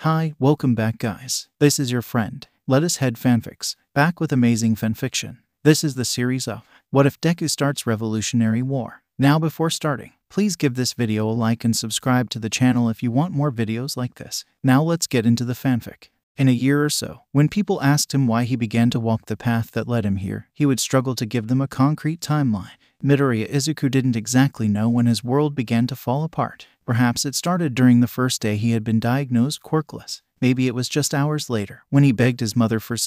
Hi, welcome back guys. This is your friend, Let Us Head Fanfics, back with amazing fanfiction. This is the series of What If Deku Starts Revolutionary War. Now before starting, please give this video a like and subscribe to the channel if you want more videos like this. Now let's get into the fanfic. In a year or so, when people asked him why he began to walk the path that led him here, he would struggle to give them a concrete timeline. Midoriya Izuku didn't exactly know when his world began to fall apart. Perhaps it started during the first day he had been diagnosed quirkless. Maybe it was just hours later, when he begged his mother for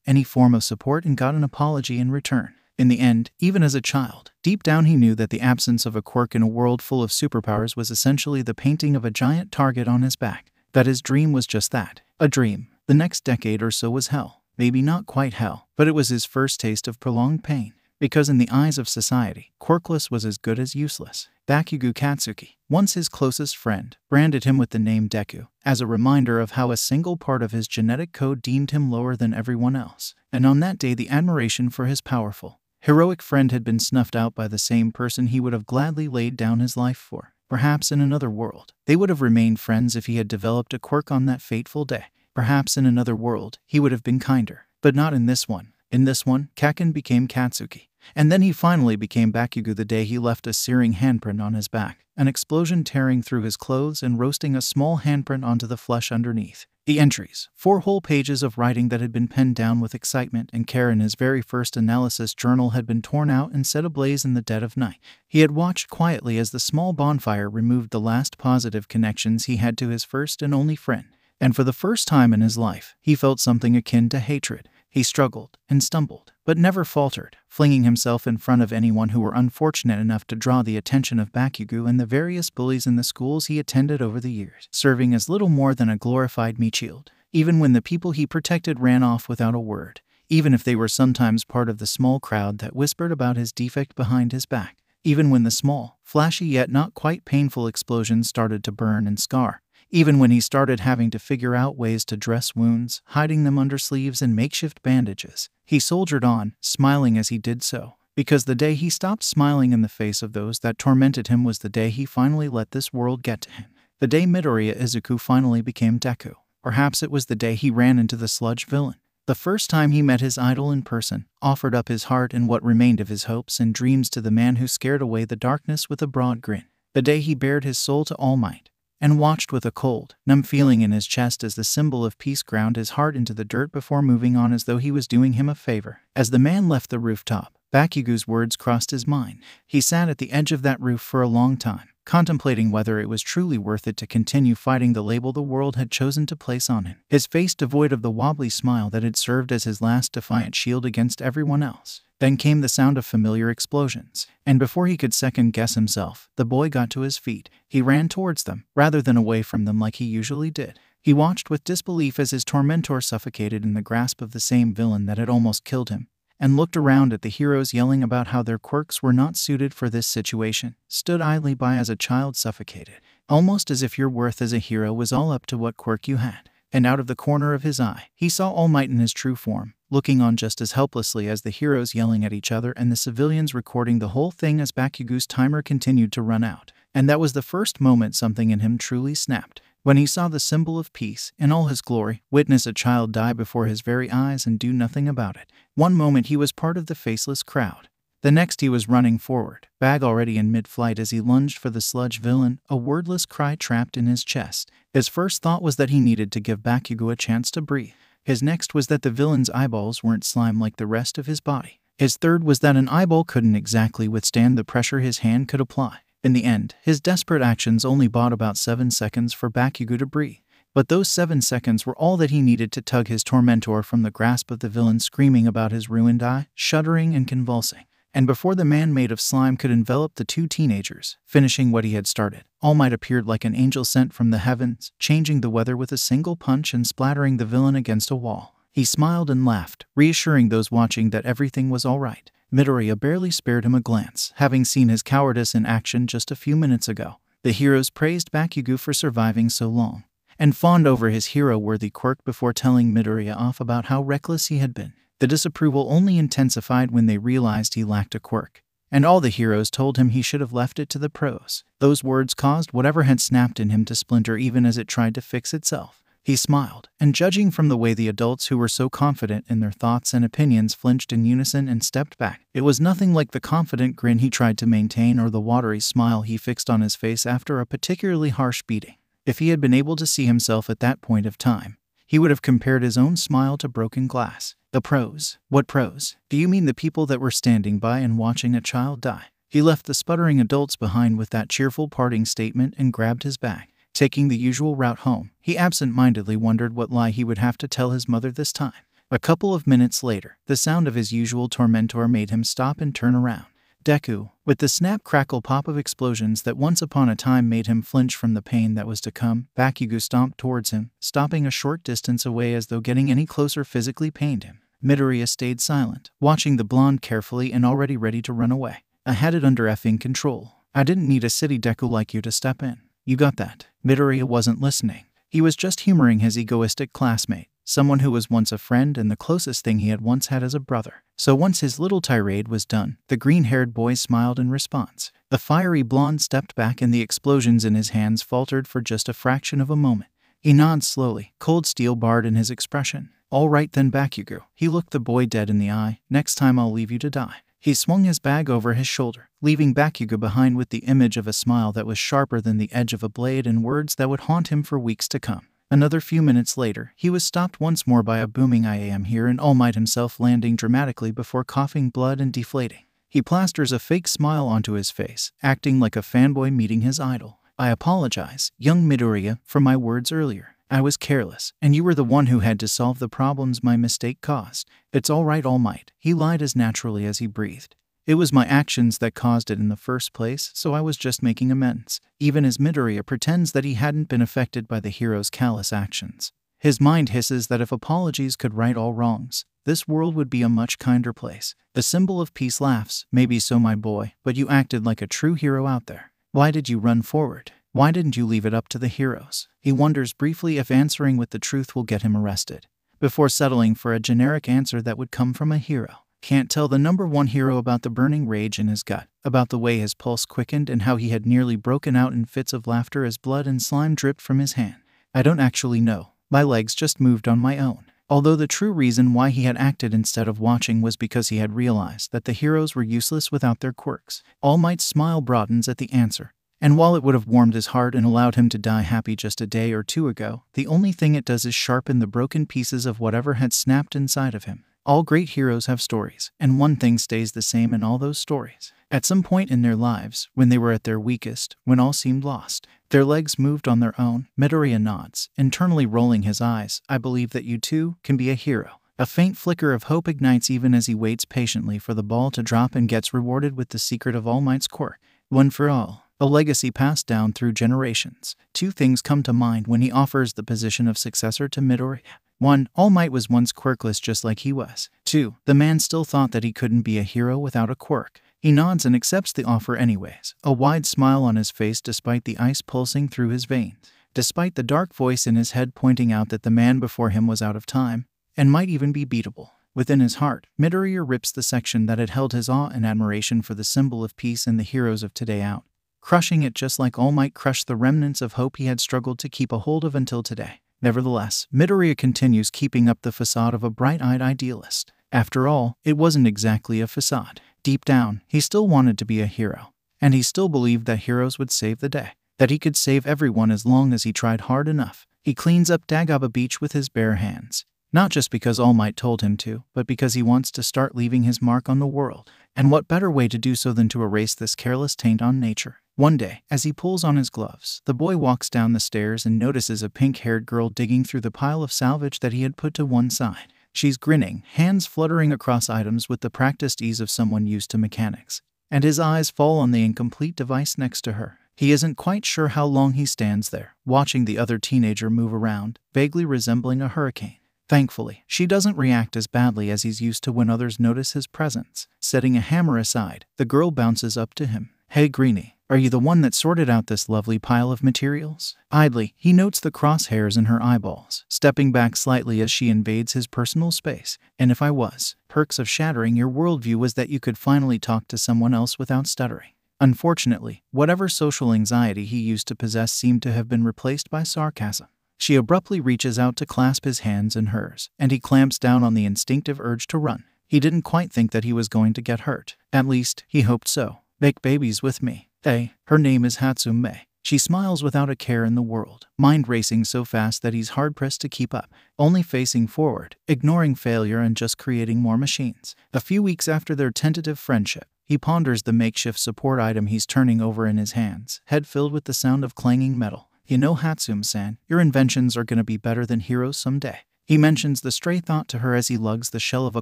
any form of support and got an apology in return. In the end, even as a child, deep down he knew that the absence of a quirk in a world full of superpowers was essentially the painting of a giant target on his back. That his dream was just that, a dream. The next decade or so was hell. Maybe not quite hell, but it was his first taste of prolonged pain. Because in the eyes of society, quirkless was as good as useless. Bakugo Katsuki, once his closest friend, branded him with the name Deku, as a reminder of how a single part of his genetic code deemed him lower than everyone else. And on that day the admiration for his powerful, heroic friend had been snuffed out by the same person he would have gladly laid down his life for. Perhaps in another world, they would have remained friends if he had developed a quirk on that fateful day. Perhaps in another world, he would have been kinder. But not in this one. In this one, Kaken became Katsuki. And then he finally became Bakugo the day he left a searing handprint on his back, an explosion tearing through his clothes and roasting a small handprint onto the flesh underneath. The entries, 4 whole pages of writing that had been penned down with excitement and care in his very first analysis journal, had been torn out and set ablaze in the dead of night. He had watched quietly as the small bonfire removed the last positive connections he had to his first and only friend. And for the first time in his life, he felt something akin to hatred. He struggled and stumbled, but never faltered, flinging himself in front of anyone who were unfortunate enough to draw the attention of Bakugo and the various bullies in the schools he attended over the years, serving as little more than a glorified meat shield. Even when the people he protected ran off without a word, even if they were sometimes part of the small crowd that whispered about his defect behind his back, even when the small, flashy yet not quite painful explosions started to burn and scar, even when he started having to figure out ways to dress wounds, hiding them under sleeves and makeshift bandages, he soldiered on, smiling as he did so. Because the day he stopped smiling in the face of those that tormented him was the day he finally let this world get to him. The day Midoriya Izuku finally became Deku. Perhaps it was the day he ran into the sludge villain. The first time he met his idol in person, offered up his heart and what remained of his hopes and dreams to the man who scared away the darkness with a broad grin. The day he bared his soul to All Might, and watched with a cold, numb feeling in his chest as the symbol of peace ground his heart into the dirt before moving on as though he was doing him a favor. As the man left the rooftop, Bakugo's words crossed his mind. He sat at the edge of that roof for a long time, contemplating whether it was truly worth it to continue fighting the label the world had chosen to place on him, his face devoid of the wobbly smile that had served as his last defiant shield against everyone else. Then came the sound of familiar explosions, and before he could second-guess himself, the boy got to his feet. He ran towards them, rather than away from them like he usually did. He watched with disbelief as his tormentor suffocated in the grasp of the same villain that had almost killed him, and looked around at the heroes yelling about how their quirks were not suited for this situation, stood idly by as a child suffocated, almost as if your worth as a hero was all up to what quirk you had. And out of the corner of his eye, he saw All Might in his true form, looking on just as helplessly as the heroes yelling at each other and the civilians recording the whole thing as Bakugo's timer continued to run out. And that was the first moment something in him truly snapped. When he saw the symbol of peace, in all his glory, witness a child die before his very eyes and do nothing about it. One moment he was part of the faceless crowd. The next he was running forward, bag already in mid-flight as he lunged for the sludge villain, a wordless cry trapped in his chest. His first thought was that he needed to give Bakugo a chance to breathe. His next was that the villain's eyeballs weren't slime like the rest of his body. His third was that an eyeball couldn't exactly withstand the pressure his hand could apply. In the end, his desperate actions only bought about 7 seconds for Bakugo to breathe. But those 7 seconds were all that he needed to tug his tormentor from the grasp of the villain screaming about his ruined eye, shuddering and convulsing. And before the man made of slime could envelop the 2 teenagers, finishing what he had started, All Might appeared like an angel sent from the heavens, changing the weather with a single punch and splattering the villain against a wall. He smiled and laughed, reassuring those watching that everything was all right. Midoriya barely spared him a glance, having seen his cowardice in action just a few minutes ago. The heroes praised Bakugo for surviving so long, and fawned over his hero-worthy quirk before telling Midoriya off about how reckless he had been. The disapproval only intensified when they realized he lacked a quirk, and all the heroes told him he should have left it to the pros. Those words caused whatever had snapped in him to splinter even as it tried to fix itself. He smiled, and judging from the way the adults who were so confident in their thoughts and opinions flinched in unison and stepped back, it was nothing like the confident grin he tried to maintain or the watery smile he fixed on his face after a particularly harsh beating. If he had been able to see himself at that point of time, he would have compared his own smile to broken glass. The pros. What pros? Do you mean the people that were standing by and watching a child die? He left the sputtering adults behind with that cheerful parting statement and grabbed his bag. Taking the usual route home, he absent-mindedly wondered what lie he would have to tell his mother this time. A couple of minutes later, the sound of his usual tormentor made him stop and turn around. Deku, with the snap-crackle-pop of explosions that once upon a time made him flinch from the pain that was to come, Bakugo stomped towards him, stopping a short distance away as though getting any closer physically pained him. Midoriya stayed silent, watching the blonde carefully and already ready to run away. I had it under effing control. I didn't need a city Deku like you to step in. You got that? Midoriya wasn't listening. He was just humoring his egoistic classmate, someone who was once a friend and the closest thing he had once had as a brother. So once his little tirade was done, the green-haired boy smiled in response. The fiery blonde stepped back and the explosions in his hands faltered for just a fraction of a moment. He nodded slowly, cold steel barred in his expression. All right then, Bakugo. He looked the boy dead in the eye. Next time I'll leave you to die. He swung his bag over his shoulder, leaving Bakugo behind with the image of a smile that was sharper than the edge of a blade and words that would haunt him for weeks to come. Another few minutes later, he was stopped once more by a booming "I am here" and All Might himself landing dramatically before coughing blood and deflating. He plasters a fake smile onto his face, acting like a fanboy meeting his idol. I apologize, young Midoriya, for my words earlier. I was careless, and you were the one who had to solve the problems my mistake caused. It's all right, All Might. He lied as naturally as he breathed. It was my actions that caused it in the first place, so I was just making amends. Even as Midoriya pretends that he hadn't been affected by the hero's callous actions. His mind hisses that if apologies could right all wrongs, this world would be a much kinder place. The symbol of peace laughs. Maybe so, my boy, but you acted like a true hero out there. Why did you run forward? Why didn't you leave it up to the heroes? He wonders briefly if answering with the truth will get him arrested, before settling for a generic answer that would come from a hero. Can't tell the number one hero about the burning rage in his gut, about the way his pulse quickened and how he had nearly broken out in fits of laughter as blood and slime dripped from his hand. I don't actually know. My legs just moved on my own. Although the true reason why he had acted instead of watching was because he had realized that the heroes were useless without their quirks. All Might's smile broadens at the answer. And while it would have warmed his heart and allowed him to die happy just a day or two ago, the only thing it does is sharpen the broken pieces of whatever had snapped inside of him. All great heroes have stories, and one thing stays the same in all those stories. At some point in their lives, when they were at their weakest, when all seemed lost, their legs moved on their own. Midoriya nods, internally rolling his eyes. I believe that you too can be a hero. A faint flicker of hope ignites even as he waits patiently for the ball to drop and gets rewarded with the secret of All Might's quirk. One for all. A legacy passed down through generations. Two things come to mind when he offers the position of successor to Midoriya. 1. All Might was once quirkless just like he was. 2. The man still thought that he couldn't be a hero without a quirk. He nods and accepts the offer anyways, a wide smile on his face despite the ice pulsing through his veins, despite the dark voice in his head pointing out that the man before him was out of time, and might even be beatable. Within his heart, Midoriya rips the section that had held his awe and admiration for the symbol of peace and the heroes of today out, crushing it just like All Might crushed the remnants of hope he had struggled to keep a hold of until today. Nevertheless, Midoriya continues keeping up the facade of a bright-eyed idealist. After all, it wasn't exactly a facade. Deep down, he still wanted to be a hero, and he still believed that heroes would save the day, that he could save everyone as long as he tried hard enough. He cleans up Dagobah Beach with his bare hands, not just because All Might told him to, but because he wants to start leaving his mark on the world. And what better way to do so than to erase this careless taint on nature? One day, as he pulls on his gloves, the boy walks down the stairs and notices a pink-haired girl digging through the pile of salvage that he had put to one side. She's grinning, hands fluttering across items with the practiced ease of someone used to mechanics, and his eyes fall on the incomplete device next to her. He isn't quite sure how long he stands there, watching the other teenager move around, vaguely resembling a hurricane. Thankfully, she doesn't react as badly as he's used to when others notice his presence. Setting a hammer aside, the girl bounces up to him. Hey Greenie, are you the one that sorted out this lovely pile of materials? Idly, he notes the crosshairs in her eyeballs, stepping back slightly as she invades his personal space. And if I was, perks of shattering your worldview was that you could finally talk to someone else without stuttering. Unfortunately, whatever social anxiety he used to possess seemed to have been replaced by sarcasm. She abruptly reaches out to clasp his hands in hers, and he clamps down on the instinctive urge to run. He didn't quite think that he was going to get hurt. At least, he hoped so. Make babies with me. Her name is Hatsume. She smiles without a care in the world, mind racing so fast that he's hard-pressed to keep up, only facing forward, ignoring failure and just creating more machines. A few weeks after their tentative friendship, he ponders the makeshift support item he's turning over in his hands, head filled with the sound of clanging metal. You know, Hatsume-san, your inventions are gonna be better than heroes someday. He mentions the stray thought to her as he lugs the shell of a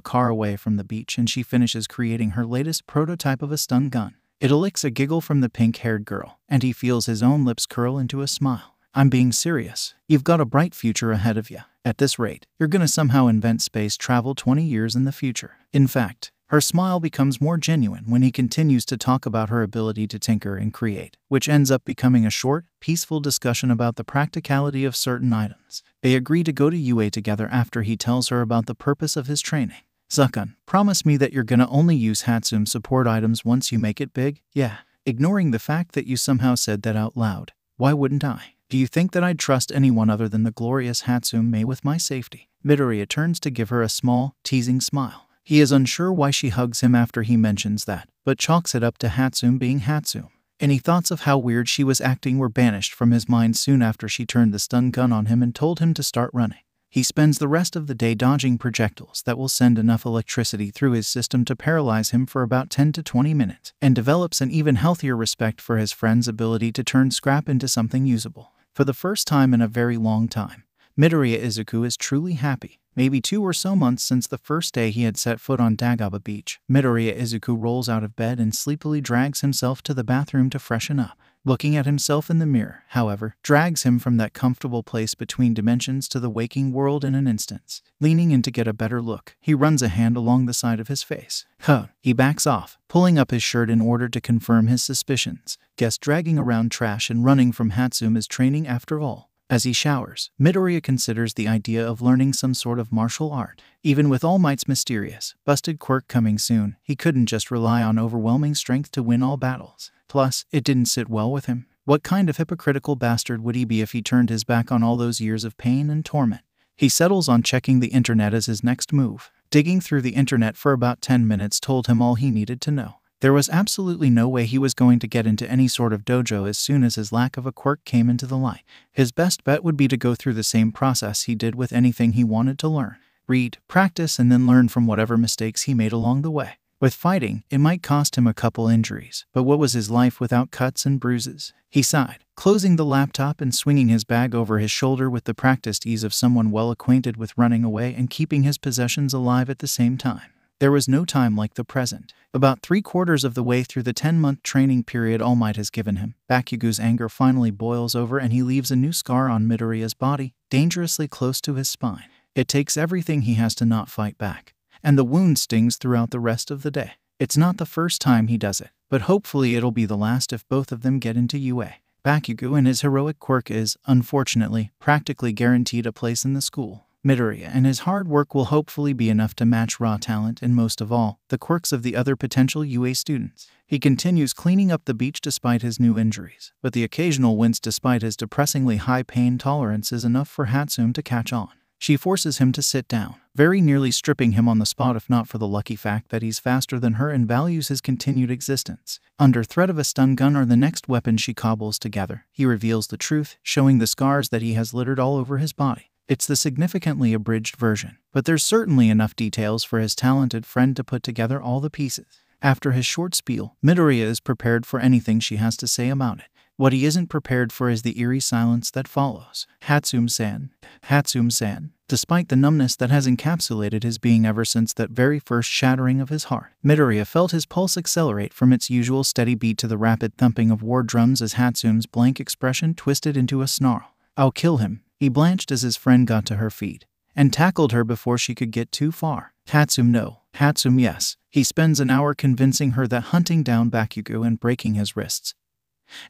car away from the beach and she finishes creating her latest prototype of a stun gun. It elicits a giggle from the pink-haired girl, and he feels his own lips curl into a smile. I'm being serious. You've got a bright future ahead of you. At this rate, you're gonna somehow invent space travel 20 years in the future. In fact, her smile becomes more genuine when he continues to talk about her ability to tinker and create, which ends up becoming a short, peaceful discussion about the practicality of certain items. They agree to go to UA together after he tells her about the purpose of his training. Zuckun, promise me that you're gonna only use Hatsume support items once you make it big? Yeah. Ignoring the fact that you somehow said that out loud. Why wouldn't I? Do you think that I'd trust anyone other than the glorious Hatsume with my safety? Midoriya turns to give her a small, teasing smile. He is unsure why she hugs him after he mentions that, but chalks it up to Hatsume being Hatsume. Any thoughts of how weird she was acting were banished from his mind soon after she turned the stun gun on him and told him to start running. He spends the rest of the day dodging projectiles that will send enough electricity through his system to paralyze him for about 10 to 20 minutes, and develops an even healthier respect for his friend's ability to turn scrap into something usable. For the first time in a very long time, Midoriya Izuku is truly happy. Maybe 2 or so months since the first day he had set foot on Dagaba Beach, Midoriya Izuku rolls out of bed and sleepily drags himself to the bathroom to freshen up. Looking at himself in the mirror, however, drags him from that comfortable place between dimensions to the waking world in an instant. Leaning in to get a better look, he runs a hand along the side of his face. He backs off, pulling up his shirt in order to confirm his suspicions. Guess dragging around trash and running from Hatsume is training after all. As he showers, Midoriya considers the idea of learning some sort of martial art. Even with All Might's mysterious, busted quirk coming soon, he couldn't just rely on overwhelming strength to win all battles. Plus, it didn't sit well with him. What kind of hypocritical bastard would he be if he turned his back on all those years of pain and torment? He settles on checking the internet as his next move. Digging through the internet for about 10 minutes told him all he needed to know. There was absolutely no way he was going to get into any sort of dojo as soon as his lack of a quirk came into the light. His best bet would be to go through the same process he did with anything he wanted to learn. Read, practice, and then learn from whatever mistakes he made along the way. With fighting, it might cost him a couple injuries, but what was his life without cuts and bruises? He sighed, closing the laptop and swinging his bag over his shoulder with the practiced ease of someone well acquainted with running away and keeping his possessions alive at the same time. There was no time like the present. About 3/4 of the way through the 10-month training period All Might has given him, Bakugo's anger finally boils over and he leaves a new scar on Midoriya's body, dangerously close to his spine. It takes everything he has to not fight back, and the wound stings throughout the rest of the day. It's not the first time he does it, but hopefully it'll be the last if both of them get into UA. Bakugo and his heroic quirk is, unfortunately, practically guaranteed a place in the school. Midoriya and his hard work will hopefully be enough to match raw talent and, most of all, the quirks of the other potential UA students. He continues cleaning up the beach despite his new injuries, but the occasional wince despite his depressingly high pain tolerance is enough for Hatsume to catch on. She forces him to sit down, very nearly stripping him on the spot if not for the lucky fact that he's faster than her and values his continued existence. Under threat of a stun gun or the next weapon she cobbles together, he reveals the truth, showing the scars that he has littered all over his body. It's the significantly abridged version, but there's certainly enough details for his talented friend to put together all the pieces. After his short spiel, Midoriya is prepared for anything she has to say about it. What he isn't prepared for is the eerie silence that follows. Hatsume-san. Hatsume-san. Despite the numbness that has encapsulated his being ever since that very first shattering of his heart, Midoriya felt his pulse accelerate from its usual steady beat to the rapid thumping of war drums as Hatsume's blank expression twisted into a snarl. I'll kill him. He blanched as his friend got to her feet, and tackled her before she could get too far. Hatsume no. Hatsume yes. He spends an hour convincing her that hunting down Bakugo and breaking his wrists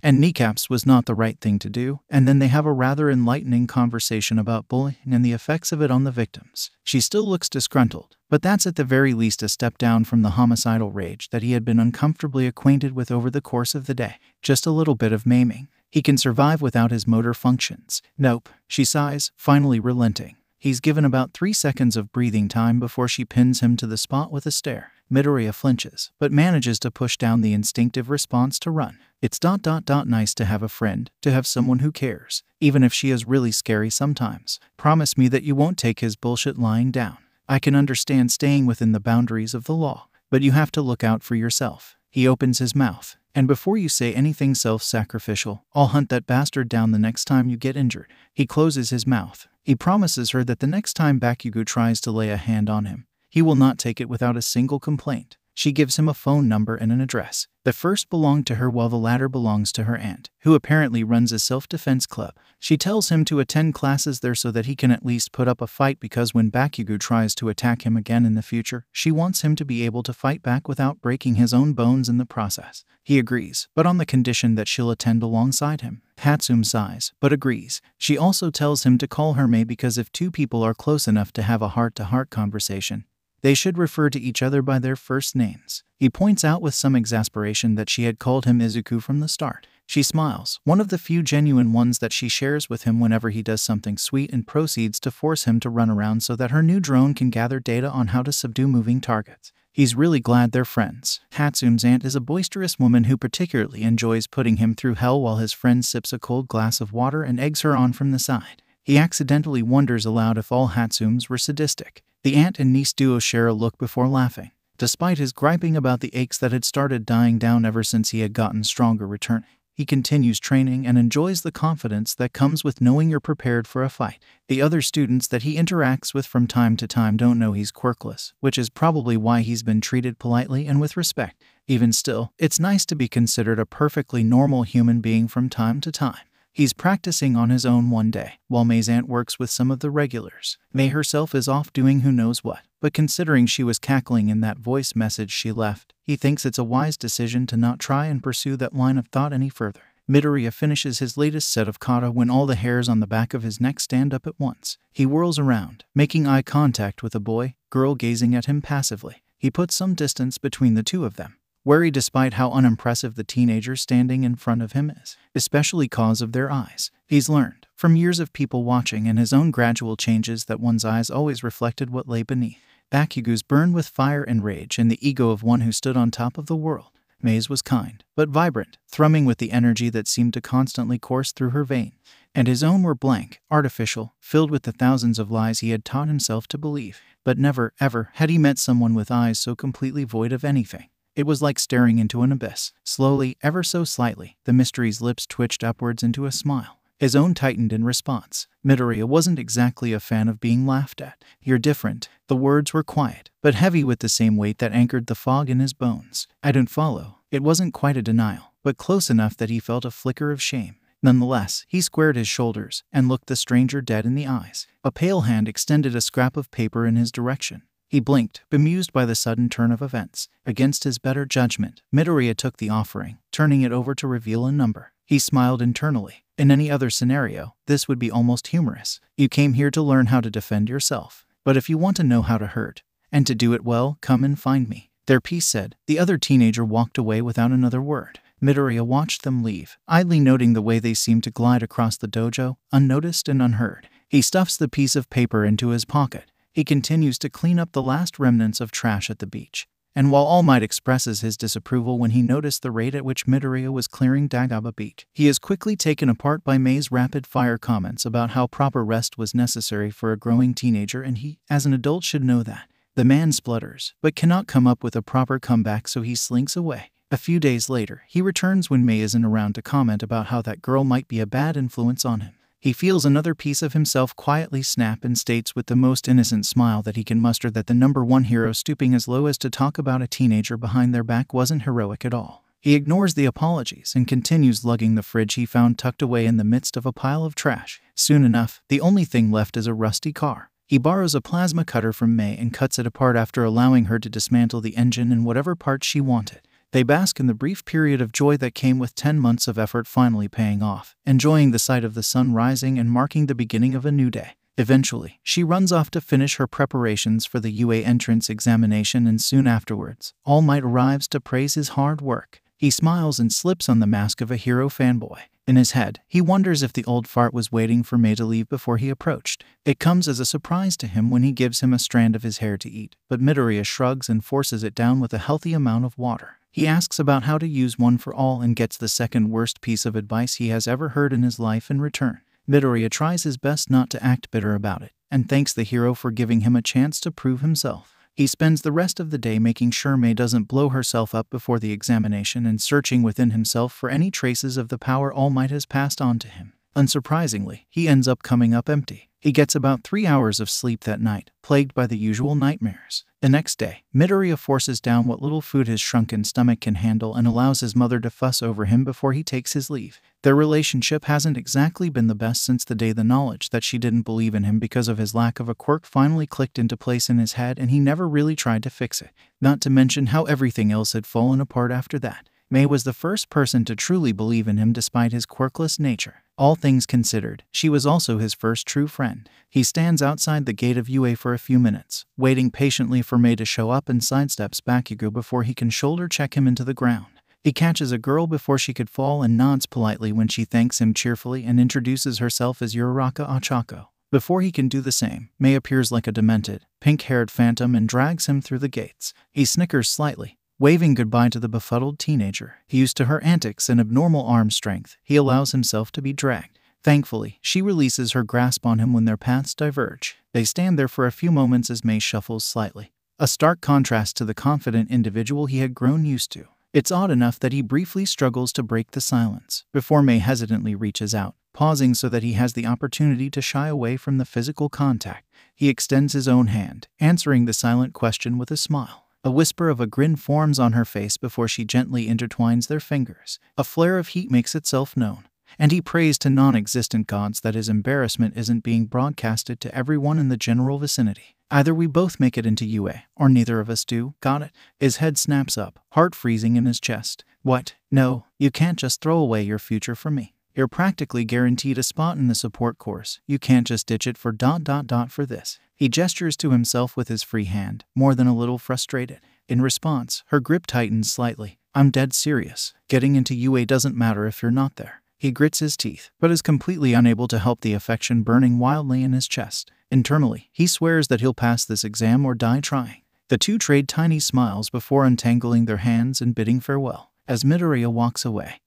and kneecaps was not the right thing to do, and then they have a rather enlightening conversation about bullying and the effects of it on the victims. She still looks disgruntled, but that's at the very least a step down from the homicidal rage that he had been uncomfortably acquainted with over the course of the day. Just a little bit of maiming. He can survive without his motor functions. Nope, she sighs, finally relenting. He's given about 3 seconds of breathing time before she pins him to the spot with a stare. Midoriya flinches, but manages to push down the instinctive response to run. It's nice to have a friend, to have someone who cares, even if she is really scary sometimes. Promise me that you won't take his bullshit lying down. I can understand staying within the boundaries of the law, but you have to look out for yourself. He opens his mouth. And before you say anything self-sacrificial, I'll hunt that bastard down the next time you get injured. He closes his mouth. He promises her that the next time Bakugo tries to lay a hand on him, he will not take it without a single complaint. She gives him a phone number and an address. The first belonged to her while the latter belongs to her aunt, who apparently runs a self-defense club. She tells him to attend classes there so that he can at least put up a fight, because when Bakugo tries to attack him again in the future, she wants him to be able to fight back without breaking his own bones in the process. He agrees, but on the condition that she'll attend alongside him. Hatsum sighs, but agrees. She also tells him to call her Mei, because if two people are close enough to have a heart-to-heart conversation, they should refer to each other by their first names. He points out with some exasperation that she had called him Izuku from the start. She smiles, one of the few genuine ones that she shares with him whenever he does something sweet, and proceeds to force him to run around so that her new drone can gather data on how to subdue moving targets. He's really glad they're friends. Hatsum's aunt is a boisterous woman who particularly enjoys putting him through hell while his friend sips a cold glass of water and eggs her on from the side. He accidentally wonders aloud if all Hatsums were sadistic. The aunt and niece duo share a look before laughing. Despite his griping about the aches that had started dying down ever since he had gotten stronger returning, he continues training and enjoys the confidence that comes with knowing you're prepared for a fight. The other students that he interacts with from time to time don't know he's quirkless, which is probably why he's been treated politely and with respect. Even still, it's nice to be considered a perfectly normal human being from time to time. He's practicing on his own one day, while Mei's aunt works with some of the regulars. Mei herself is off doing who knows what, but considering she was cackling in that voice message she left, he thinks it's a wise decision to not try and pursue that line of thought any further. Midoriya finishes his latest set of kata when all the hairs on the back of his neck stand up at once. He whirls around, making eye contact with a girl gazing at him passively. He puts some distance between the two of them, wary despite how unimpressive the teenager standing in front of him is, especially cause of their eyes. He's learned, from years of people watching and his own gradual changes, that one's eyes always reflected what lay beneath. Bakugo's burned with fire and rage and the ego of one who stood on top of the world. Mei's was kind, but vibrant, thrumming with the energy that seemed to constantly course through her veins. And his own were blank, artificial, filled with the thousands of lies he had taught himself to believe. But never, ever, had he met someone with eyes so completely void of anything. It was like staring into an abyss. Slowly, ever so slightly, the mystery's lips twitched upwards into a smile. His own tightened in response. Midoriya wasn't exactly a fan of being laughed at. "You're different." The words were quiet, but heavy with the same weight that anchored the fog in his bones. "I don't follow." It wasn't quite a denial, but close enough that he felt a flicker of shame. Nonetheless, he squared his shoulders and looked the stranger dead in the eyes. A pale hand extended a scrap of paper in his direction. He blinked, bemused by the sudden turn of events. Against his better judgment, Midoriya took the offering, turning it over to reveal a number. He smiled internally. In any other scenario, this would be almost humorous. You came here to learn how to defend yourself. But if you want to know how to hurt, and to do it well, come and find me. Their piece said. The other teenager walked away without another word. Midoriya watched them leave, idly noting the way they seemed to glide across the dojo, unnoticed and unheard. He stuffs the piece of paper into his pocket. He continues to clean up the last remnants of trash at the beach. And while All Might expresses his disapproval when he noticed the rate at which Midoriya was clearing Dagaba Beach, he is quickly taken apart by Mei's rapid-fire comments about how proper rest was necessary for a growing teenager, and he, as an adult, should know that. The man splutters, but cannot come up with a proper comeback, so he slinks away. A few days later, he returns when Mei isn't around to comment about how that girl might be a bad influence on him. He feels another piece of himself quietly snap and states with the most innocent smile that he can muster that the number one hero stooping as low as to talk about a teenager behind their back wasn't heroic at all. He ignores the apologies and continues lugging the fridge he found tucked away in the midst of a pile of trash. Soon enough, the only thing left is a rusty car. He borrows a plasma cutter from Mei and cuts it apart after allowing her to dismantle the engine and whatever parts she wanted. They bask in the brief period of joy that came with 10 months of effort finally paying off, enjoying the sight of the sun rising and marking the beginning of a new day. Eventually, she runs off to finish her preparations for the UA entrance examination, and soon afterwards, All Might arrives to praise his hard work. He smiles and slips on the mask of a hero fanboy. In his head, he wonders if the old fart was waiting for May to leave before he approached. It comes as a surprise to him when he gives him a strand of his hair to eat, but Midoriya shrugs and forces it down with a healthy amount of water. He asks about how to use one for all and gets the second worst piece of advice he has ever heard in his life in return. Midoriya tries his best not to act bitter about it, and thanks the hero for giving him a chance to prove himself. He spends the rest of the day making sure May doesn't blow herself up before the examination and searching within himself for any traces of the power All Might has passed on to him. Unsurprisingly, he ends up coming up empty. He gets about 3 hours of sleep that night, plagued by the usual nightmares. The next day, Midoriya forces down what little food his shrunken stomach can handle and allows his mother to fuss over him before he takes his leave. Their relationship hasn't exactly been the best since the day the knowledge that she didn't believe in him because of his lack of a quirk finally clicked into place in his head, and he never really tried to fix it. Not to mention how everything else had fallen apart after that. May was the first person to truly believe in him despite his quirkless nature. All things considered, she was also his first true friend. He stands outside the gate of UA for a few minutes, waiting patiently for May to show up, and sidesteps Bakugo before he can shoulder check him into the ground. He catches a girl before she could fall and nods politely when she thanks him cheerfully and introduces herself as Uraraka Ochako. Before he can do the same, May appears like a demented, pink-haired phantom and drags him through the gates. He snickers slightly, waving goodbye to the befuddled teenager. Used to her antics and abnormal arm strength, he allows himself to be dragged. Thankfully, she releases her grasp on him when their paths diverge. They stand there for a few moments as May shuffles slightly, a stark contrast to the confident individual he had grown used to. It's odd enough that he briefly struggles to break the silence, before May hesitantly reaches out, pausing so that he has the opportunity to shy away from the physical contact. He extends his own hand, answering the silent question with a smile. A whisper of a grin forms on her face before she gently intertwines their fingers. A flare of heat makes itself known, and he prays to non-existent gods that his embarrassment isn't being broadcasted to everyone in the general vicinity. Either we both make it into UA, or neither of us do, got it? His head snaps up, heart freezing in his chest. What? No, you can't just throw away your future for me. You're practically guaranteed a spot in the support course. You can't just ditch it for ... for this. He gestures to himself with his free hand, more than a little frustrated. In response, her grip tightens slightly. I'm dead serious. Getting into UA doesn't matter if you're not there. He grits his teeth, but is completely unable to help the affection burning wildly in his chest. Internally, he swears that he'll pass this exam or die trying. The two trade tiny smiles before untangling their hands and bidding farewell. As Midoriya walks away,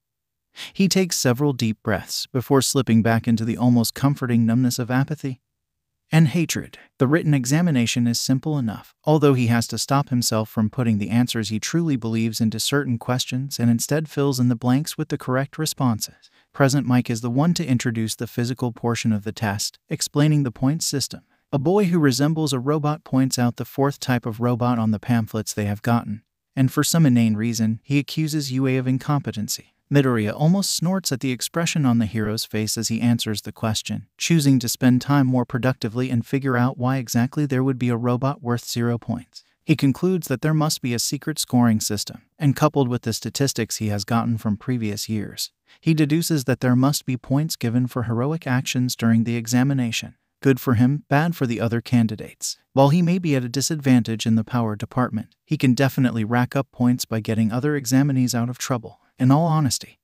he takes several deep breaths before slipping back into the almost comforting numbness of apathy and hatred. The written examination is simple enough, although he has to stop himself from putting the answers he truly believes into certain questions and instead fills in the blanks with the correct responses. Present Mike is the one to introduce the physical portion of the test, explaining the points system. A boy who resembles a robot points out the fourth type of robot on the pamphlets they have gotten, and for some inane reason, he accuses UA of incompetency. Midoriya almost snorts at the expression on the hero's face as he answers the question, choosing to spend time more productively and figure out why exactly there would be a robot worth 0 points. He concludes that there must be a secret scoring system, and coupled with the statistics he has gotten from previous years, he deduces that there must be points given for heroic actions during the examination. Good for him, bad for the other candidates. While he may be at a disadvantage in the power department, he can definitely rack up points by getting other examinees out of trouble. In all honesty,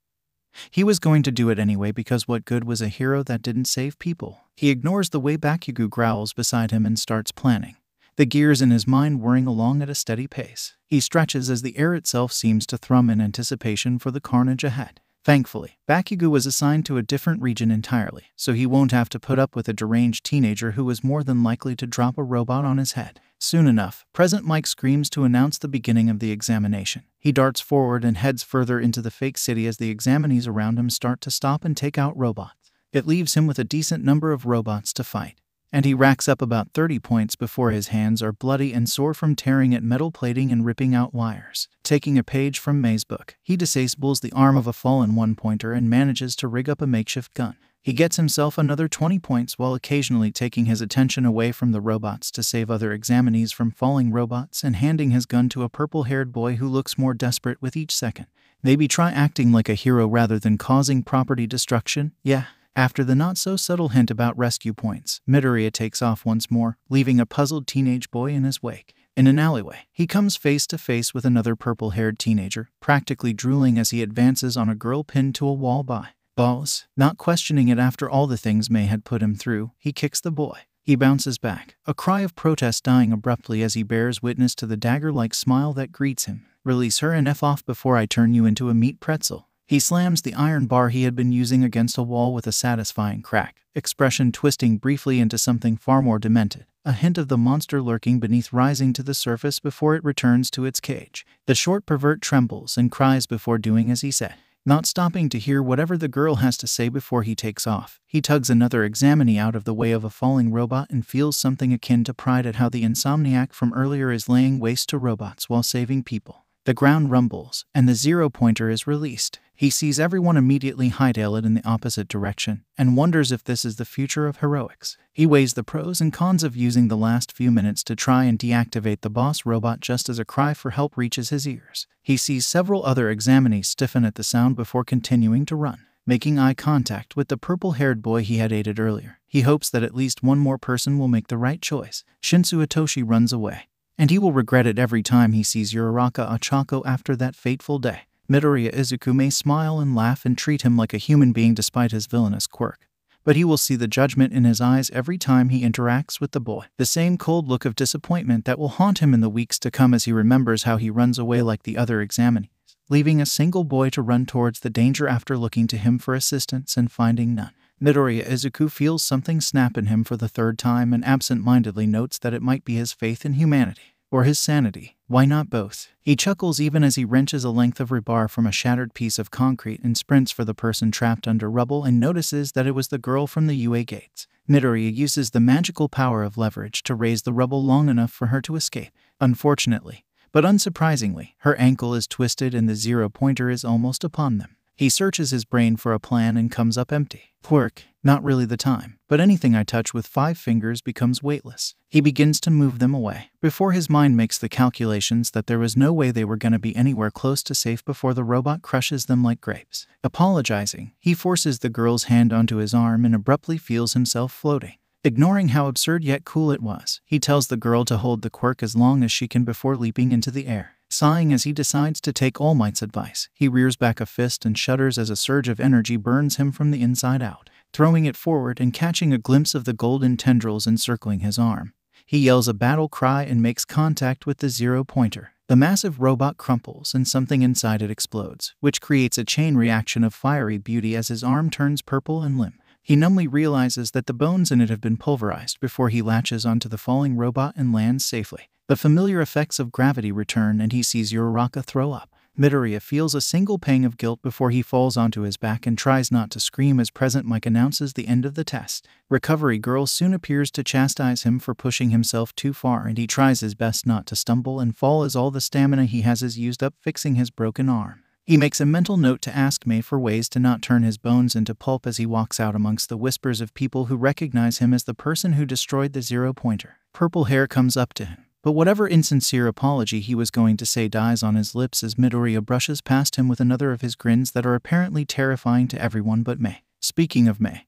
he was going to do it anyway because what good was a hero that didn't save people? He ignores the way Bakugo growls beside him and starts planning, the gears in his mind whirring along at a steady pace. He stretches as the air itself seems to thrum in anticipation for the carnage ahead. Thankfully, Bakugo was assigned to a different region entirely, so he won't have to put up with a deranged teenager who is more than likely to drop a robot on his head. Soon enough, Present Mike screams to announce the beginning of the examination. He darts forward and heads further into the fake city as the examinees around him start to stop and take out robots. It leaves him with a decent number of robots to fight, and he racks up about 30 points before his hands are bloody and sore from tearing at metal plating and ripping out wires. Taking a page from May's book, he disables the arm of a fallen one-pointer and manages to rig up a makeshift gun. He gets himself another 20 points while occasionally taking his attention away from the robots to save other examinees from falling robots and handing his gun to a purple-haired boy who looks more desperate with each second. Maybe try acting like a hero rather than causing property destruction? Yeah. After the not-so-subtle hint about rescue points, Midoriya takes off once more, leaving a puzzled teenage boy in his wake. In an alleyway, he comes face to face with another purple-haired teenager, practically drooling as he advances on a girl pinned to a wall by. Balls. Not questioning it after all the things May had put him through, he kicks the boy. He bounces back, a cry of protest dying abruptly as he bears witness to the dagger-like smile that greets him. Release her and F off before I turn you into a meat pretzel. He slams the iron bar he had been using against a wall with a satisfying crack, expression twisting briefly into something far more demented, a hint of the monster lurking beneath rising to the surface before it returns to its cage. The short pervert trembles and cries before doing as he said. Not stopping to hear whatever the girl has to say before he takes off, he tugs another examinee out of the way of a falling robot and feels something akin to pride at how the insomniac from earlier is laying waste to robots while saving people. The ground rumbles, and the zero-pointer is released. He sees everyone immediately hightail it in the opposite direction, and wonders if this is the future of heroics. He weighs the pros and cons of using the last few minutes to try and deactivate the boss robot just as a cry for help reaches his ears. He sees several other examinees stiffen at the sound before continuing to run, making eye contact with the purple-haired boy he had aided earlier. He hopes that at least one more person will make the right choice. Shinsu Itoshi runs away, and he will regret it every time he sees Uraraka Ochako after that fateful day. Midoriya Izuku may smile and laugh and treat him like a human being despite his villainous quirk, but he will see the judgment in his eyes every time he interacts with the boy. The same cold look of disappointment that will haunt him in the weeks to come as he remembers how he runs away like the other examinees, leaving a single boy to run towards the danger after looking to him for assistance and finding none. Midoriya Izuku feels something snap in him for the third time and absent-mindedly notes that it might be his faith in humanity. Or his sanity. Why not both? He chuckles even as he wrenches a length of rebar from a shattered piece of concrete and sprints for the person trapped under rubble and notices that it was the girl from the UA gates. Midoriya uses the magical power of leverage to raise the rubble long enough for her to escape. Unfortunately, but unsurprisingly, her ankle is twisted and the zero-pointer is almost upon them. He searches his brain for a plan and comes up empty. Quirk, not really the time, but anything I touch with 5 fingers becomes weightless. He begins to move them away, before his mind makes the calculations that there was no way they were going to be anywhere close to safe before the robot crushes them like grapes. Apologizing, he forces the girl's hand onto his arm and abruptly feels himself floating. Ignoring how absurd yet cool it was, he tells the girl to hold the quirk as long as she can before leaping into the air. Sighing as he decides to take All Might's advice, he rears back a fist and shudders as a surge of energy burns him from the inside out. Throwing it forward and catching a glimpse of the golden tendrils encircling his arm, he yells a battle cry and makes contact with the zero-pointer. The massive robot crumples and something inside it explodes, which creates a chain reaction of fiery beauty as his arm turns purple and limp. He numbly realizes that the bones in it have been pulverized before he latches onto the falling robot and lands safely. The familiar effects of gravity return and he sees Uraraka throw up. Midoriya feels a single pang of guilt before he falls onto his back and tries not to scream as Present Mike announces the end of the test. Recovery Girl soon appears to chastise him for pushing himself too far and he tries his best not to stumble and fall as all the stamina he has is used up fixing his broken arm. He makes a mental note to ask May for ways to not turn his bones into pulp as he walks out amongst the whispers of people who recognize him as the person who destroyed the zero-pointer. Purple Hair comes up to him, but whatever insincere apology he was going to say dies on his lips as Midoriya brushes past him with another of his grins that are apparently terrifying to everyone but May. Speaking of May,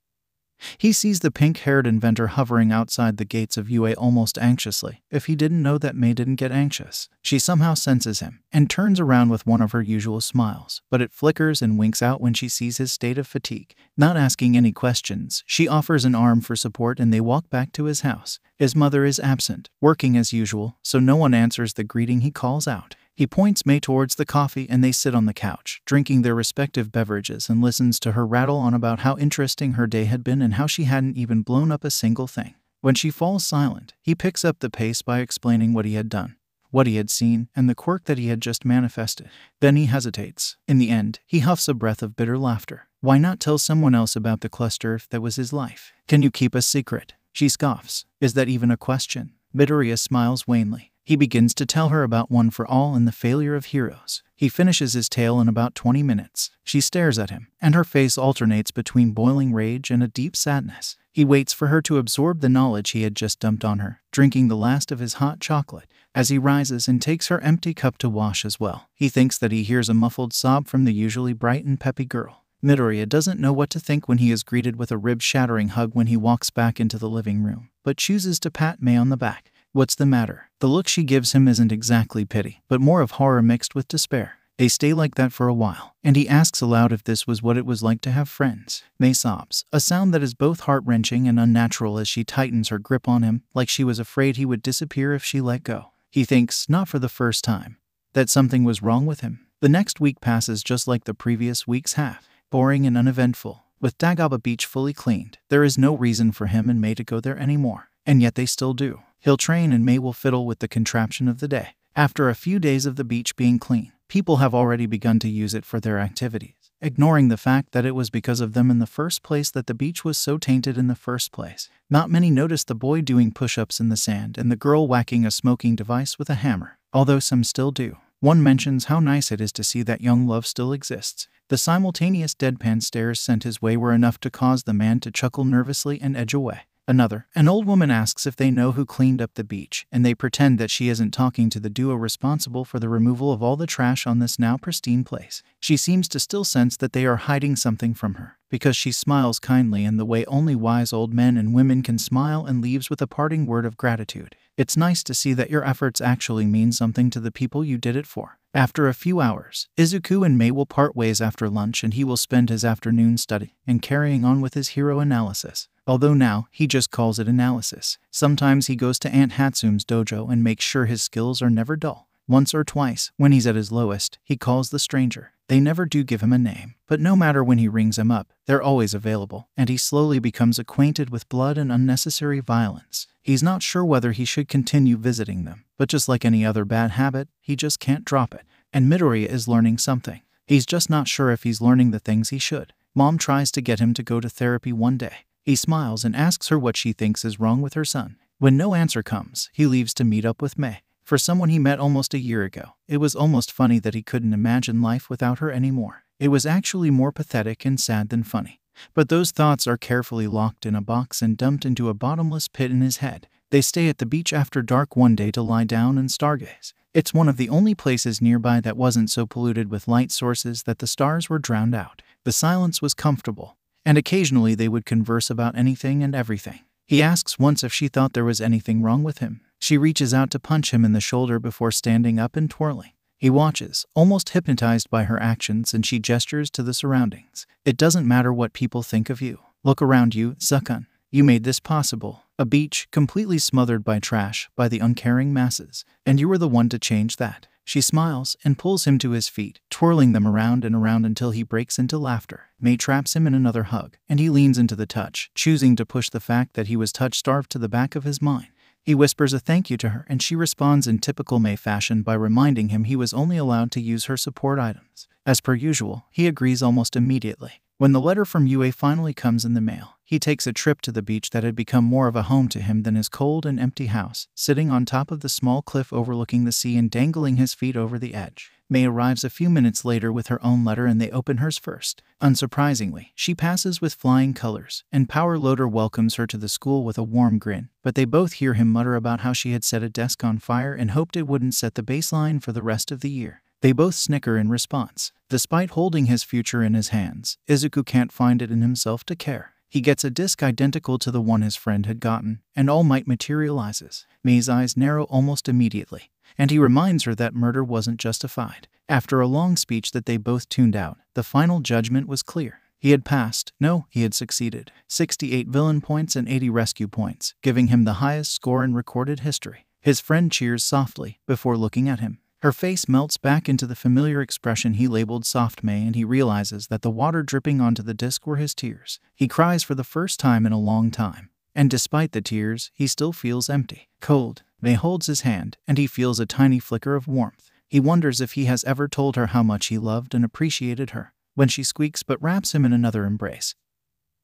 he sees the pink-haired inventor hovering outside the gates of UA almost anxiously. If he didn't know that May didn't get anxious, she somehow senses him and turns around with one of her usual smiles, but it flickers and winks out when she sees his state of fatigue. Not asking any questions, she offers an arm for support and they walk back to his house. His mother is absent, working as usual, so no one answers the greeting he calls out. He points May towards the coffee and they sit on the couch, drinking their respective beverages and listens to her rattle on about how interesting her day had been and how she hadn't even blown up a single thing. When she falls silent, he picks up the pace by explaining what he had done, what he had seen, and the quirk that he had just manifested. Then he hesitates. In the end, he huffs a breath of bitter laughter. Why not tell someone else about the cluster if that was his life? Can you keep a secret? She scoffs. Is that even a question? Midoriya smiles wanly. He begins to tell her about One for All and the failure of heroes. He finishes his tale in about 20 minutes. She stares at him, and her face alternates between boiling rage and a deep sadness. He waits for her to absorb the knowledge he had just dumped on her, drinking the last of his hot chocolate. As he rises and takes her empty cup to wash as well, he thinks that he hears a muffled sob from the usually bright and peppy girl. Midoriya doesn't know what to think when he is greeted with a rib-shattering hug when he walks back into the living room, but chooses to pat May on the back. What's the matter? The look she gives him isn't exactly pity, but more of horror mixed with despair. They stay like that for a while, and he asks aloud if this was what it was like to have friends. May sobs, a sound that is both heart-wrenching and unnatural as she tightens her grip on him, like she was afraid he would disappear if she let go. He thinks, not for the first time, that something was wrong with him. The next week passes just like the previous weeks have, boring and uneventful. With Dagobah Beach fully cleaned, there is no reason for him and May to go there anymore, and yet they still do. He'll train and May will fiddle with the contraption of the day. After a few days of the beach being clean, people have already begun to use it for their activities, ignoring the fact that it was because of them in the first place that the beach was so tainted in the first place. Not many noticed the boy doing push-ups in the sand and the girl whacking a smoking device with a hammer, although some still do. One mentions how nice it is to see that young love still exists. The simultaneous deadpan stares sent his way were enough to cause the man to chuckle nervously and edge away. Another, an old woman asks if they know who cleaned up the beach, and they pretend that she isn't talking to the duo responsible for the removal of all the trash on this now pristine place. She seems to still sense that they are hiding something from her, because she smiles kindly in the way only wise old men and women can smile and leaves with a parting word of gratitude. It's nice to see that your efforts actually mean something to the people you did it for. After a few hours, Izuku and May will part ways after lunch and he will spend his afternoon studying and carrying on with his hero analysis. Although now, he just calls it analysis. Sometimes he goes to Aunt Hatsume's dojo and makes sure his skills are never dull. Once or twice, when he's at his lowest, he calls the stranger. They never do give him a name, but no matter when he rings them up, they're always available, and he slowly becomes acquainted with blood and unnecessary violence. He's not sure whether he should continue visiting them, but just like any other bad habit, he just can't drop it. And Midoriya is learning something. He's just not sure if he's learning the things he should. Mom tries to get him to go to therapy one day. He smiles and asks her what she thinks is wrong with her son. When no answer comes, he leaves to meet up with May. For someone he met almost a year ago, it was almost funny that he couldn't imagine life without her anymore. It was actually more pathetic and sad than funny. But those thoughts are carefully locked in a box and dumped into a bottomless pit in his head. They stay at the beach after dark one day to lie down and stargaze. It's one of the only places nearby that wasn't so polluted with light sources that the stars were drowned out. The silence was comfortable, and occasionally they would converse about anything and everything. He asks once if she thought there was anything wrong with him. She reaches out to punch him in the shoulder before standing up and twirling. He watches, almost hypnotized by her actions, and she gestures to the surroundings. It doesn't matter what people think of you. Look around you, Zakun. You made this possible. A beach completely smothered by trash by the uncaring masses. And you were the one to change that. She smiles and pulls him to his feet, twirling them around and around until he breaks into laughter. May traps him in another hug, and he leans into the touch, choosing to push the fact that he was touch-starved to the back of his mind. He whispers a thank you to her, and she responds in typical May fashion by reminding him he was only allowed to use her support items. As per usual, he agrees almost immediately. When the letter from UA finally comes in the mail, he takes a trip to the beach that had become more of a home to him than his cold and empty house, sitting on top of the small cliff overlooking the sea and dangling his feet over the edge. May arrives a few minutes later with her own letter and they open hers first. Unsurprisingly, she passes with flying colors, and Power Loader welcomes her to the school with a warm grin, but they both hear him mutter about how she had set a desk on fire and hoped it wouldn't set the baseline for the rest of the year. They both snicker in response. Despite holding his future in his hands, Izuku can't find it in himself to care. He gets a disc identical to the one his friend had gotten, and All Might materializes. May's eyes narrow almost immediately, and he reminds her that murder wasn't justified. After a long speech that they both tuned out, the final judgment was clear. He had passed. No, he had succeeded. 68 villain points and 80 rescue points, giving him the highest score in recorded history. His friend cheers softly before looking at him. Her face melts back into the familiar expression he labeled Soft May, and he realizes that the water dripping onto the disc were his tears. He cries for the first time in a long time, and despite the tears, he still feels empty. Cold. May holds his hand, and he feels a tiny flicker of warmth. He wonders if he has ever told her how much he loved and appreciated her, when she squeaks but wraps him in another embrace.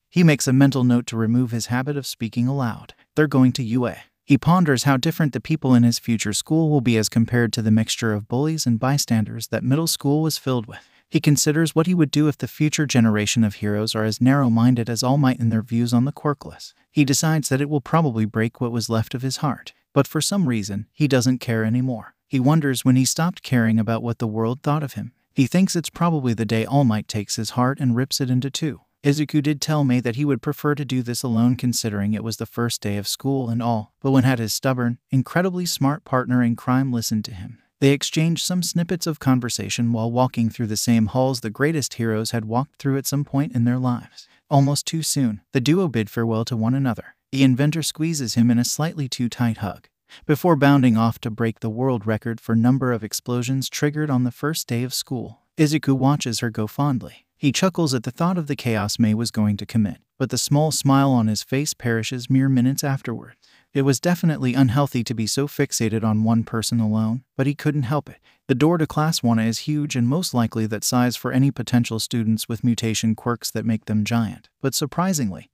He makes a mental note to remove his habit of speaking aloud. They're going to UA. He ponders how different the people in his future school will be as compared to the mixture of bullies and bystanders that middle school was filled with. He considers what he would do if the future generation of heroes are as narrow-minded as All Might in their views on the quirkless. He decides that it will probably break what was left of his heart, but for some reason, he doesn't care anymore. He wonders when he stopped caring about what the world thought of him. He thinks it's probably the day All Might takes his heart and rips it into two. Izuku did tell May that he would prefer to do this alone considering it was the first day of school and all, but when had his stubborn, incredibly smart partner in crime listened to him. They exchanged some snippets of conversation while walking through the same halls the greatest heroes had walked through at some point in their lives. Almost too soon, the duo bid farewell to one another. The inventor squeezes him in a slightly too tight hug, before bounding off to break the world record for number of explosions triggered on the first day of school. Izuku watches her go fondly. He chuckles at the thought of the chaos Mei was going to commit, but the small smile on his face perishes mere minutes afterward. It was definitely unhealthy to be so fixated on one person alone, but he couldn't help it. The door to Class 1A is huge and most likely that size for any potential students with mutation quirks that make them giant. But surprisingly,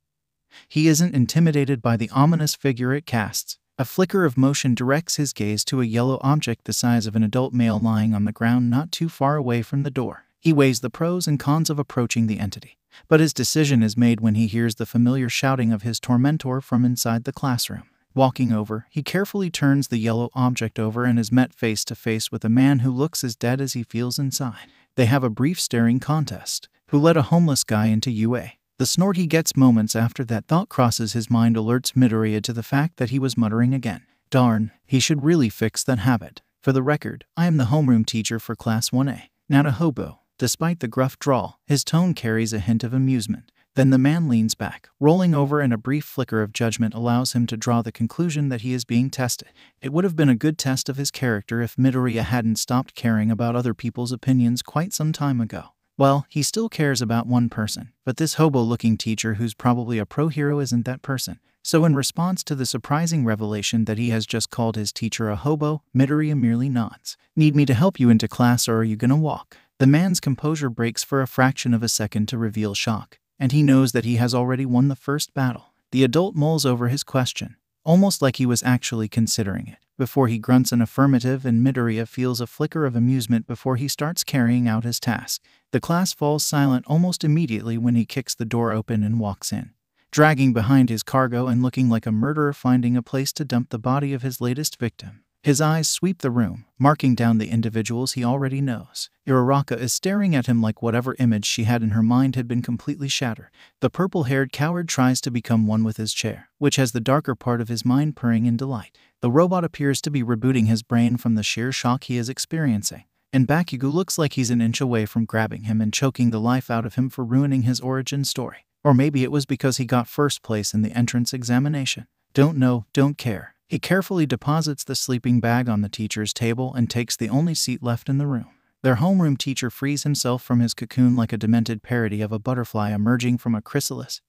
he isn't intimidated by the ominous figure it casts. A flicker of motion directs his gaze to a yellow object the size of an adult male lying on the ground not too far away from the door. He weighs the pros and cons of approaching the entity, but his decision is made when he hears the familiar shouting of his tormentor from inside the classroom. Walking over, he carefully turns the yellow object over and is met face to face with a man who looks as dead as he feels inside. They have a brief staring contest. Who let a homeless guy into UA? The snort he gets moments after that thought crosses his mind alerts Midoriya to the fact that he was muttering again. Darn, he should really fix that habit. For the record, I am the homeroom teacher for Class 1A, not a hobo. Despite the gruff drawl, his tone carries a hint of amusement. Then the man leans back, rolling over, and a brief flicker of judgment allows him to draw the conclusion that he is being tested. It would have been a good test of his character if Midoriya hadn't stopped caring about other people's opinions quite some time ago. Well, he still cares about one person, but this hobo-looking teacher who's probably a pro-hero isn't that person. So in response to the surprising revelation that he has just called his teacher a hobo, Midoriya merely nods. Need me to help you into class or are you gonna walk? The man's composure breaks for a fraction of a second to reveal shock, and he knows that he has already won the first battle. The adult mulls over his question, almost like he was actually considering it, before he grunts an affirmative, and Midoriya feels a flicker of amusement before he starts carrying out his task. The class falls silent almost immediately when he kicks the door open and walks in, dragging behind his cargo and looking like a murderer finding a place to dump the body of his latest victim. His eyes sweep the room, marking down the individuals he already knows. Uraraka is staring at him like whatever image she had in her mind had been completely shattered. The purple-haired coward tries to become one with his chair, which has the darker part of his mind purring in delight. The robot appears to be rebooting his brain from the sheer shock he is experiencing, and Bakugo looks like he's an inch away from grabbing him and choking the life out of him for ruining his origin story. Or maybe it was because he got first place in the entrance examination. Don't know, don't care. He carefully deposits the sleeping bag on the teacher's table and takes the only seat left in the room. Their homeroom teacher frees himself from his cocoon like a demented parody of a butterfly emerging from a chrysalis,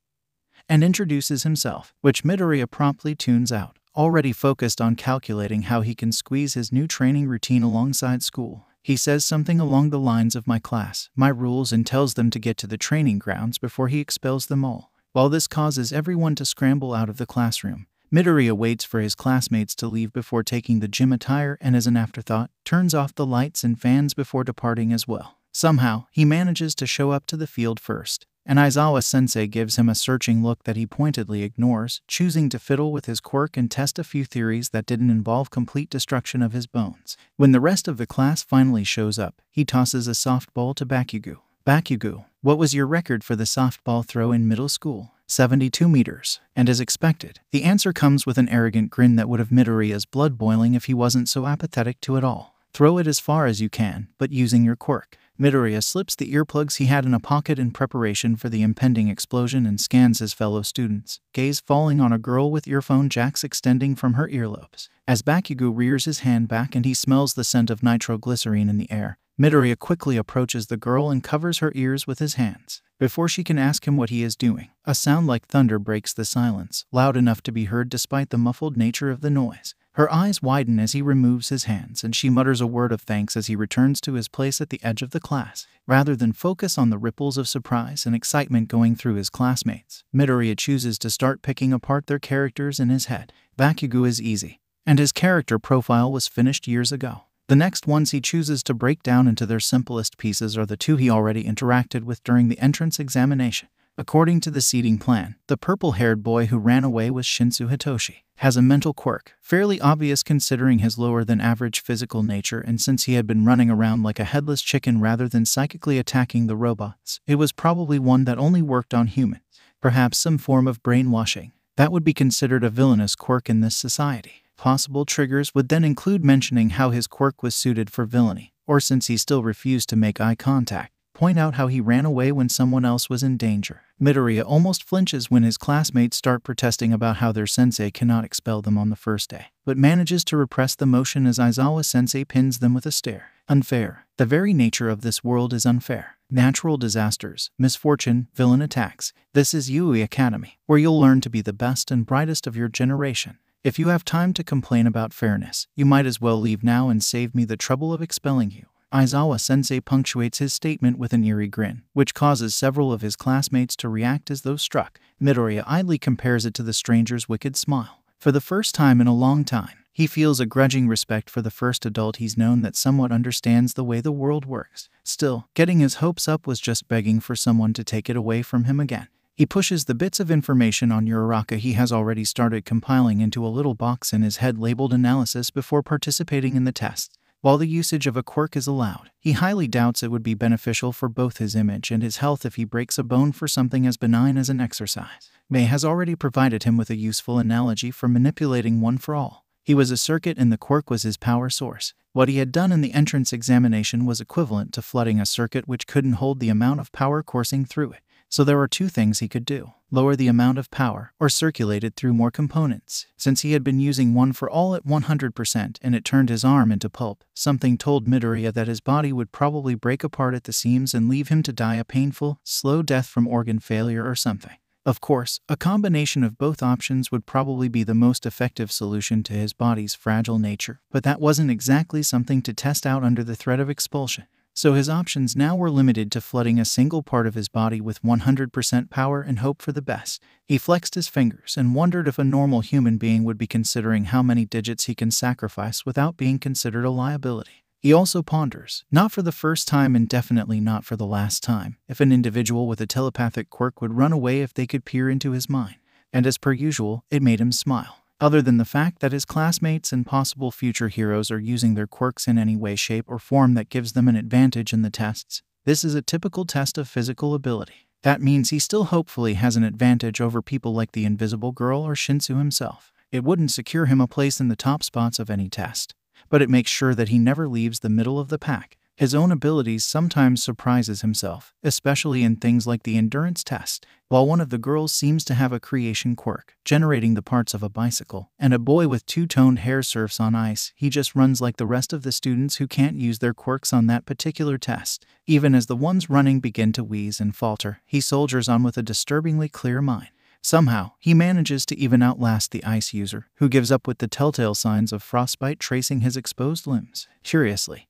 and introduces himself, which Midoriya promptly tunes out, already focused on calculating how he can squeeze his new training routine alongside school. He says something along the lines of my class, my rules, and tells them to get to the training grounds before he expels them all. While this causes everyone to scramble out of the classroom, Midoriya waits for his classmates to leave before taking the gym attire and, as an afterthought, turns off the lights and fans before departing as well. Somehow, he manages to show up to the field first, and Aizawa-sensei gives him a searching look that he pointedly ignores, choosing to fiddle with his quirk and test a few theories that didn't involve complete destruction of his bones. When the rest of the class finally shows up, he tosses a softball to Bakugo. Bakugo, what was your record for the softball throw in middle school? 72 meters. And as expected, the answer comes with an arrogant grin that would have Midoriya's blood boiling if he wasn't so apathetic to it all. Throw it as far as you can, but using your quirk. Midoriya slips the earplugs he had in a pocket in preparation for the impending explosion and scans his fellow students, gaze falling on a girl with earphone jacks extending from her earlobes. As Bakugo rears his hand back and he smells the scent of nitroglycerine in the air, Midoriya quickly approaches the girl and covers her ears with his hands. Before she can ask him what he is doing, a sound like thunder breaks the silence, loud enough to be heard despite the muffled nature of the noise. Her eyes widen as he removes his hands, and she mutters a word of thanks as he returns to his place at the edge of the class. Rather than focus on the ripples of surprise and excitement going through his classmates, Midoriya chooses to start picking apart their characters in his head. Bakugo is easy, and his character profile was finished years ago. The next ones he chooses to break down into their simplest pieces are the two he already interacted with during the entrance examination. According to the seating plan, the purple-haired boy who ran away was Shinsu Hitoshi. Has a mental quirk, fairly obvious considering his lower-than-average physical nature, and since he had been running around like a headless chicken rather than psychically attacking the robots, it was probably one that only worked on humans. Perhaps some form of brainwashing. That would be considered a villainous quirk in this society. Possible triggers would then include mentioning how his quirk was suited for villainy, or since he still refused to make eye contact, point out how he ran away when someone else was in danger. Midoriya almost flinches when his classmates start protesting about how their sensei cannot expel them on the first day, but manages to repress the motion as Aizawa-sensei pins them with a stare. Unfair. The very nature of this world is unfair. Natural disasters, misfortune, villain attacks. This is Yui Academy, where you'll learn to be the best and brightest of your generation. If you have time to complain about fairness, you might as well leave now and save me the trouble of expelling you. Aizawa-sensei punctuates his statement with an eerie grin, which causes several of his classmates to react as though struck. Midoriya idly compares it to the stranger's wicked smile. For the first time in a long time, he feels a grudging respect for the first adult he's known that somewhat understands the way the world works. Still, getting his hopes up was just begging for someone to take it away from him again. He pushes the bits of information on Uraraka he has already started compiling into a little box in his head labeled analysis before participating in the tests. While the usage of a quirk is allowed, he highly doubts it would be beneficial for both his image and his health if he breaks a bone for something as benign as an exercise. May has already provided him with a useful analogy for manipulating one for all. He was a circuit and the quirk was his power source. What he had done in the entrance examination was equivalent to flooding a circuit which couldn't hold the amount of power coursing through it. So there were two things he could do: lower the amount of power, or circulate it through more components. Since he had been using one for all at 100% and it turned his arm into pulp, something told Midoriya that his body would probably break apart at the seams and leave him to die a painful, slow death from organ failure or something. Of course, a combination of both options would probably be the most effective solution to his body's fragile nature, but that wasn't exactly something to test out under the threat of expulsion. So his options now were limited to flooding a single part of his body with 100% power and hope for the best. He flexed his fingers and wondered if a normal human being would be considering how many digits he can sacrifice without being considered a liability. He also ponders, not for the first time and definitely not for the last time, if an individual with a telepathic quirk would run away if they could peer into his mind. And as per usual, it made him smile. Other than the fact that his classmates and possible future heroes are using their quirks in any way, shape, or form that gives them an advantage in the tests, this is a typical test of physical ability. That means he still hopefully has an advantage over people like the Invisible Girl or Shinsu himself. It wouldn't secure him a place in the top spots of any test, but it makes sure that he never leaves the middle of the pack. His own abilities sometimes surprises himself, especially in things like the endurance test. While one of the girls seems to have a creation quirk, generating the parts of a bicycle, and a boy with two-toned hair surfs on ice, he just runs like the rest of the students who can't use their quirks on that particular test. Even as the ones running begin to wheeze and falter, he soldiers on with a disturbingly clear mind. Somehow, he manages to even outlast the ice user, who gives up with the telltale signs of frostbite tracing his exposed limbs. Curiously,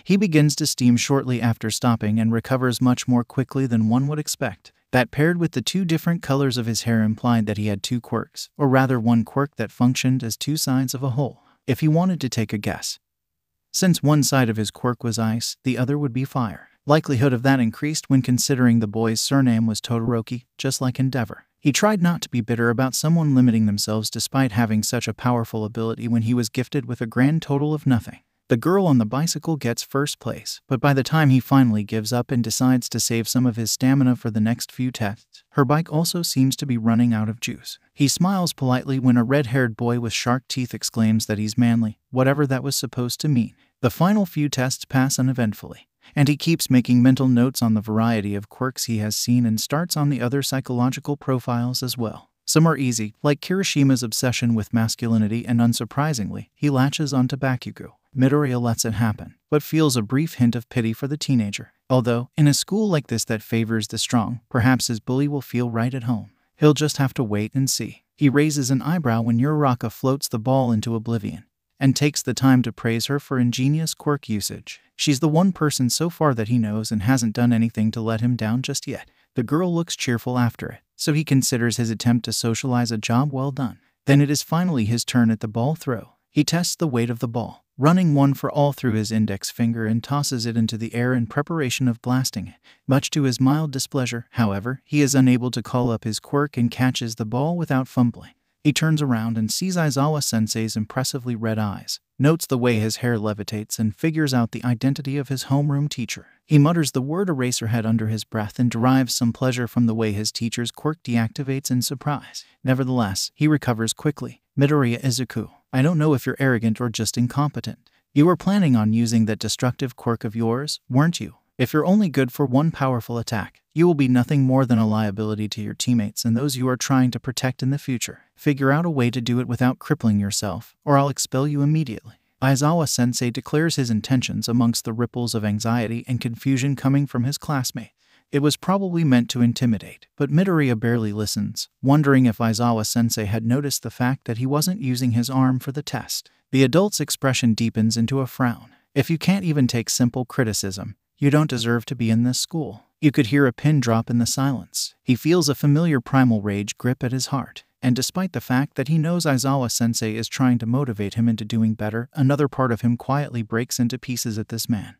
he begins to steam shortly after stopping and recovers much more quickly than one would expect. That paired with the two different colors of his hair implied that he had two quirks, or rather one quirk that functioned as two sides of a whole. If he wanted to take a guess, since one side of his quirk was ice, the other would be fire. Likelihood of that increased when considering the boy's surname was Todoroki, just like Endeavor. He tried not to be bitter about someone limiting themselves despite having such a powerful ability when he was gifted with a grand total of nothing. The girl on the bicycle gets first place, but by the time he finally gives up and decides to save some of his stamina for the next few tests, her bike also seems to be running out of juice. He smiles politely when a red-haired boy with shark teeth exclaims that he's manly, whatever that was supposed to mean. The final few tests pass uneventfully, and he keeps making mental notes on the variety of quirks he has seen and starts on the other psychological profiles as well. Some are easy, like Kirishima's obsession with masculinity, and unsurprisingly, he latches onto Bakugo. Midoriya lets it happen, but feels a brief hint of pity for the teenager. Although, in a school like this that favors the strong, perhaps his bully will feel right at home. He'll just have to wait and see. He raises an eyebrow when Uraraka floats the ball into oblivion, and takes the time to praise her for ingenious quirk usage. She's the one person so far that he knows and hasn't done anything to let him down just yet. The girl looks cheerful after it, so he considers his attempt to socialize a job well done. Then it is finally his turn at the ball throw. He tests the weight of the ball, running one for all through his index finger and tosses it into the air in preparation of blasting it. Much to his mild displeasure, however, he is unable to call up his quirk and catches the ball without fumbling. He turns around and sees Aizawa-sensei's impressively red eyes, notes the way his hair levitates, and figures out the identity of his homeroom teacher. He mutters the word Eraserhead under his breath and derives some pleasure from the way his teacher's quirk deactivates in surprise. Nevertheless, he recovers quickly. Midoriya Izuku, I don't know if you're arrogant or just incompetent. You were planning on using that destructive quirk of yours, weren't you? If you're only good for one powerful attack, you will be nothing more than a liability to your teammates and those you are trying to protect in the future. Figure out a way to do it without crippling yourself, or I'll expel you immediately. Aizawa-sensei declares his intentions amongst the ripples of anxiety and confusion coming from his classmate. It was probably meant to intimidate, but Midoriya barely listens, wondering if Aizawa-sensei had noticed the fact that he wasn't using his arm for the test. The adult's expression deepens into a frown. If you can't even take simple criticism, you don't deserve to be in this school. You could hear a pin drop in the silence. He feels a familiar primal rage grip at his heart. And despite the fact that he knows Aizawa-sensei is trying to motivate him into doing better, another part of him quietly breaks into pieces at this man,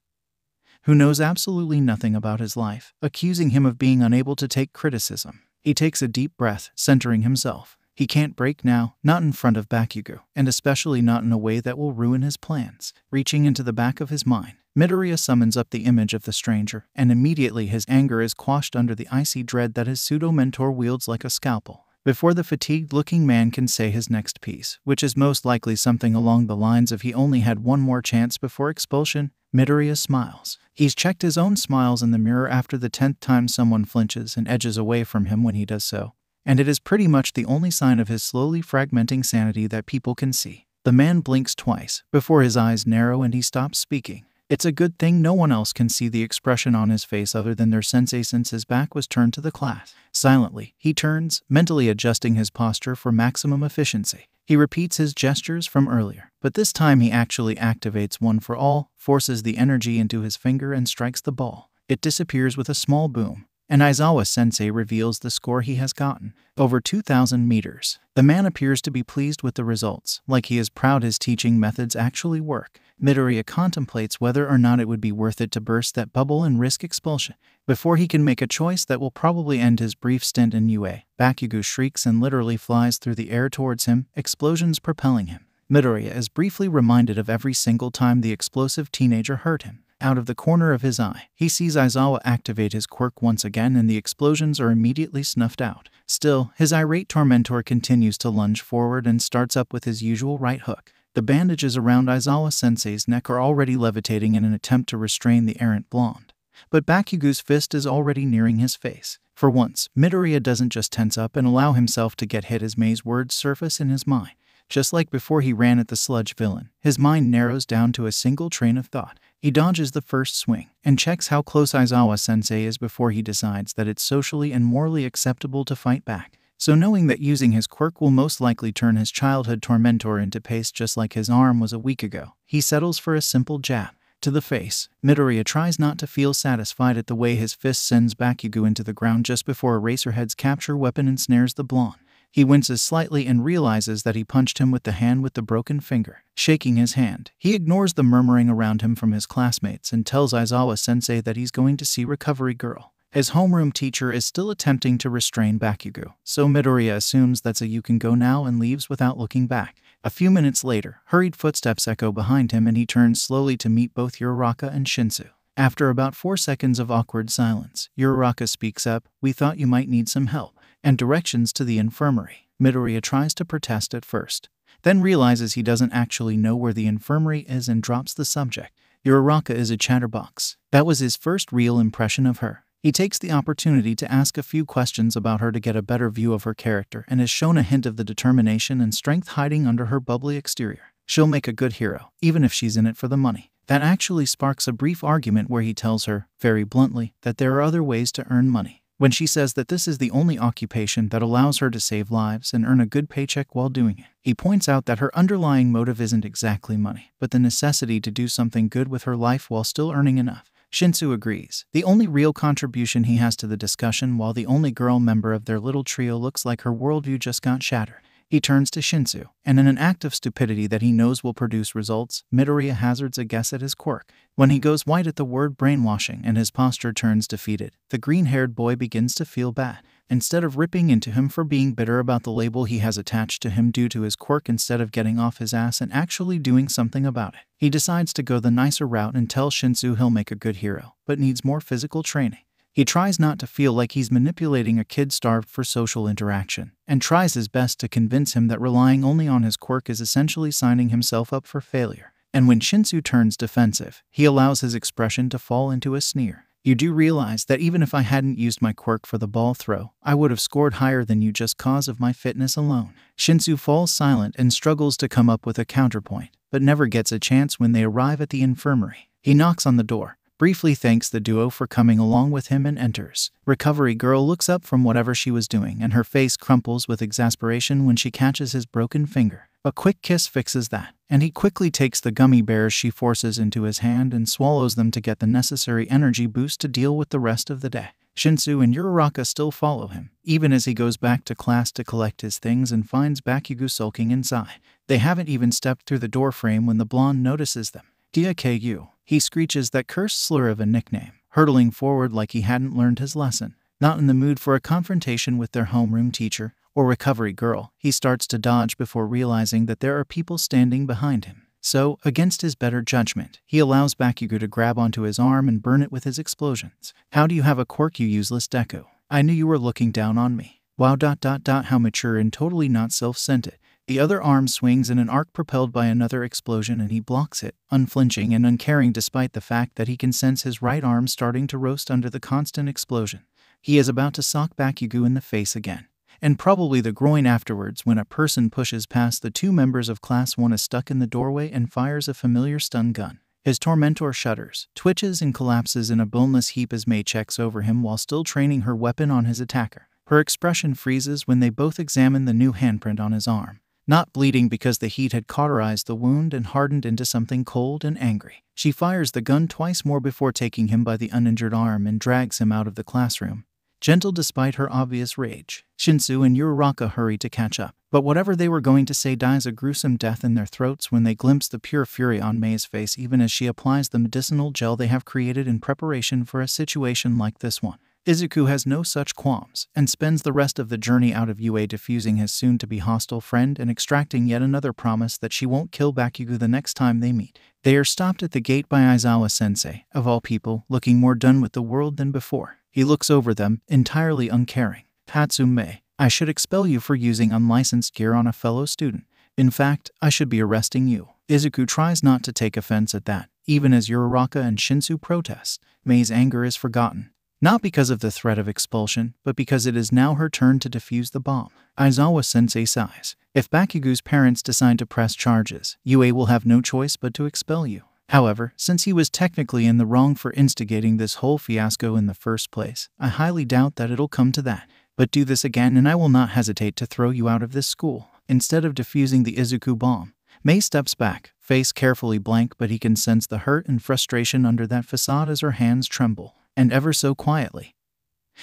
who knows absolutely nothing about his life, accusing him of being unable to take criticism. He takes a deep breath, centering himself. He can't break now, not in front of Bakugo, and especially not in a way that will ruin his plans. Reaching into the back of his mind, Midoriya summons up the image of the stranger, and immediately his anger is quashed under the icy dread that his pseudo-mentor wields like a scalpel. Before the fatigued-looking man can say his next piece, which is most likely something along the lines of he only had one more chance before expulsion, Midoriya smiles. He's checked his own smiles in the mirror after the 10th time someone flinches and edges away from him when he does so, and it is pretty much the only sign of his slowly fragmenting sanity that people can see. The man blinks twice before his eyes narrow and he stops speaking. It's a good thing no one else can see the expression on his face other than their sensei since his back was turned to the class. Silently, he turns, mentally adjusting his posture for maximum efficiency. He repeats his gestures from earlier, but this time he actually activates one for all, forces the energy into his finger and strikes the ball. It disappears with a small boom, and Aizawa-sensei reveals the score he has gotten. Over 2,000 meters. The man appears to be pleased with the results, like he is proud his teaching methods actually work. Midoriya contemplates whether or not it would be worth it to burst that bubble and risk expulsion. Before he can make a choice that will probably end his brief stint in UA, Bakugo shrieks and literally flies through the air towards him, explosions propelling him. Midoriya is briefly reminded of every single time the explosive teenager hurt him. Out of the corner of his eye, he sees Aizawa activate his quirk once again and the explosions are immediately snuffed out. Still, his irate tormentor continues to lunge forward and starts up with his usual right hook. The bandages around Aizawa-sensei's neck are already levitating in an attempt to restrain the errant blonde. But Bakugo's fist is already nearing his face. For once, Midoriya doesn't just tense up and allow himself to get hit as Mei's words surface in his mind. Just like before he ran at the sludge villain, his mind narrows down to a single train of thought. He dodges the first swing and checks how close Aizawa-sensei is before he decides that it's socially and morally acceptable to fight back. So knowing that using his quirk will most likely turn his childhood tormentor into paste just like his arm was a week ago, he settles for a simple jab to the face. Midoriya tries not to feel satisfied at the way his fist sends Bakugo into the ground just before Eraserhead's capture weapon ensnares the blonde. He winces slightly and realizes that he punched him with the hand with the broken finger. Shaking his hand, he ignores the murmuring around him from his classmates and tells Aizawa-sensei that he's going to see Recovery Girl. His homeroom teacher is still attempting to restrain Bakugo, so Midoriya assumes that's a "you can go now" and leaves without looking back. A few minutes later, hurried footsteps echo behind him and he turns slowly to meet both Uraraka and Shinsu. After about 4 seconds of awkward silence, Uraraka speaks up, "We thought you might need some help," and directions to the infirmary. Midoriya tries to protest at first, then realizes he doesn't actually know where the infirmary is and drops the subject. Uraraka is a chatterbox. That was his first real impression of her. He takes the opportunity to ask a few questions about her to get a better view of her character and is shown a hint of the determination and strength hiding under her bubbly exterior. She'll make a good hero, even if she's in it for the money. That actually sparks a brief argument where he tells her, very bluntly, that there are other ways to earn money. When she says that this is the only occupation that allows her to save lives and earn a good paycheck while doing it, he points out that her underlying motive isn't exactly money, but the necessity to do something good with her life while still earning enough. Shinsu agrees. The only real contribution he has to the discussion, while the only girl member of their little trio looks like her worldview just got shattered. He turns to Shinsu, and in an act of stupidity that he knows will produce results, Midoriya hazards a guess at his quirk. When he goes white at the word brainwashing and his posture turns defeated, the green-haired boy begins to feel bad. Instead of ripping into him for being bitter about the label he has attached to him due to his quirk, instead of getting off his ass and actually doing something about it, he decides to go the nicer route and tell Shinsu he'll make a good hero, but needs more physical training. He tries not to feel like he's manipulating a kid starved for social interaction, and tries his best to convince him that relying only on his quirk is essentially signing himself up for failure. And when Shinsu turns defensive, he allows his expression to fall into a sneer. You do realize that even if I hadn't used my quirk for the ball throw, I would have scored higher than you just cause of my fitness alone. Shinsu falls silent and struggles to come up with a counterpoint, but never gets a chance when they arrive at the infirmary. He knocks on the door, briefly thanks the duo for coming along with him, and enters. Recovery Girl looks up from whatever she was doing, and her face crumples with exasperation when she catches his broken finger. A quick kiss fixes that, and he quickly takes the gummy bears she forces into his hand and swallows them to get the necessary energy boost to deal with the rest of the day. Shinsu and Uraraka still follow him, even as he goes back to class to collect his things and finds Bakugo sulking inside. They haven't even stepped through the doorframe when the blonde notices them. Deku, he screeches that cursed slur of a nickname, hurtling forward like he hadn't learned his lesson. Not in the mood for a confrontation with their homeroom teacher or recovery girl, he starts to dodge before realizing that there are people standing behind him. So, against his better judgment, he allows Bakugo to grab onto his arm and burn it with his explosions. How do you have a quirk, you useless Deku? I knew you were looking down on me. Wow. How mature and totally not self-centered. The other arm swings in an arc propelled by another explosion, and he blocks it, unflinching and uncaring despite the fact that he can sense his right arm starting to roast under the constant explosion. He is about to sock Bakugo in the face again, and probably the groin afterwards, when a person pushes past the two members of Class 1 is stuck in the doorway and fires a familiar stun gun. His tormentor shudders, twitches and collapses in a boneless heap as Mei checks over him while still training her weapon on his attacker. Her expression freezes when they both examine the new handprint on his arm. Not bleeding because the heat had cauterized the wound and hardened into something cold and angry. She fires the gun twice more before taking him by the uninjured arm and drags him out of the classroom, gentle despite her obvious rage. Shinsu and Uraraka hurry to catch up, but whatever they were going to say dies a gruesome death in their throats when they glimpse the pure fury on Mei's face even as she applies the medicinal gel they have created in preparation for a situation like this one. Izuku has no such qualms, and spends the rest of the journey out of UA defusing his soon-to-be hostile friend and extracting yet another promise that she won't kill Bakugo the next time they meet. They are stopped at the gate by Aizawa-sensei, of all people, looking more done with the world than before. He looks over them, entirely uncaring. Hatsume, I should expel you for using unlicensed gear on a fellow student. In fact, I should be arresting you. Izuku tries not to take offense at that, even as Uraraka and Shinsu protest. Mei's anger is forgotten. Not because of the threat of expulsion, but because it is now her turn to defuse the bomb. Aizawa-sensei sighs. If Bakugo's parents decide to press charges, UA will have no choice but to expel you. However, since he was technically in the wrong for instigating this whole fiasco in the first place, I highly doubt that it'll come to that. But do this again and I will not hesitate to throw you out of this school. Instead of defusing the Izuku bomb, Mei steps back, face carefully blank, but he can sense the hurt and frustration under that facade as her hands tremble. And ever so quietly,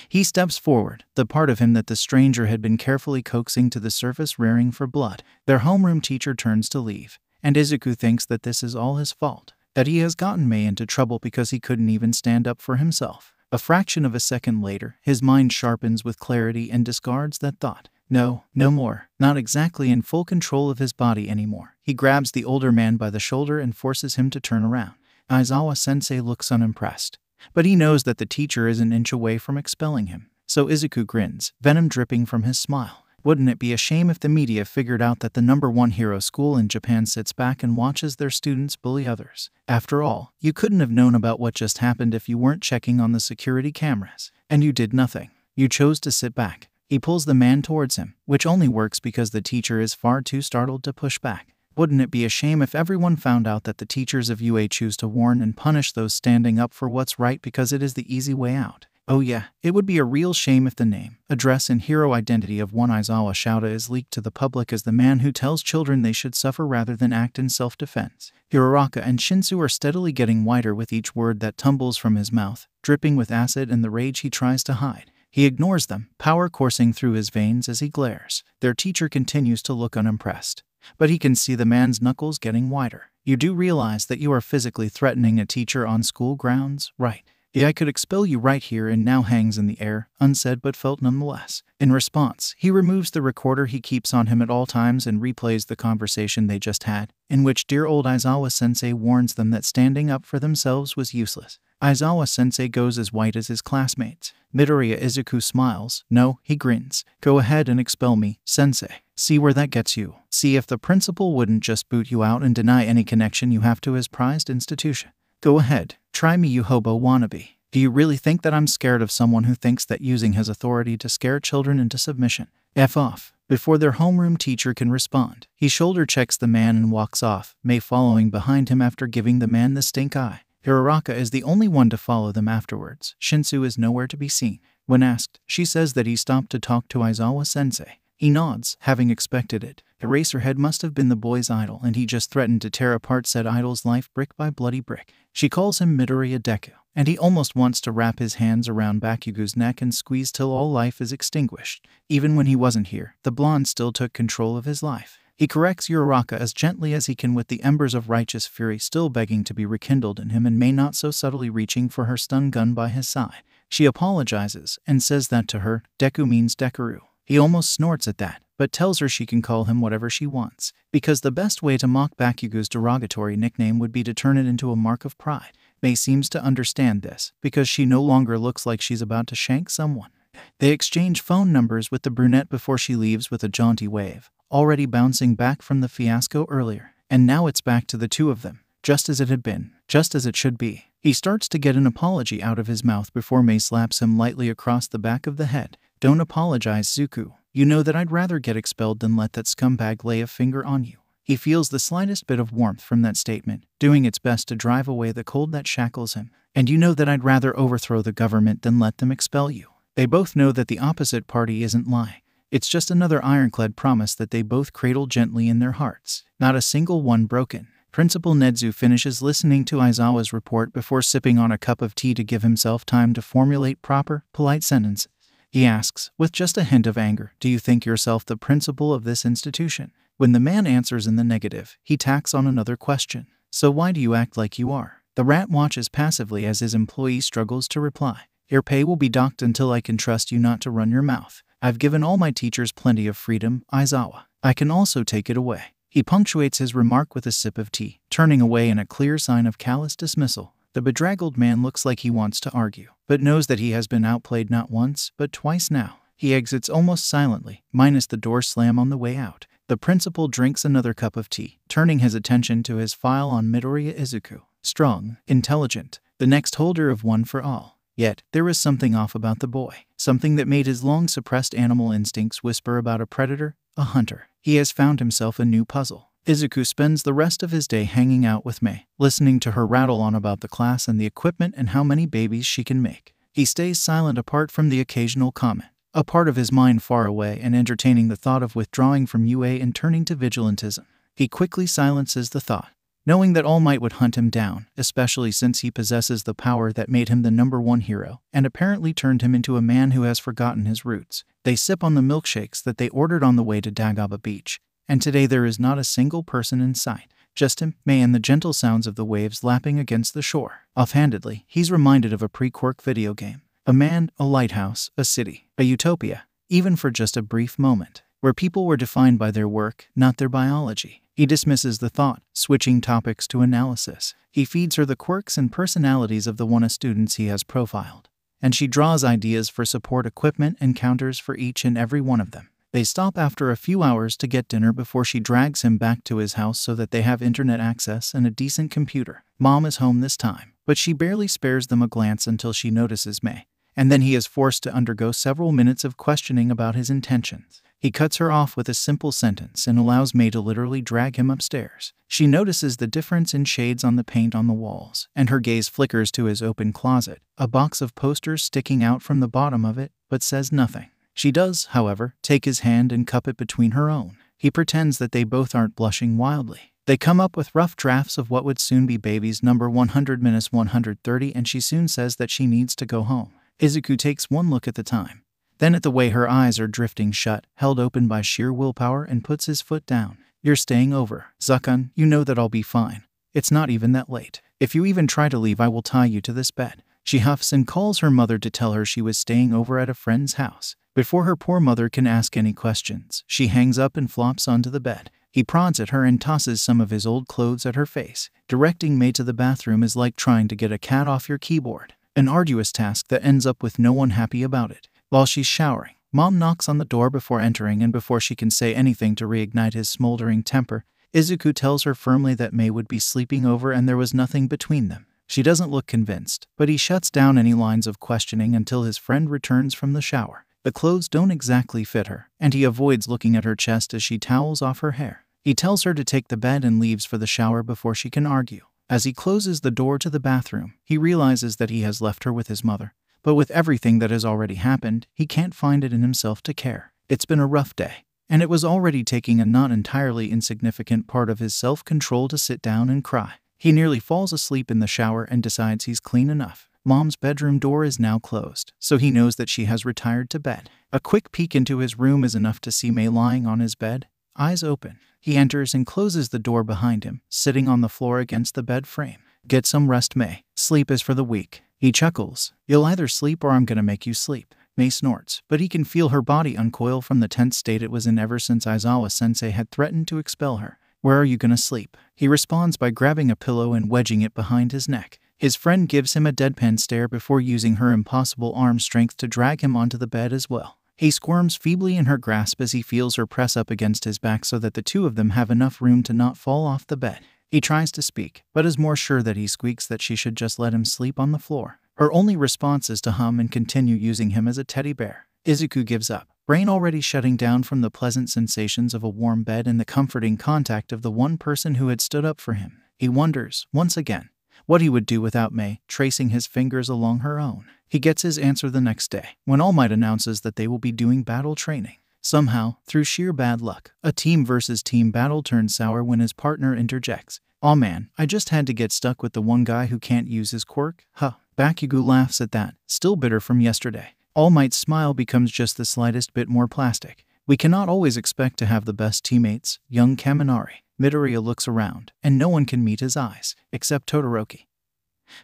he steps forward, the part of him that the stranger had been carefully coaxing to the surface rearing for blood. Their homeroom teacher turns to leave, and Izuku thinks that this is all his fault, that he has gotten Mei into trouble because he couldn't even stand up for himself. A fraction of a second later, his mind sharpens with clarity and discards that thought. No more. Not exactly in full control of his body anymore. He grabs the older man by the shoulder and forces him to turn around. Aizawa-sensei looks unimpressed, but he knows that the teacher is an inch away from expelling him. So Izuku grins, venom dripping from his smile. Wouldn't it be a shame if the media figured out that the #1 hero school in Japan sits back and watches their students bully others? After all, you couldn't have known about what just happened if you weren't checking on the security cameras. And you did nothing. You chose to sit back. He pulls the man towards him, which only works because the teacher is far too startled to push back. Wouldn't it be a shame if everyone found out that the teachers of UA choose to warn and punish those standing up for what's right because it is the easy way out? Oh yeah, it would be a real shame if the name, address, and hero identity of one Aizawa Shouta is leaked to the public as the man who tells children they should suffer rather than act in self-defense. Uraraka and Shinsu are steadily getting whiter with each word that tumbles from his mouth, dripping with acid and the rage he tries to hide. He ignores them, power coursing through his veins as he glares. Their teacher continues to look unimpressed, but he can see the man's knuckles getting whiter. You do realize that you are physically threatening a teacher on school grounds, right? Yeah, I could expel you right here and now hangs in the air, unsaid but felt nonetheless. In response, he removes the recorder he keeps on him at all times and replays the conversation they just had, in which dear old Aizawa-sensei warns them that standing up for themselves was useless. Aizawa-sensei goes as white as his classmates. Midoriya Izuku smiles. No, he grins. Go ahead and expel me, sensei. See where that gets you. See if the principal wouldn't just boot you out and deny any connection you have to his prized institution. Go ahead. Try me, you hobo wannabe. Do you really think that I'm scared of someone who thinks that using his authority to scare children into submission? F off. Before their homeroom teacher can respond, he shoulder checks the man and walks off, Mei following behind him after giving the man the stink eye. Hiraraka is the only one to follow them afterwards. Shinsu is nowhere to be seen. When asked, she says that he stopped to talk to Aizawa-sensei. He nods, having expected it. Eraserhead must have been the boy's idol, and he just threatened to tear apart said idol's life brick by bloody brick. She calls him Midoriya Deku, and he almost wants to wrap his hands around Bakugo's neck and squeeze till all life is extinguished. Even when he wasn't here, the blonde still took control of his life. He corrects Uraraka as gently as he can with the embers of righteous fury still begging to be rekindled in him, and Mei not so subtly reaching for her stun gun by his side. She apologizes and says that to her, Deku means Dekaru. He almost snorts at that, but tells her she can call him whatever she wants, because the best way to mock Bakugo's derogatory nickname would be to turn it into a mark of pride. Mei seems to understand this, because she no longer looks like she's about to shank someone. They exchange phone numbers with the brunette before she leaves with a jaunty wave, already bouncing back from the fiasco earlier, and now it's back to the two of them, just as it had been, just as it should be. He starts to get an apology out of his mouth before Mei slaps him lightly across the back of the head. Don't apologize, Zuku. You know that I'd rather get expelled than let that scumbag lay a finger on you. He feels the slightest bit of warmth from that statement, doing its best to drive away the cold that shackles him. And you know that I'd rather overthrow the government than let them expel you. They both know that the opposite party isn't lying. It's just another ironclad promise that they both cradle gently in their hearts. Not a single one broken. Principal Nedzu finishes listening to Aizawa's report before sipping on a cup of tea to give himself time to formulate proper, polite sentences. He asks, with just a hint of anger, do you think yourself the principal of this institution? When the man answers in the negative, he tacks on another question. So why do you act like you are? The rat watches passively as his employee struggles to reply. Your pay will be docked until I can trust you not to run your mouth. I've given all my teachers plenty of freedom, Aizawa. I can also take it away. He punctuates his remark with a sip of tea, turning away in a clear sign of callous dismissal. The bedraggled man looks like he wants to argue, but knows that he has been outplayed not once, but twice now. He exits almost silently, minus the door slam on the way out. The principal drinks another cup of tea, turning his attention to his file on Midoriya Izuku. Strong, intelligent, the next holder of one for all. Yet, there was something off about the boy, something that made his long-suppressed animal instincts whisper about a predator, a hunter. He has found himself a new puzzle. Izuku spends the rest of his day hanging out with Mei, listening to her rattle on about the class and the equipment and how many babies she can make. He stays silent apart from the occasional comment, a part of his mind far away and entertaining the thought of withdrawing from UA and turning to vigilantism. He quickly silences the thought, knowing that All Might would hunt him down, especially since he possesses the power that made him the #1 hero and apparently turned him into a man who has forgotten his roots. They sip on the milkshakes that they ordered on the way to Dagaba Beach. And today there is not a single person in sight. Just him, Mei, and the gentle sounds of the waves lapping against the shore. Offhandedly, he's reminded of a pre-Quirk video game. A man, a lighthouse, a city, a utopia, even for just a brief moment, where people were defined by their work, not their biology. He dismisses the thought, switching topics to analysis. He feeds her the quirks and personalities of the WANA students he has profiled, and she draws ideas for support equipment and counters for each and every one of them. They stop after a few hours to get dinner before she drags him back to his house so that they have internet access and a decent computer. Mom is home this time, but she barely spares them a glance until she notices Mei, and then he is forced to undergo several minutes of questioning about his intentions. He cuts her off with a simple sentence and allows Mei to literally drag him upstairs. She notices the difference in shades on the paint on the walls, and her gaze flickers to his open closet, a box of posters sticking out from the bottom of it, but says nothing. She does, however, take his hand and cup it between her own. He pretends that they both aren't blushing wildly. They come up with rough drafts of what would soon be baby's number 100-130, and she soon says that she needs to go home. Izuku takes one look at the time, then at the way her eyes are drifting shut, held open by sheer willpower, and puts his foot down. You're staying over. Zukan, you know that I'll be fine. It's not even that late. If you even try to leave, I will tie you to this bed. She huffs and calls her mother to tell her she was staying over at a friend's house. Before her poor mother can ask any questions, she hangs up and flops onto the bed. He prods at her and tosses some of his old clothes at her face. Directing Mei to the bathroom is like trying to get a cat off your keyboard. An arduous task that ends up with no one happy about it. While she's showering, Mom knocks on the door before entering, and before she can say anything to reignite his smoldering temper, Izuku tells her firmly that Mei would be sleeping over and there was nothing between them. She doesn't look convinced, but he shuts down any lines of questioning until his friend returns from the shower. The clothes don't exactly fit her, and he avoids looking at her chest as she towels off her hair. He tells her to take the bed and leaves for the shower before she can argue. As he closes the door to the bathroom, he realizes that he has left her with his mother. But with everything that has already happened, he can't find it in himself to care. It's been a rough day, and it was already taking a not entirely insignificant part of his self-control to sit down and cry. He nearly falls asleep in the shower and decides he's clean enough. Mom's bedroom door is now closed, so he knows that she has retired to bed. A quick peek into his room is enough to see Mei lying on his bed, eyes open. He enters and closes the door behind him, sitting on the floor against the bed frame. Get some rest, Mei. Sleep is for the weak. He chuckles. You'll either sleep or I'm gonna make you sleep. Mei snorts, but he can feel her body uncoil from the tense state it was in ever since Aizawa-sensei had threatened to expel her. Where are you gonna sleep? He responds by grabbing a pillow and wedging it behind his neck. His friend gives him a deadpan stare before using her impossible arm strength to drag him onto the bed as well. He squirms feebly in her grasp as he feels her press up against his back so that the two of them have enough room to not fall off the bed. He tries to speak, but is more sure that he squeaks that she should just let him sleep on the floor. Her only response is to hum and continue using him as a teddy bear. Izuku gives up, brain already shutting down from the pleasant sensations of a warm bed and the comforting contact of the one person who had stood up for him. He wonders, once again, what he would do without Mei, tracing his fingers along her own. He gets his answer the next day, when All Might announces that they will be doing battle training. Somehow, through sheer bad luck, a team versus team battle turns sour when his partner interjects. Aw man, I just had to get stuck with the one guy who can't use his quirk. Huh. Bakugo laughs at that, still bitter from yesterday. All Might's smile becomes just the slightest bit more plastic. We cannot always expect to have the best teammates, young Kaminari. Midoriya looks around, and no one can meet his eyes, except Todoroki,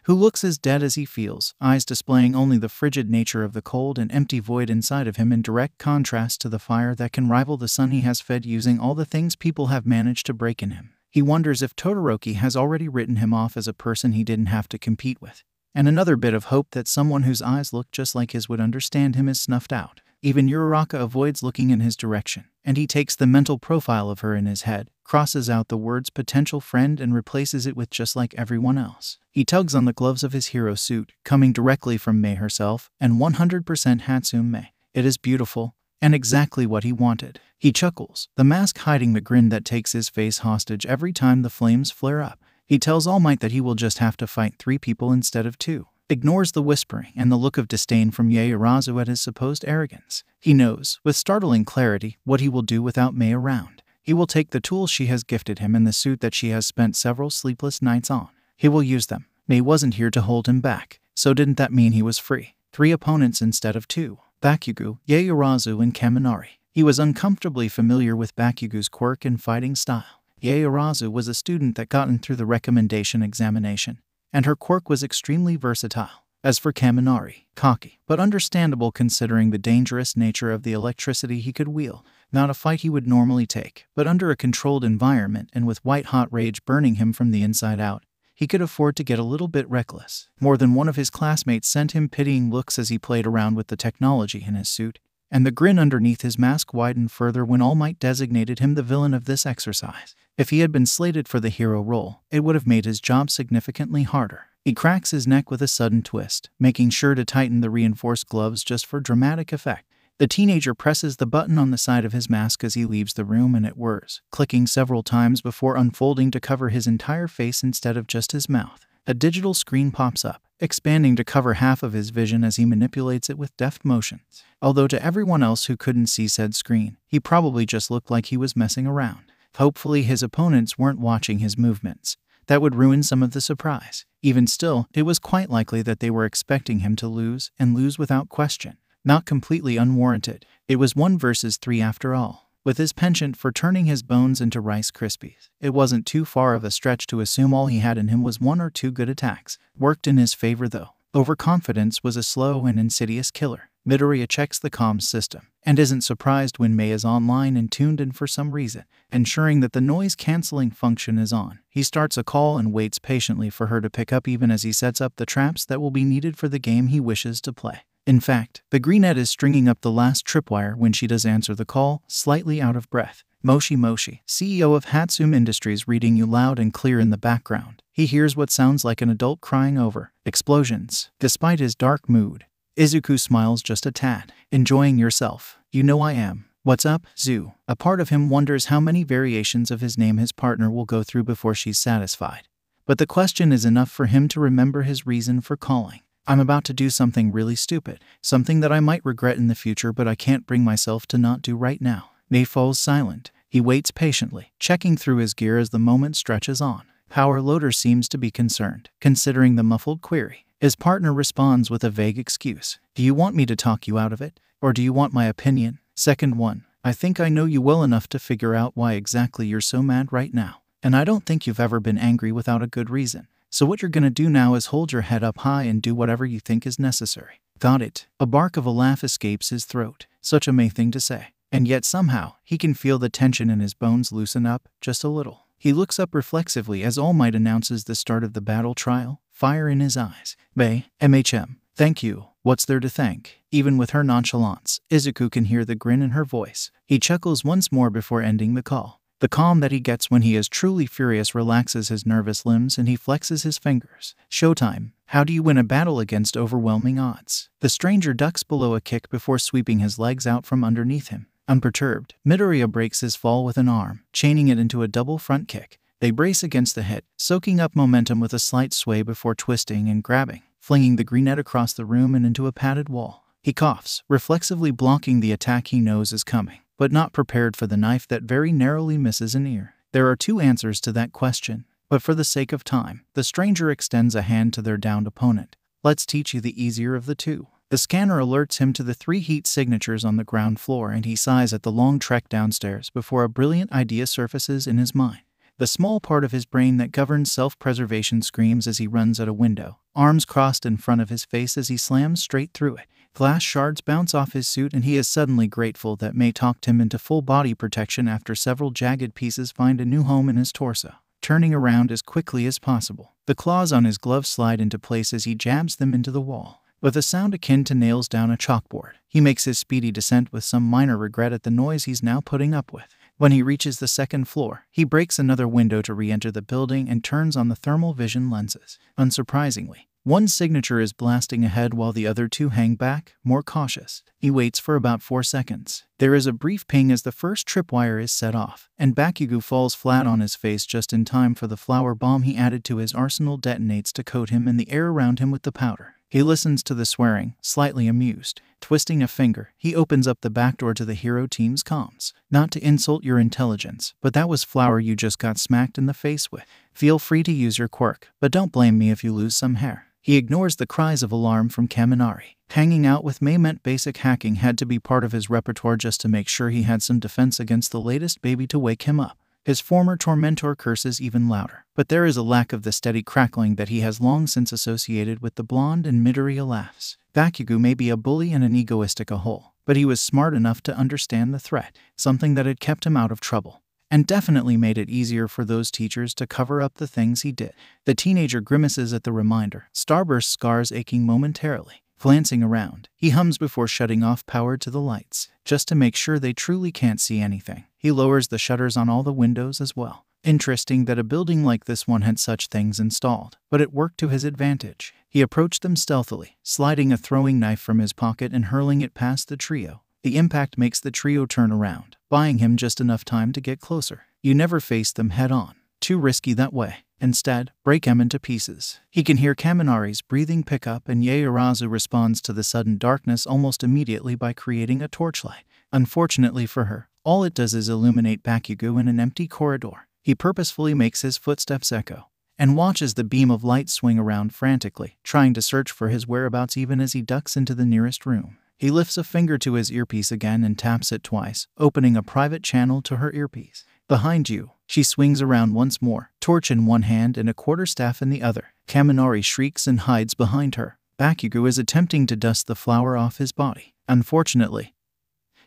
who looks as dead as he feels, eyes displaying only the frigid nature of the cold and empty void inside of him in direct contrast to the fire that can rival the sun he has fed using all the things people have managed to break in him. He wonders if Todoroki has already written him off as a person he didn't have to compete with. And another bit of hope that someone whose eyes look just like his would understand him is snuffed out. Even Uraraka avoids looking in his direction, and he takes the mental profile of her in his head, crosses out the words potential friend and replaces it with just like everyone else. He tugs on the gloves of his hero suit, coming directly from Mei herself, and 100% Hatsume Mei. It is beautiful, and exactly what he wanted. He chuckles, the mask hiding the grin that takes his face hostage every time the flames flare up. He tells All Might that he will just have to fight 3 people instead of 2. Ignores the whispering and the look of disdain from Yaoyorozu at his supposed arrogance. He knows, with startling clarity, what he will do without Mei around. He will take the tools she has gifted him and the suit that she has spent several sleepless nights on. He will use them. Mei wasn't here to hold him back, so didn't that mean he was free? 3 opponents instead of 2. Bakugo, Yaoyorozu, and Kaminari. He was uncomfortably familiar with Bakugo's quirk and fighting style. Yaoyorozu was a student that gotten through the recommendation examination, and her quirk was extremely versatile. As for Kaminari, cocky, but understandable considering the dangerous nature of the electricity he could wield. Not a fight he would normally take, but under a controlled environment and with white-hot rage burning him from the inside out, he could afford to get a little bit reckless. More than one of his classmates sent him pitying looks as he played around with the technology in his suit, and the grin underneath his mask widened further when All Might designated him the villain of this exercise. If he had been slated for the hero role, it would have made his job significantly harder. He cracks his neck with a sudden twist, making sure to tighten the reinforced gloves just for dramatic effect. The teenager presses the button on the side of his mask as he leaves the room and it whirs, clicking several times before unfolding to cover his entire face instead of just his mouth. A digital screen pops up, expanding to cover half of his vision as he manipulates it with deft motions. Although to everyone else who couldn't see said screen, he probably just looked like he was messing around. Hopefully his opponents weren't watching his movements. That would ruin some of the surprise. Even still, it was quite likely that they were expecting him to lose, and lose without question. Not completely unwarranted. It was 1 versus 3 after all. With his penchant for turning his bones into Rice Krispies, it wasn't too far of a stretch to assume all he had in him was 1 or 2 good attacks. Worked in his favor though. Overconfidence was a slow and insidious killer. Midoriya checks the comms system, and isn't surprised when Mei is online and tuned in for some reason, ensuring that the noise-canceling function is on. He starts a call and waits patiently for her to pick up even as he sets up the traps that will be needed for the game he wishes to play. In fact, the greenette is stringing up the last tripwire when she does answer the call, slightly out of breath. Moshi, CEO of Hatsum Industries, reading you loud and clear in the background. He hears what sounds like an adult crying over explosions. Despite his dark mood, Izuku smiles just a tad. Enjoying yourself? You know I am. What's up, Zu? A part of him wonders how many variations of his name his partner will go through before she's satisfied. But the question is enough for him to remember his reason for calling. I'm about to do something really stupid, something that I might regret in the future, but I can't bring myself to not do right now. Mei falls silent. He waits patiently, checking through his gear as the moment stretches on. Power Loader seems to be concerned, considering the muffled query. His partner responds with a vague excuse. Do you want me to talk you out of it? Or do you want my opinion? Second one. I think I know you well enough to figure out why exactly you're so mad right now. And I don't think you've ever been angry without a good reason. So what you're gonna do now is hold your head up high and do whatever you think is necessary. Got it. A bark of a laugh escapes his throat. Such a Mei thing to say. And yet somehow, he can feel the tension in his bones loosen up, just a little. He looks up reflexively as All Might announces the start of the battle trial, fire in his eyes. Mei, thank you. What's there to thank? Even with her nonchalance, Izuku can hear the grin in her voice. He chuckles once more before ending the call. The calm that he gets when he is truly furious relaxes his nervous limbs and he flexes his fingers. Showtime. How do you win a battle against overwhelming odds? The stranger ducks below a kick before sweeping his legs out from underneath him. Unperturbed, Midoriya breaks his fall with an arm, chaining it into a double front kick. They brace against the hit, soaking up momentum with a slight sway before twisting and grabbing, flinging the greenette across the room and into a padded wall. He coughs, reflexively blocking the attack he knows is coming, but not prepared for the knife that very narrowly misses an ear. There are two answers to that question, but for the sake of time, the stranger extends a hand to their downed opponent. Let's teach you the easier of the two. The scanner alerts him to the 3 heat signatures on the ground floor and he sighs at the long trek downstairs before a brilliant idea surfaces in his mind. The small part of his brain that governs self-preservation screams as he runs at a window, arms crossed in front of his face as he slams straight through it. Glass shards bounce off his suit and he is suddenly grateful that Mei talked him into full body protection after several jagged pieces find a new home in his torso. Turning around as quickly as possible, the claws on his gloves slide into place as he jabs them into the wall. With a sound akin to nails down a chalkboard, he makes his speedy descent with some minor regret at the noise he's now putting up with. When he reaches the second floor, he breaks another window to re-enter the building and turns on the thermal vision lenses. Unsurprisingly, one signature is blasting ahead while the other two hang back, more cautious. He waits for about 4 seconds. There is a brief ping as the first tripwire is set off, and Bakugo falls flat on his face just in time for the flower bomb he added to his arsenal detonates to coat him and the air around him with the powder. He listens to the swearing, slightly amused. Twisting a finger, he opens up the back door to the hero team's comms. Not to insult your intelligence, but that was flour you just got smacked in the face with. Feel free to use your quirk, but don't blame me if you lose some hair. He ignores the cries of alarm from Kaminari. Hanging out with Mei meant basic hacking had to be part of his repertoire just to make sure he had some defense against the latest baby to wake him up. His former tormentor curses even louder, but there is a lack of the steady crackling that he has long since associated with the blonde, and Midoriya laughs. Bakugo may be a bully and an egoistic a whole, but he was smart enough to understand the threat, something that had kept him out of trouble, and definitely made it easier for those teachers to cover up the things he did. The teenager grimaces at the reminder, starburst scars aching momentarily. Glancing around, he hums before shutting off power to the lights, just to make sure they truly can't see anything. He lowers the shutters on all the windows as well. Interesting that a building like this one had such things installed, but it worked to his advantage. He approached them stealthily, sliding a throwing knife from his pocket and hurling it past the trio. The impact makes the trio turn around, buying him just enough time to get closer. You never face them head on. Too risky that way. Instead, break him into pieces. He can hear Kaminari's breathing pick up and Yaoyorozu responds to the sudden darkness almost immediately by creating a torchlight. Unfortunately for her, all it does is illuminate Bakugo in an empty corridor. He purposefully makes his footsteps echo, and watches the beam of light swing around frantically, trying to search for his whereabouts even as he ducks into the nearest room. He lifts a finger to his earpiece again and taps it twice, opening a private channel to her earpiece. Behind you. She swings around once more, torch in one hand and a quarterstaff in the other. Kaminari shrieks and hides behind her. Bakugo is attempting to dust the flour off his body. Unfortunately,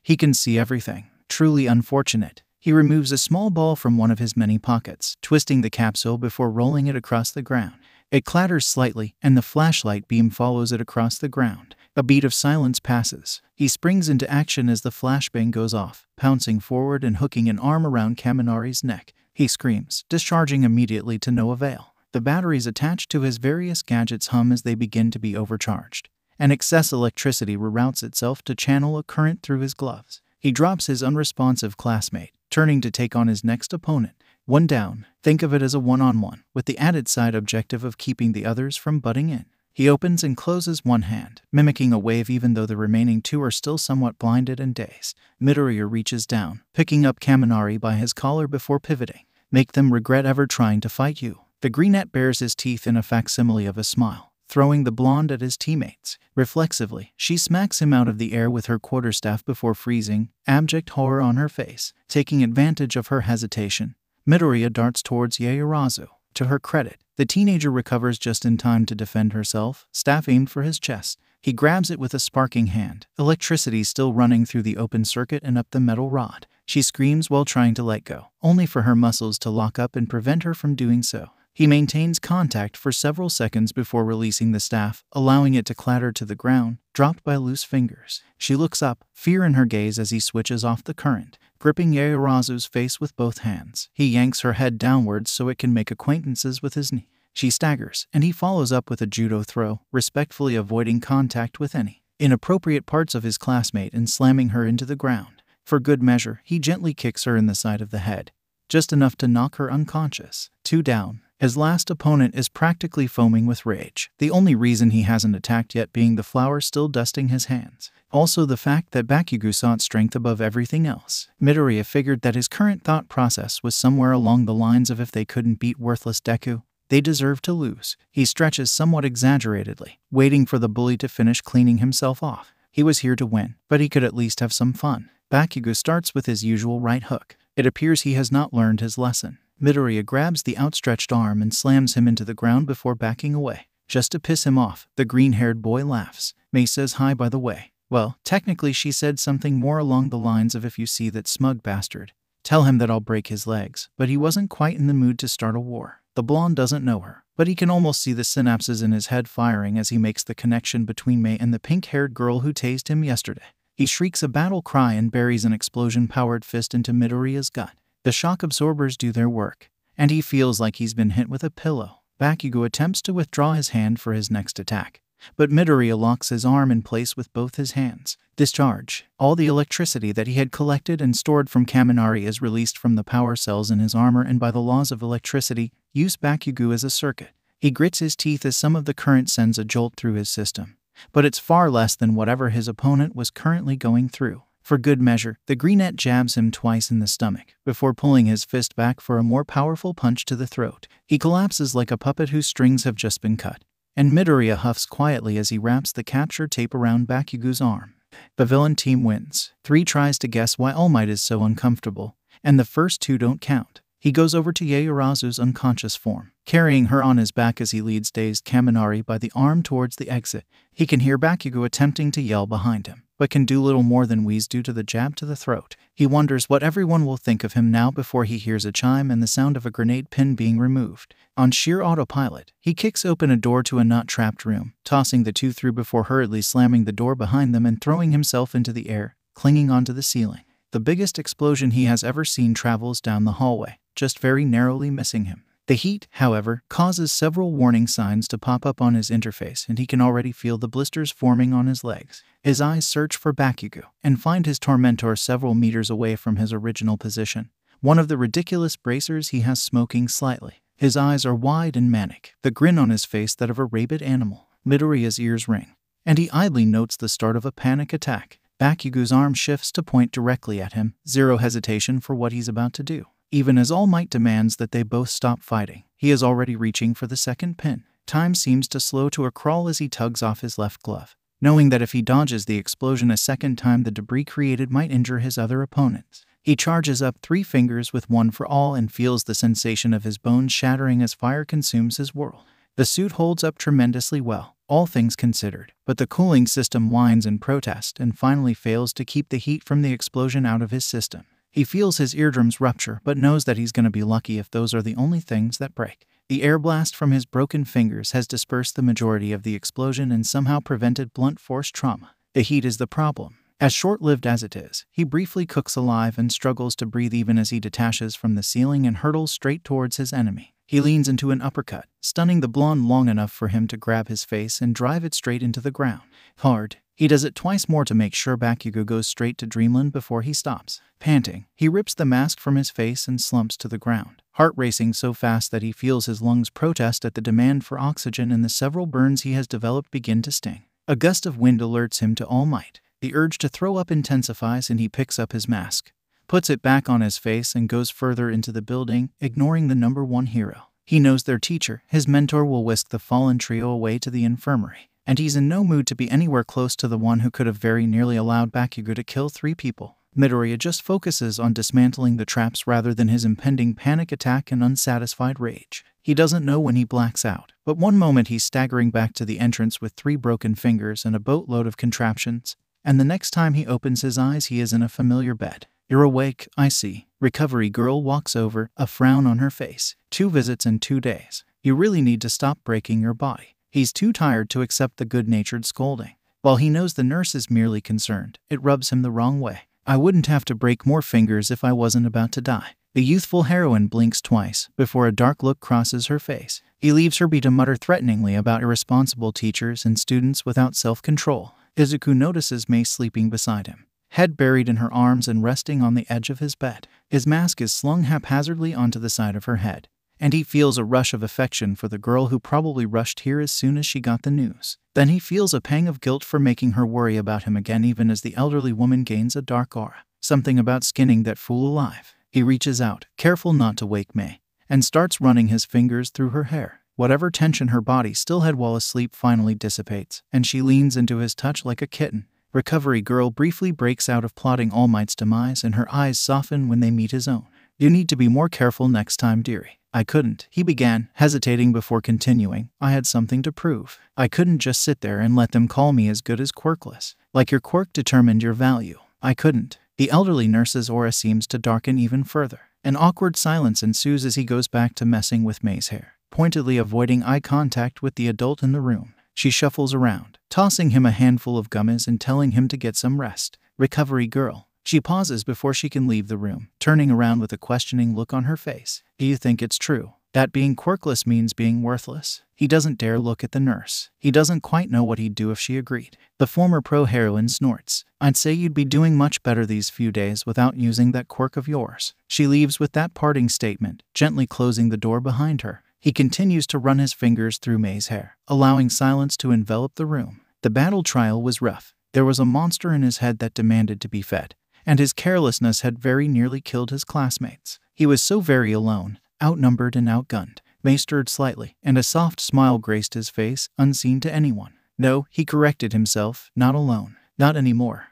He can see everything. Truly unfortunate. He removes a small ball from one of his many pockets, twisting the capsule before rolling it across the ground. It clatters slightly, and the flashlight beam follows it across the ground. A beat of silence passes. He springs into action as the flashbang goes off, pouncing forward and hooking an arm around Kaminari's neck. He screams, discharging immediately to no avail. The batteries attached to his various gadgets hum as they begin to be overcharged. An excess electricity reroutes itself to channel a current through his gloves. He drops his unresponsive classmate, turning to take on his next opponent. One down. Think of it as a one-on-one, with the added side objective of keeping the others from butting in. He opens and closes one hand, mimicking a wave even though the remaining two are still somewhat blinded and dazed. Midoriya reaches down, picking up Kaminari by his collar before pivoting. Make them regret ever trying to fight you. The greenette bares his teeth in a facsimile of a smile, throwing the blonde at his teammates. Reflexively, she smacks him out of the air with her quarterstaff before freezing, abject horror on her face. Taking advantage of her hesitation, Midoriya darts towards Yaoyorozu. To her credit, the teenager recovers just in time to defend herself, staff aimed for his chest. He grabs it with a sparking hand, electricity still running through the open circuit and up the metal rod. She screams while trying to let go, only for her muscles to lock up and prevent her from doing so. He maintains contact for several seconds before releasing the staff, allowing it to clatter to the ground, dropped by loose fingers. She looks up, fear in her gaze as he switches off the current. Gripping Yaoyorozu's face with both hands, he yanks her head downwards so it can make acquaintances with his knee. She staggers, and he follows up with a judo throw, respectfully avoiding contact with any inappropriate parts of his classmate and slamming her into the ground. For good measure, he gently kicks her in the side of the head, just enough to knock her unconscious. 2 down. His last opponent is practically foaming with rage, the only reason he hasn't attacked yet being the flour still dusting his hands. Also the fact that Bakugo sought strength above everything else. Midoriya figured that his current thought process was somewhere along the lines of if they couldn't beat worthless Deku, they deserve to lose. He stretches somewhat exaggeratedly, waiting for the bully to finish cleaning himself off. He was here to win, but he could at least have some fun. Bakugo starts with his usual right hook. It appears he has not learned his lesson. Midoriya grabs the outstretched arm and slams him into the ground before backing away. Just to piss him off, the green-haired boy laughs. Mei says hi by the way. Well, technically she said something more along the lines of if you see that smug bastard, tell him that I'll break his legs, but he wasn't quite in the mood to start a war. The blonde doesn't know her, but he can almost see the synapses in his head firing as he makes the connection between Mei and the pink-haired girl who tased him yesterday. He shrieks a battle cry and buries an explosion-powered fist into Midoriya's gut. The shock absorbers do their work, and he feels like he's been hit with a pillow. Bakugo attempts to withdraw his hand for his next attack, but Midoriya locks his arm in place with both his hands. Discharge. All the electricity that he had collected and stored from Kaminari is released from the power cells in his armor, and by the laws of electricity, use Bakugo as a circuit. He grits his teeth as some of the current sends a jolt through his system, but it's far less than whatever his opponent was currently going through. For good measure, the greenette jabs him twice in the stomach, before pulling his fist back for a more powerful punch to the throat. He collapses like a puppet whose strings have just been cut, and Midoriya huffs quietly as he wraps the capture tape around Bakugo's arm. The villain team wins. 3 tries to guess why All Might is so uncomfortable, and the first 2 don't count. He goes over to Yaoyorozu's unconscious form, carrying her on his back as he leads dazed Kaminari by the arm towards the exit. He can hear Bakugo attempting to yell behind him, but can do little more than wheeze due to the jab to the throat. He wonders what everyone will think of him now before he hears a chime and the sound of a grenade pin being removed. On sheer autopilot, he kicks open a door to a not-trapped room, tossing the 2 through before hurriedly slamming the door behind them and throwing himself into the air, clinging onto the ceiling. The biggest explosion he has ever seen travels down the hallway, just very narrowly missing him. The heat, however, causes several warning signs to pop up on his interface, and he can already feel the blisters forming on his legs. His eyes search for Bakugo, and find his tormentor several meters away from his original position, one of the ridiculous bracers he has smoking slightly. His eyes are wide and manic, the grin on his face that of a rabid animal. Midoriya's ears ring, and he idly notes the start of a panic attack. Bakugo's arm shifts to point directly at him, zero hesitation for what he's about to do. Even as All Might demands that they both stop fighting, he is already reaching for the second pin. Time seems to slow to a crawl as he tugs off his left glove, knowing that if he dodges the explosion a second time, the debris created might injure his other opponents. He charges up 3 fingers with one for all and feels the sensation of his bones shattering as fire consumes his world. The suit holds up tremendously well, all things considered. But the cooling system whines in protest and finally fails to keep the heat from the explosion out of his system. He feels his eardrums rupture but knows that he's gonna be lucky if those are the only things that break. The air blast from his broken fingers has dispersed the majority of the explosion and somehow prevented blunt force trauma. The heat is the problem. As short-lived as it is, he briefly cooks alive and struggles to breathe even as he detaches from the ceiling and hurtles straight towards his enemy. He leans into an uppercut, stunning the blonde long enough for him to grab his face and drive it straight into the ground. Hard. He does it twice more to make sure Bakugo goes straight to dreamland before he stops. Panting, he rips the mask from his face and slumps to the ground, heart racing so fast that he feels his lungs protest at the demand for oxygen, and the several burns he has developed begin to sting. A gust of wind alerts him to all might. The urge to throw up intensifies and he picks up his mask, puts it back on his face and goes further into the building, ignoring the number one hero. He knows their teacher, his mentor, will whisk the fallen trio away to the infirmary, and he's in no mood to be anywhere close to the one who could have very nearly allowed Bakugo to kill 3 people. Midoriya just focuses on dismantling the traps rather than his impending panic attack and unsatisfied rage. He doesn't know when he blacks out, but one moment he's staggering back to the entrance with 3 broken fingers and a boatload of contraptions, and the next time he opens his eyes he is in a familiar bed. "You're awake, I see." Recovery girl walks over, a frown on her face. 2 visits in 2 days. You really need to stop breaking your body. He's too tired to accept the good-natured scolding. While he knows the nurse is merely concerned, it rubs him the wrong way. "I wouldn't have to break more fingers if I wasn't about to die." The youthful heroine blinks twice before a dark look crosses her face. He leaves her be to mutter threateningly about irresponsible teachers and students without self-control. Izuku notices Mei sleeping beside him, head buried in her arms and resting on the edge of his bed. His mask is slung haphazardly onto the side of her head, and he feels a rush of affection for the girl who probably rushed here as soon as she got the news. Then he feels a pang of guilt for making her worry about him again, even as the elderly woman gains a dark aura. Something about skinning that fool alive. He reaches out, careful not to wake Mei, and starts running his fingers through her hair. Whatever tension her body still had while asleep finally dissipates, and she leans into his touch like a kitten. Recovery girl briefly breaks out of plotting All Might's demise, and her eyes soften when they meet his own. "You need to be more careful next time, dearie." "I couldn't," he began, hesitating before continuing. "I had something to prove. I couldn't just sit there and let them call me as good as Quirkless. Like your Quirk determined your value. I couldn't." The elderly nurse's aura seems to darken even further. An awkward silence ensues as he goes back to messing with Mei's hair, pointedly avoiding eye contact with the adult in the room. She shuffles around, tossing him a handful of gummies and telling him to get some rest. "Recovery girl." She pauses before she can leave the room, turning around with a questioning look on her face. "Do you think it's true that being Quirkless means being worthless?" He doesn't dare look at the nurse. He doesn't quite know what he'd do if she agreed. The former pro-heroine snorts. "I'd say you'd be doing much better these few days without using that quirk of yours." She leaves with that parting statement, gently closing the door behind her. He continues to run his fingers through Mei's hair, allowing silence to envelop the room. The battle trial was rough. There was a monster in his head that demanded to be fed, and his carelessness had very nearly killed his classmates. He was so very alone, outnumbered and outgunned. Mei stirred slightly, and a soft smile graced his face, unseen to anyone. "No," he corrected himself, "not alone. Not anymore."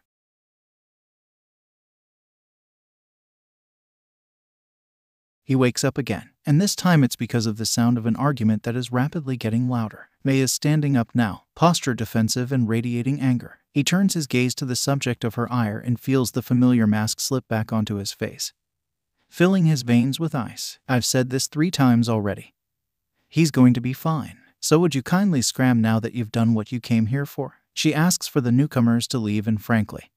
He wakes up again, and this time it's because of the sound of an argument that is rapidly getting louder. Mei is standing up now, posture defensive and radiating anger. He turns his gaze to the subject of her ire and feels the familiar mask slip back onto his face, filling his veins with ice. "I've said this 3 times already. He's going to be fine. So would you kindly scram now that you've done what you came here for?" She asks for the newcomers to leave, and frankly,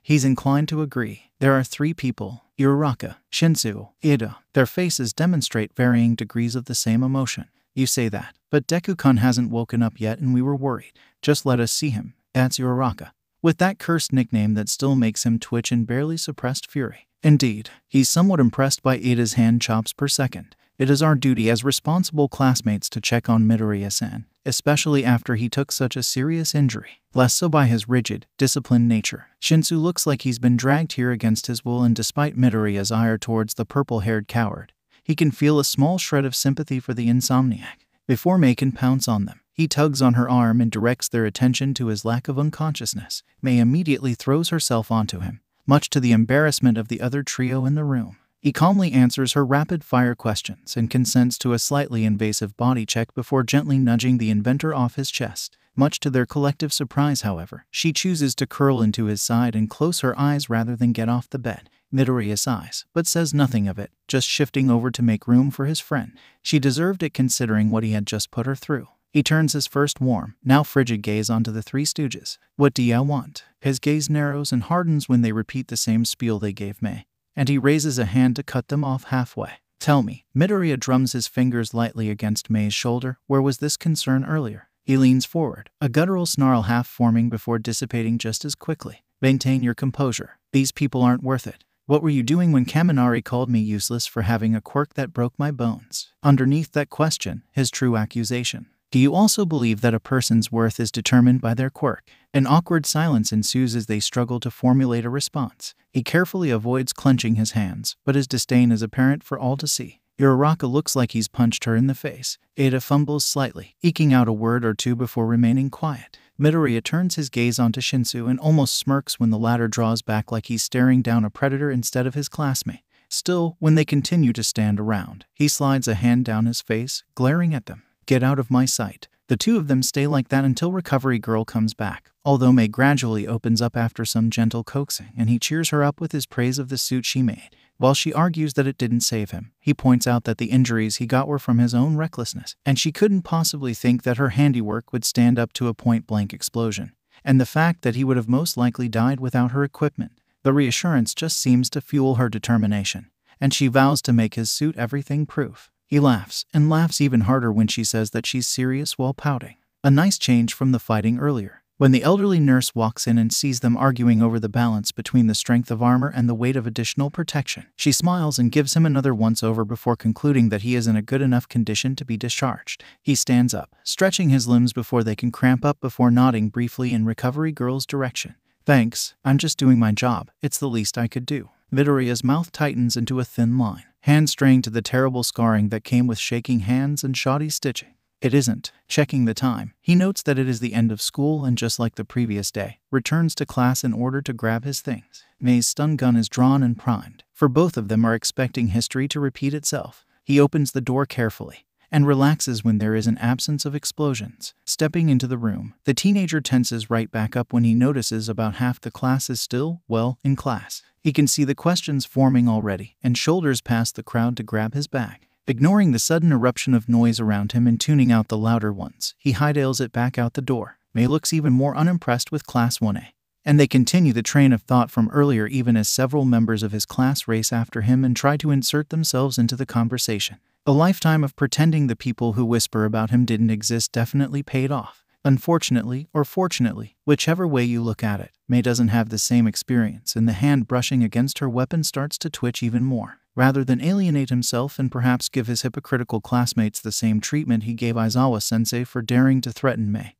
he's inclined to agree. There are 3 people, Uraraka, Shinsu, Ida. Their faces demonstrate varying degrees of the same emotion. "You say that, but Deku-kun hasn't woken up yet and we were worried. Just let us see him." That's Uraraka, with that cursed nickname that still makes him twitch in barely suppressed fury. Indeed, he's somewhat impressed by Ida's hand chops per second. "It is our duty as responsible classmates to check on Midoriya-san, especially after he took such a serious injury. Less so by his rigid, disciplined nature. Shinsu looks like he's been dragged here against his will, and despite Midoriya's ire towards the purple-haired coward, he can feel a small shred of sympathy for the insomniac. Before Mei can pounce on them, he tugs on her arm and directs their attention to his lack of unconsciousness. Mei immediately throws herself onto him, much to the embarrassment of the other trio in the room. He calmly answers her rapid-fire questions and consents to a slightly invasive body check before gently nudging the inventor off his chest. Much to their collective surprise, however, she chooses to curl into his side and close her eyes rather than get off the bed. Midoriya sighs, but says nothing of it, just shifting over to make room for his friend. She deserved it considering what he had just put her through. He turns his first warm, now frigid gaze onto the Three Stooges. What do ya want? His gaze narrows and hardens when they repeat the same spiel they gave May, and he raises a hand to cut them off halfway. Tell me. Midoriya drums his fingers lightly against May's shoulder. Where was this concern earlier? He leans forward, a guttural snarl half forming before dissipating just as quickly. Maintain your composure. These people aren't worth it. What were you doing when Kaminari called me useless for having a quirk that broke my bones? Underneath that question, his true accusation. Do you also believe that a person's worth is determined by their quirk? An awkward silence ensues as they struggle to formulate a response. He carefully avoids clenching his hands, but his disdain is apparent for all to see. Uraraka looks like he's punched her in the face. Ada fumbles slightly, eking out a word or two before remaining quiet. Midoriya turns his gaze onto Shinsu and almost smirks when the latter draws back like he's staring down a predator instead of his classmate. Still, when they continue to stand around, he slides a hand down his face, glaring at them. Get out of my sight. The two of them stay like that until Recovery Girl comes back, although May gradually opens up after some gentle coaxing, and he cheers her up with his praise of the suit she made. While she argues that it didn't save him, he points out that the injuries he got were from his own recklessness, and she couldn't possibly think that her handiwork would stand up to a point-blank explosion, and the fact that he would have most likely died without her equipment. The reassurance just seems to fuel her determination, and she vows to make his suit everything-proof. He laughs, and laughs even harder when she says that she's serious while pouting. A nice change from the fighting earlier. When the elderly nurse walks in and sees them arguing over the balance between the strength of armor and the weight of additional protection, she smiles and gives him another once-over before concluding that he is in a good enough condition to be discharged. He stands up, stretching his limbs before they can cramp up before nodding briefly in Recovery Girl's direction. Thanks, I'm just doing my job. It's the least I could do. Midoriya's mouth tightens into a thin line, hand straying to the terrible scarring that came with shaking hands and shoddy stitching. It isn't. Checking the time, he notes that it is the end of school and, just like the previous day, returns to class in order to grab his things. May's stun gun is drawn and primed, for both of them are expecting history to repeat itself. He opens the door carefully and relaxes when there is an absence of explosions. Stepping into the room, the teenager tenses right back up when he notices about half the class is still, well, in class. He can see the questions forming already and shoulders past the crowd to grab his bag. Ignoring the sudden eruption of noise around him and tuning out the louder ones, he hightails it back out the door. May looks even more unimpressed with Class 1A. And they continue the train of thought from earlier even as several members of his class race after him and try to insert themselves into the conversation. A lifetime of pretending the people who whisper about him didn't exist definitely paid off. Unfortunately, or fortunately, whichever way you look at it, May doesn't have the same experience, and the hand brushing against her weapon starts to twitch even more. Rather than alienate himself and perhaps give his hypocritical classmates the same treatment he gave Aizawa-sensei for daring to threaten May,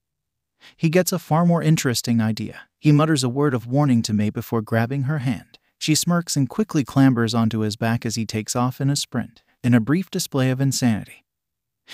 he gets a far more interesting idea. He mutters a word of warning to May before grabbing her hand. She smirks and quickly clambers onto his back as he takes off in a sprint, in a brief display of insanity.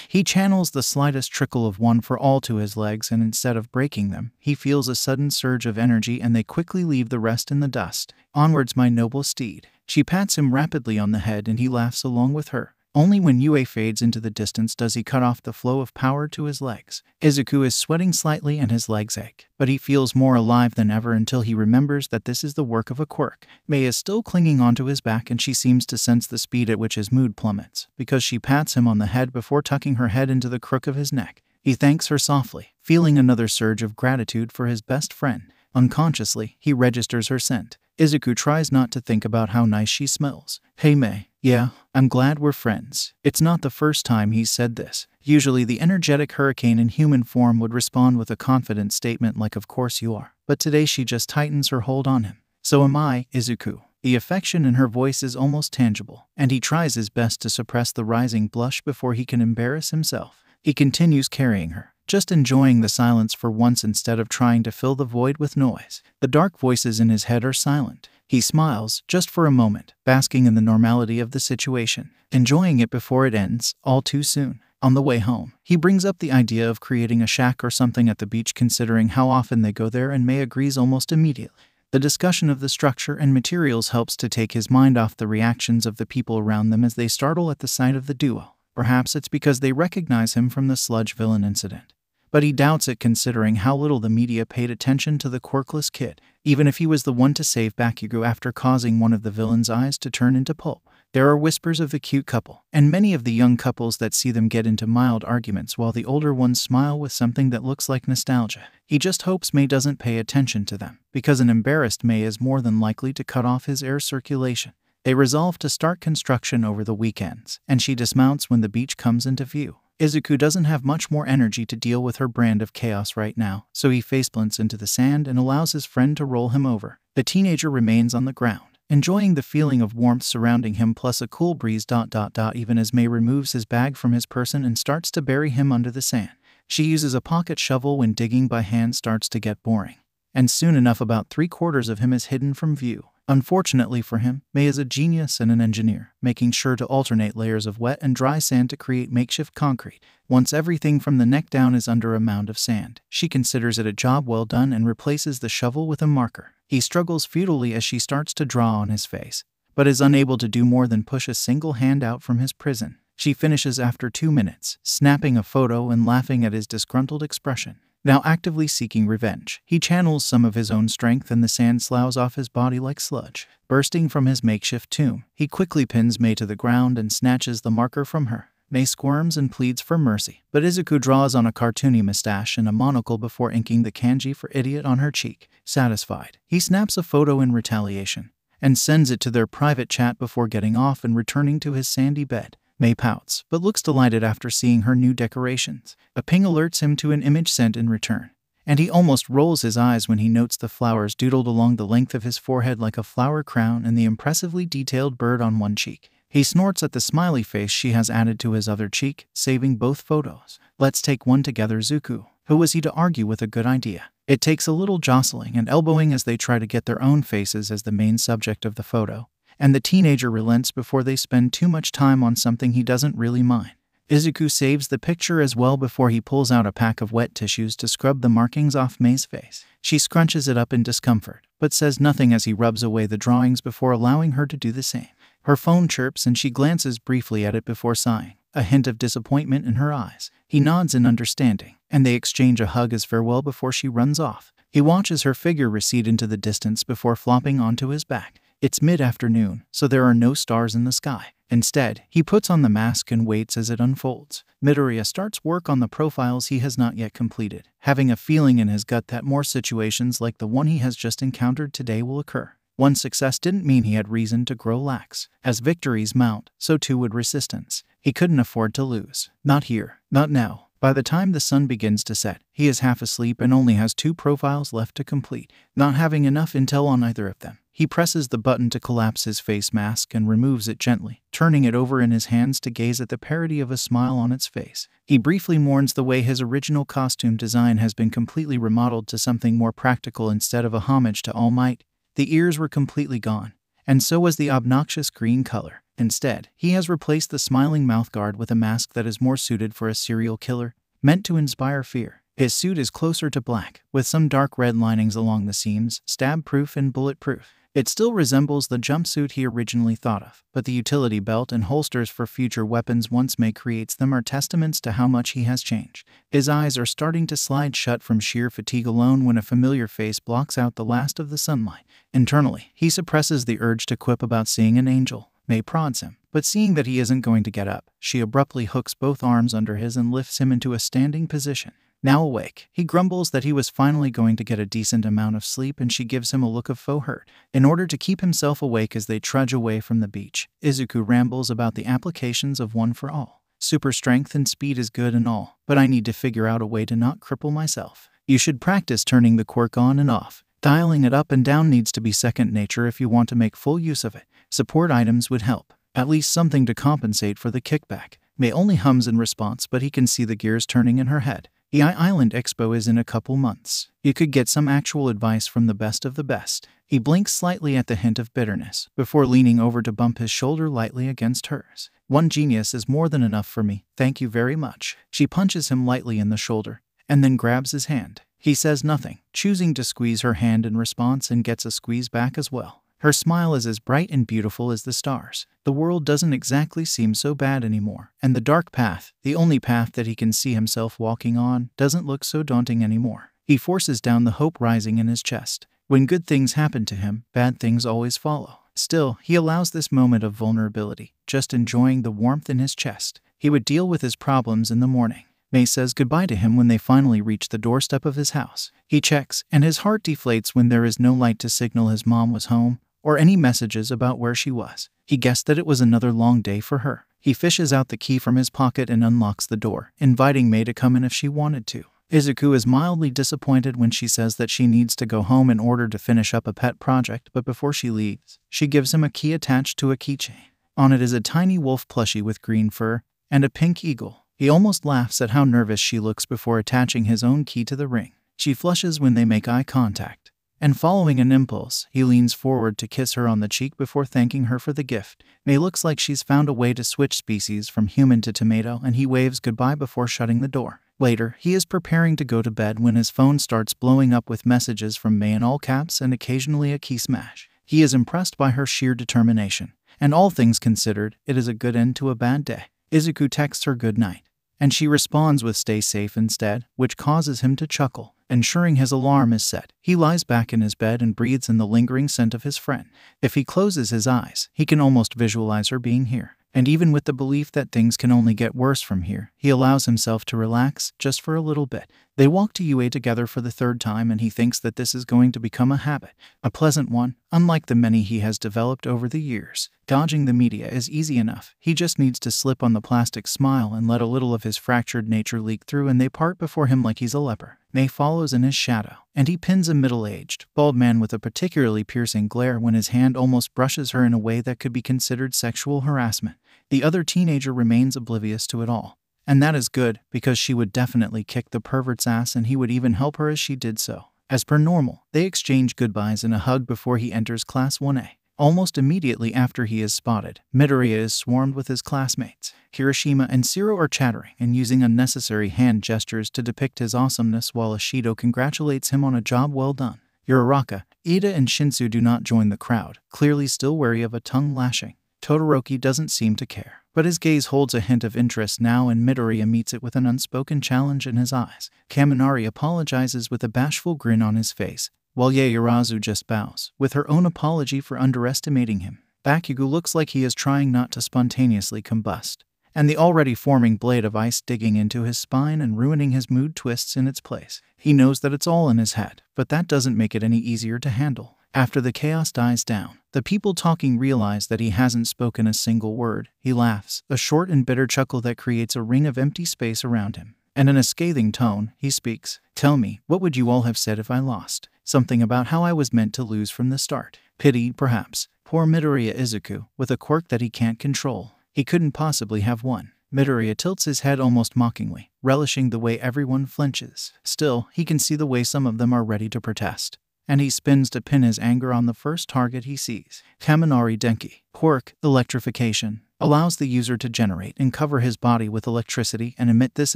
He channels the slightest trickle of one for all to his legs, and instead of breaking them, he feels a sudden surge of energy and they quickly leave the rest in the dust. Onwards, my noble steed. She pats him rapidly on the head and he laughs along with her. Only when Yue fades into the distance does he cut off the flow of power to his legs. Izuku is sweating slightly and his legs ache, but he feels more alive than ever until he remembers that this is the work of a quirk. May is still clinging onto his back and she seems to sense the speed at which his mood plummets, because she pats him on the head before tucking her head into the crook of his neck. He thanks her softly, feeling another surge of gratitude for his best friend. Unconsciously, he registers her scent. Izuku tries not to think about how nice she smells. Hey May, yeah, I'm glad we're friends. It's not the first time he's said this. Usually the energetic hurricane in human form would respond with a confident statement like of course you are. But today she just tightens her hold on him. So am I, Izuku. The affection in her voice is almost tangible, and he tries his best to suppress the rising blush before he can embarrass himself. He continues carrying her, just enjoying the silence for once instead of trying to fill the void with noise. The dark voices in his head are silent. He smiles, just for a moment, basking in the normality of the situation, enjoying it before it ends, all too soon. On the way home, he brings up the idea of creating a shack or something at the beach considering how often they go there, and May agrees almost immediately. The discussion of the structure and materials helps to take his mind off the reactions of the people around them as they startle at the sight of the duo. Perhaps it's because they recognize him from the sludge villain incident. but he doubts it considering how little the media paid attention to the quirkless kid, even if he was the one to save Bakugo after causing one of the villain's eyes to turn into pulp. There are whispers of the cute couple, and many of the young couples that see them get into mild arguments while the older ones smile with something that looks like nostalgia. He just hopes May doesn't pay attention to them, because an embarrassed May is more than likely to cut off his air circulation. They resolve to start construction over the weekends, and she dismounts when the beach comes into view. Izuku doesn't have much more energy to deal with her brand of chaos right now, so he faceplants into the sand and allows his friend to roll him over. The teenager remains on the ground, enjoying the feeling of warmth surrounding him plus a cool breeze. Even as May removes his bag from his person and starts to bury him under the sand. She uses a pocket shovel when digging by hand starts to get boring, and soon enough about 3/4 of him is hidden from view. Unfortunately for him, May is a genius and an engineer, making sure to alternate layers of wet and dry sand to create makeshift concrete. Once everything from the neck down is under a mound of sand, she considers it a job well done and replaces the shovel with a marker. He struggles futilely as she starts to draw on his face, but is unable to do more than push a single hand out from his prison. She finishes after 2 minutes, snapping a photo and laughing at his disgruntled expression. Now actively seeking revenge, he channels some of his own strength and the sand sloughs off his body like sludge. Bursting from his makeshift tomb, he quickly pins May to the ground and snatches the marker from her. May squirms and pleads for mercy, but Izuku draws on a cartoony mustache and a monocle before inking the kanji for idiot on her cheek. Satisfied, he snaps a photo in retaliation and sends it to their private chat before getting off and returning to his sandy bed. May pouts, but looks delighted after seeing her new decorations. A ping alerts him to an image sent in return, and he almost rolls his eyes when he notes the flowers doodled along the length of his forehead like a flower crown and the impressively detailed bird on one cheek. He snorts at the smiley face she has added to his other cheek, saving both photos. Let's take one together, Zuku. Who was he to argue with a good idea? It takes a little jostling and elbowing as they try to get their own faces as the main subject of the photo, and the teenager relents before they spend too much time on something he doesn't really mind. Izuku saves the picture as well before he pulls out a pack of wet tissues to scrub the markings off May's face. She scrunches it up in discomfort, but says nothing as he rubs away the drawings before allowing her to do the same. Her phone chirps and she glances briefly at it before sighing, a hint of disappointment in her eyes. He nods in understanding, and they exchange a hug as farewell before she runs off. He watches her figure recede into the distance before flopping onto his back. It's mid-afternoon, so there are no stars in the sky. Instead, he puts on the mask and waits as it unfolds. Midoriya starts work on the profiles he has not yet completed, having a feeling in his gut that more situations like the one he has just encountered today will occur. One success didn't mean he had reason to grow lax. As victories mount, so too would resistance. He couldn't afford to lose. Not here. Not now. By the time the sun begins to set, he is half asleep and only has 2 profiles left to complete. Not having enough intel on either of them, he presses the button to collapse his face mask and removes it gently, turning it over in his hands to gaze at the parody of a smile on its face. He briefly mourns the way his original costume design has been completely remodeled to something more practical instead of a homage to All Might. The ears were completely gone, and so was the obnoxious green color. Instead, he has replaced the smiling mouthguard with a mask that is more suited for a serial killer, meant to inspire fear. His suit is closer to black, with some dark red linings along the seams, stab-proof and bulletproof. It still resembles the jumpsuit he originally thought of, but the utility belt and holsters for future weapons once May creates them are testaments to how much he has changed. His eyes are starting to slide shut from sheer fatigue alone when a familiar face blocks out the last of the sunlight. Internally, he suppresses the urge to quip about seeing an angel. May prods him, but seeing that he isn't going to get up, she abruptly hooks both arms under his and lifts him into a standing position. Now awake, he grumbles that he was finally going to get a decent amount of sleep and she gives him a look of faux hurt. In order to keep himself awake as they trudge away from the beach, Izuku rambles about the applications of One for All. Super strength and speed is good and all, but I need to figure out a way to not cripple myself. You should practice turning the quirk on and off. Dialing it up and down needs to be second nature if you want to make full use of it. Support items would help. At least something to compensate for the kickback. May only hums in response, but he can see the gears turning in her head. The Island Expo is in a couple months. You could get some actual advice from the best of the best. He blinks slightly at the hint of bitterness, before leaning over to bump his shoulder lightly against hers. One genius is more than enough for me, thank you very much. She punches him lightly in the shoulder, and then grabs his hand. He says nothing, choosing to squeeze her hand in response and gets a squeeze back as well. Her smile is as bright and beautiful as the stars. The world doesn't exactly seem so bad anymore, and the dark path, the only path that he can see himself walking on, doesn't look so daunting anymore. He forces down the hope rising in his chest. When good things happen to him, bad things always follow. Still, he allows this moment of vulnerability, just enjoying the warmth in his chest. He would deal with his problems in the morning. May says goodbye to him when they finally reach the doorstep of his house. He checks, and his heart deflates when there is no light to signal his mom was home, or any messages about where she was. He guessed that it was another long day for her. He fishes out the key from his pocket and unlocks the door, inviting May to come in if she wanted to. Izuku is mildly disappointed when she says that she needs to go home in order to finish up a pet project, but before she leaves, she gives him a key attached to a keychain. On it is a tiny wolf plushie with green fur and a pink eagle. He almost laughs at how nervous she looks before attaching his own key to the ring. She flushes when they make eye contact, and following an impulse, he leans forward to kiss her on the cheek before thanking her for the gift. May looks like she's found a way to switch species from human to tomato, and he waves goodbye before shutting the door. Later, he is preparing to go to bed when his phone starts blowing up with messages from May in all caps and occasionally a key smash. He is impressed by her sheer determination, and all things considered, it is a good end to a bad day. Izuku texts her good night, and she responds with stay safe instead, which causes him to chuckle. Ensuring his alarm is set, he lies back in his bed and breathes in the lingering scent of his friend. If he closes his eyes, he can almost visualize her being here. And even with the belief that things can only get worse from here, he allows himself to relax just for a little bit. They walk to UA together for the third time, and he thinks that this is going to become a habit, a pleasant one, unlike the many he has developed over the years. Dodging the media is easy enough. He just needs to slip on the plastic smile and let a little of his fractured nature leak through, and they part before him like he's a leper. May follows in his shadow, and he pins a middle-aged, bald man with a particularly piercing glare when his hand almost brushes her in a way that could be considered sexual harassment. The other teenager remains oblivious to it all. And that is good, because she would definitely kick the pervert's ass, and he would even help her as she did so. As per normal, they exchange goodbyes and a hug before he enters Class 1A. Almost immediately after he is spotted, Midoriya is swarmed with his classmates. Hiroshima and Zero are chattering and using unnecessary hand gestures to depict his awesomeness, while Ishido congratulates him on a job well done. Uraraka, Ida, and Shinsu do not join the crowd, clearly still wary of a tongue lashing. Todoroki doesn't seem to care, but his gaze holds a hint of interest now, and Midoriya meets it with an unspoken challenge in his eyes. Kaminari apologizes with a bashful grin on his face, while Yaoyorozu just bows, with her own apology for underestimating him. Bakugo looks like he is trying not to spontaneously combust, and the already forming blade of ice digging into his spine and ruining his mood twists in its place. He knows that it's all in his head, but that doesn't make it any easier to handle. After the chaos dies down, the people talking realize that he hasn't spoken a single word. He laughs, a short and bitter chuckle that creates a ring of empty space around him. And in a scathing tone, he speaks, "Tell me, what would you all have said if I lost? Something about how I was meant to lose from the start. Pity, perhaps. Poor Midoriya Izuku, with a quirk that he can't control. He couldn't possibly have won." Midoriya tilts his head almost mockingly, relishing the way everyone flinches. Still, he can see the way some of them are ready to protest, and he spins to pin his anger on the first target he sees. Kaminari Denki, Quirk, electrification, allows the user to generate and cover his body with electricity and emit this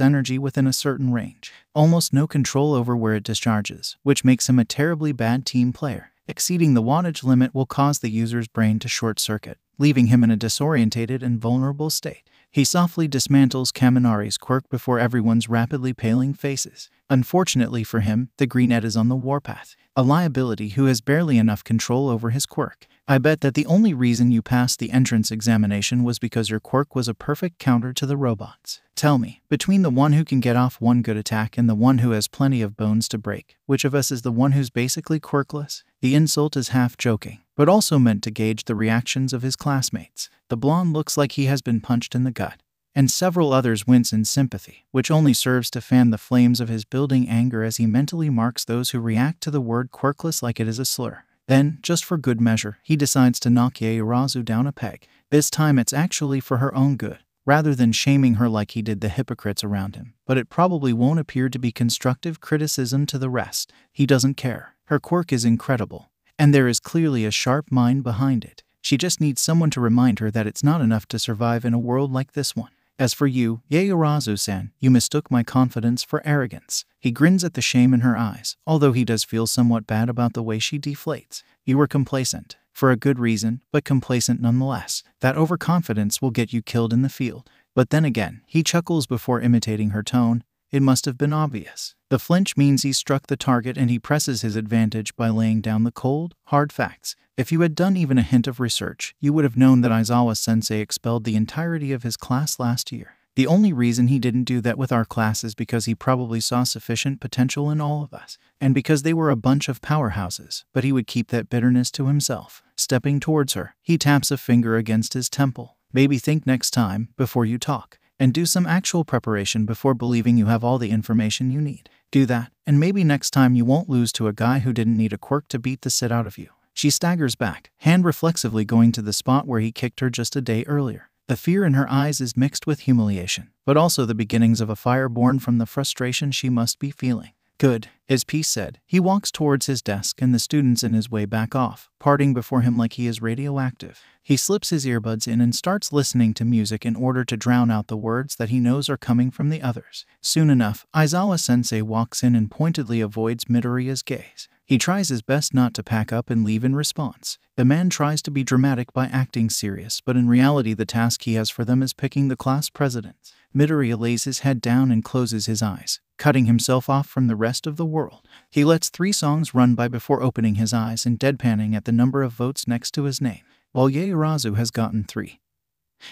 energy within a certain range. Almost no control over where it discharges, which makes him a terribly bad team player. Exceeding the wattage limit will cause the user's brain to short-circuit, leaving him in a disorientated and vulnerable state. He softly dismantles Kaminari's quirk before everyone's rapidly paling faces. Unfortunately for him, the greenette is on the warpath, a liability who has barely enough control over his quirk. I bet that the only reason you passed the entrance examination was because your quirk was a perfect counter to the robots. Tell me, between the one who can get off one good attack and the one who has plenty of bones to break, which of us is the one who's basically quirkless? The insult is half joking, but also meant to gauge the reactions of his classmates. The blonde looks like he has been punched in the gut, and several others wince in sympathy, which only serves to fan the flames of his building anger as he mentally marks those who react to the word quirkless like it is a slur. Then, just for good measure, he decides to knock Yaoyorozu down a peg. This time it's actually for her own good, rather than shaming her like he did the hypocrites around him. But it probably won't appear to be constructive criticism to the rest. He doesn't care. Her quirk is incredible, and there is clearly a sharp mind behind it. She just needs someone to remind her that it's not enough to survive in a world like this one. As for you, Yaoyorozu-san, you mistook my confidence for arrogance. He grins at the shame in her eyes, although he does feel somewhat bad about the way she deflates. You were complacent. for a good reason, but complacent nonetheless. That overconfidence will get you killed in the field. But then again, he chuckles before imitating her tone. It must have been obvious. The flinch means he struck the target, and he presses his advantage by laying down the cold, hard facts. If you had done even a hint of research, you would have known that Aizawa-sensei expelled the entirety of his class last year. The only reason he didn't do that with our class is because he probably saw sufficient potential in all of us, and because they were a bunch of powerhouses, but he would keep that bitterness to himself. Stepping towards her, he taps a finger against his temple. Maybe think next time, before you talk, and do some actual preparation before believing you have all the information you need. Do that, and maybe next time you won't lose to a guy who didn't need a quirk to beat the shit out of you. She staggers back, hand reflexively going to the spot where he kicked her just a day earlier. The fear in her eyes is mixed with humiliation, but also the beginnings of a fire born from the frustration she must be feeling. Good, his piece said. He walks towards his desk, and the students in his way back off, parting before him like he is radioactive. He slips his earbuds in and starts listening to music in order to drown out the words that he knows are coming from the others. Soon enough, Aizawa-sensei walks in and pointedly avoids Midoriya's gaze. He tries his best not to pack up and leave in response. The man tries to be dramatic by acting serious, but in reality the task he has for them is picking the class presidents. Midoriya lays his head down and closes his eyes, cutting himself off from the rest of the world. He lets 3 songs run by before opening his eyes and deadpanning at the number of votes next to his name. While Yaoyorozu has gotten 3,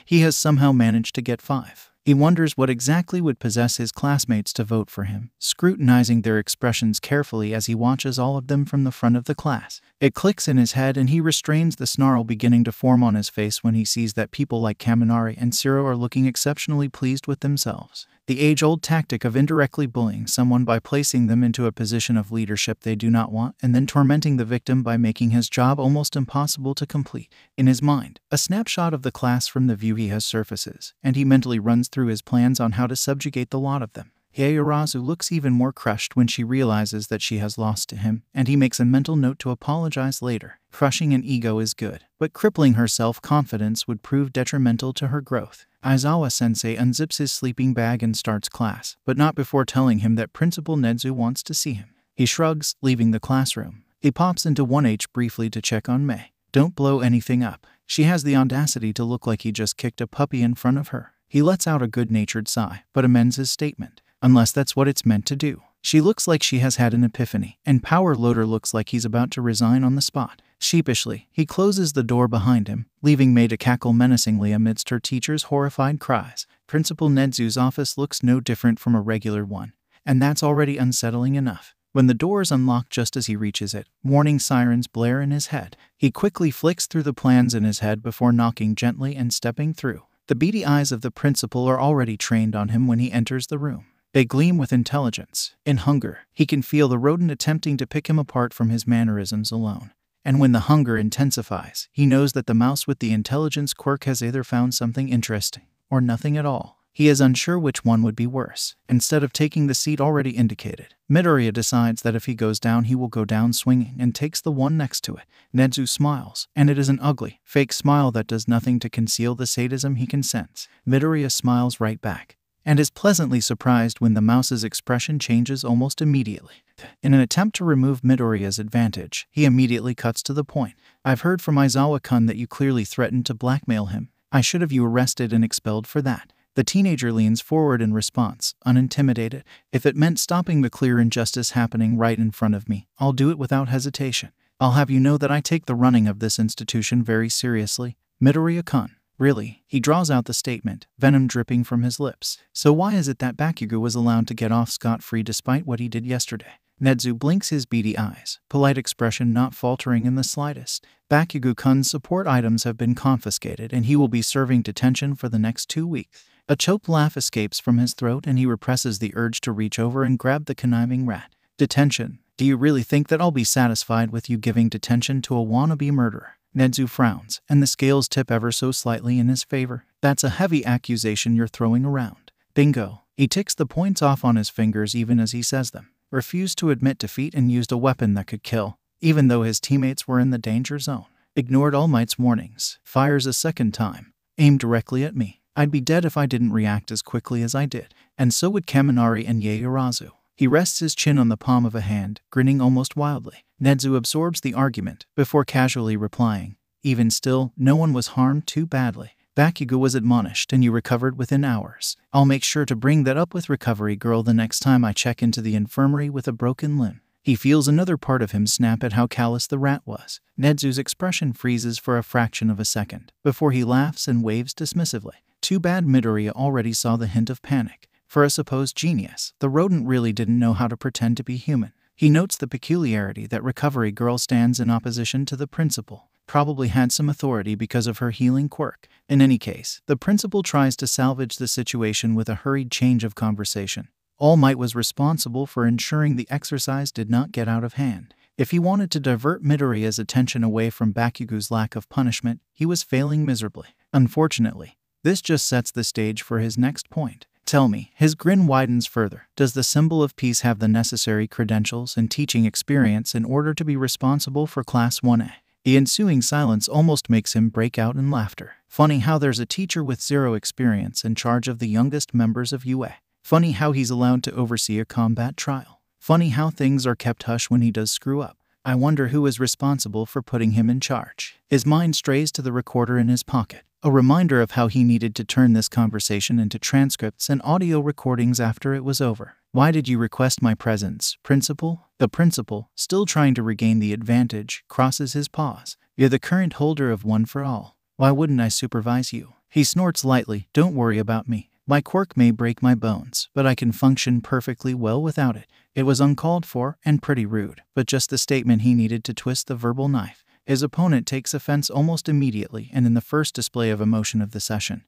he has somehow managed to get 5. He wonders what exactly would possess his classmates to vote for him, scrutinizing their expressions carefully as he watches all of them from the front of the class. It clicks in his head, and he restrains the snarl beginning to form on his face when he sees that people like Kaminari and Zero are looking exceptionally pleased with themselves. The age-old tactic of indirectly bullying someone by placing them into a position of leadership they do not want, and then tormenting the victim by making his job almost impossible to complete. In his mind, a snapshot of the class from the view he has surfaces, and he mentally runs through his plans on how to subjugate the lot of them. Yaoyorozu looks even more crushed when she realizes that she has lost to him, and he makes a mental note to apologize later. Crushing an ego is good, but crippling her self-confidence would prove detrimental to her growth. Aizawa-sensei unzips his sleeping bag and starts class, but not before telling him that Principal Nedzu wants to see him. He shrugs, leaving the classroom. He pops into 1H briefly to check on Mei. Don't blow anything up. She has the audacity to look like he just kicked a puppy in front of her. He lets out a good-natured sigh, but amends his statement. Unless that's what it's meant to do. She looks like she has had an epiphany, and Power Loader looks like he's about to resign on the spot. Sheepishly, he closes the door behind him, leaving Mei to cackle menacingly amidst her teacher's horrified cries. Principal Nedzu's office looks no different from a regular one, and that's already unsettling enough. When the door is unlocked just as he reaches it, warning sirens blare in his head. He quickly flicks through the plans in his head before knocking gently and stepping through. The beady eyes of the principal are already trained on him when he enters the room. They gleam with intelligence. In hunger, he can feel the rodent attempting to pick him apart from his mannerisms alone. And when the hunger intensifies, he knows that the mouse with the intelligence quirk has either found something interesting or nothing at all. He is unsure which one would be worse. Instead of taking the seat already indicated, Midoriya decides that if he goes down, he will go down swinging and takes the one next to it. Nedzu smiles, and it is an ugly, fake smile that does nothing to conceal the sadism he can sense. Midoriya smiles right back, and is pleasantly surprised when the mouse's expression changes almost immediately. In an attempt to remove Midoriya's advantage, he immediately cuts to the point. I've heard from Aizawa-kun that you clearly threatened to blackmail him. I should have you arrested and expelled for that. The teenager leans forward in response, unintimidated. If it meant stopping the clear injustice happening right in front of me, I'll do it without hesitation. I'll have you know that I take the running of this institution very seriously. Midoriya-kun. Really? He draws out the statement, venom dripping from his lips. So why is it that Bakugo was allowed to get off scot-free despite what he did yesterday? Nedzu blinks his beady eyes, polite expression not faltering in the slightest. Bakugo-kun's support items have been confiscated, and he will be serving detention for the next 2 weeks. A choked laugh escapes from his throat, and he represses the urge to reach over and grab the conniving rat. Detention? Do you really think that I'll be satisfied with you giving detention to a wannabe murderer? Nedzu frowns, and the scales tip ever so slightly in his favor. That's a heavy accusation you're throwing around. Bingo. He ticks the points off on his fingers even as he says them. Refused to admit defeat and used a weapon that could kill, even though his teammates were in the danger zone. Ignored All Might's warnings. Fires a second time. Aimed directly at me. I'd be dead if I didn't react as quickly as I did. And so would Kaminari and Yaoyorozu. He rests his chin on the palm of a hand, grinning almost wildly. Nezu absorbs the argument before casually replying, "Even still, no one was harmed too badly. Bakugo was admonished and you recovered within hours. I'll make sure to bring that up with Recovery Girl the next time I check into the infirmary with a broken limb." He feels another part of him snap at how callous the rat was. Nezu's expression freezes for a fraction of a second, before he laughs and waves dismissively. Too bad Midoriya already saw the hint of panic. For a supposed genius, the rodent really didn't know how to pretend to be human. He notes the peculiarity that Recovery Girl stands in opposition to the principal. Probably had some authority because of her healing quirk. In any case, the principal tries to salvage the situation with a hurried change of conversation. All Might was responsible for ensuring the exercise did not get out of hand. If he wanted to divert Midoriya's attention away from Bakugo's lack of punishment, he was failing miserably. Unfortunately, this just sets the stage for his next point. Tell me, his grin widens further. Does the symbol of peace have the necessary credentials and teaching experience in order to be responsible for Class 1A? The ensuing silence almost makes him break out in laughter. Funny how there's a teacher with zero experience in charge of the youngest members of UA. Funny how he's allowed to oversee a combat trial. Funny how things are kept hush when he does screw up. I wonder who is responsible for putting him in charge. His mind strays to the recorder in his pocket, a reminder of how he needed to turn this conversation into transcripts and audio recordings after it was over. Why did you request my presence, Principal? The principal, still trying to regain the advantage, crosses his paws. You're the current holder of One for All. Why wouldn't I supervise you? He snorts lightly. Don't worry about me. My quirk may break my bones, but I can function perfectly well without it. It was uncalled for and pretty rude, but just the statement he needed to twist the verbal knife. His opponent takes offense almost immediately and in the first display of emotion of the session.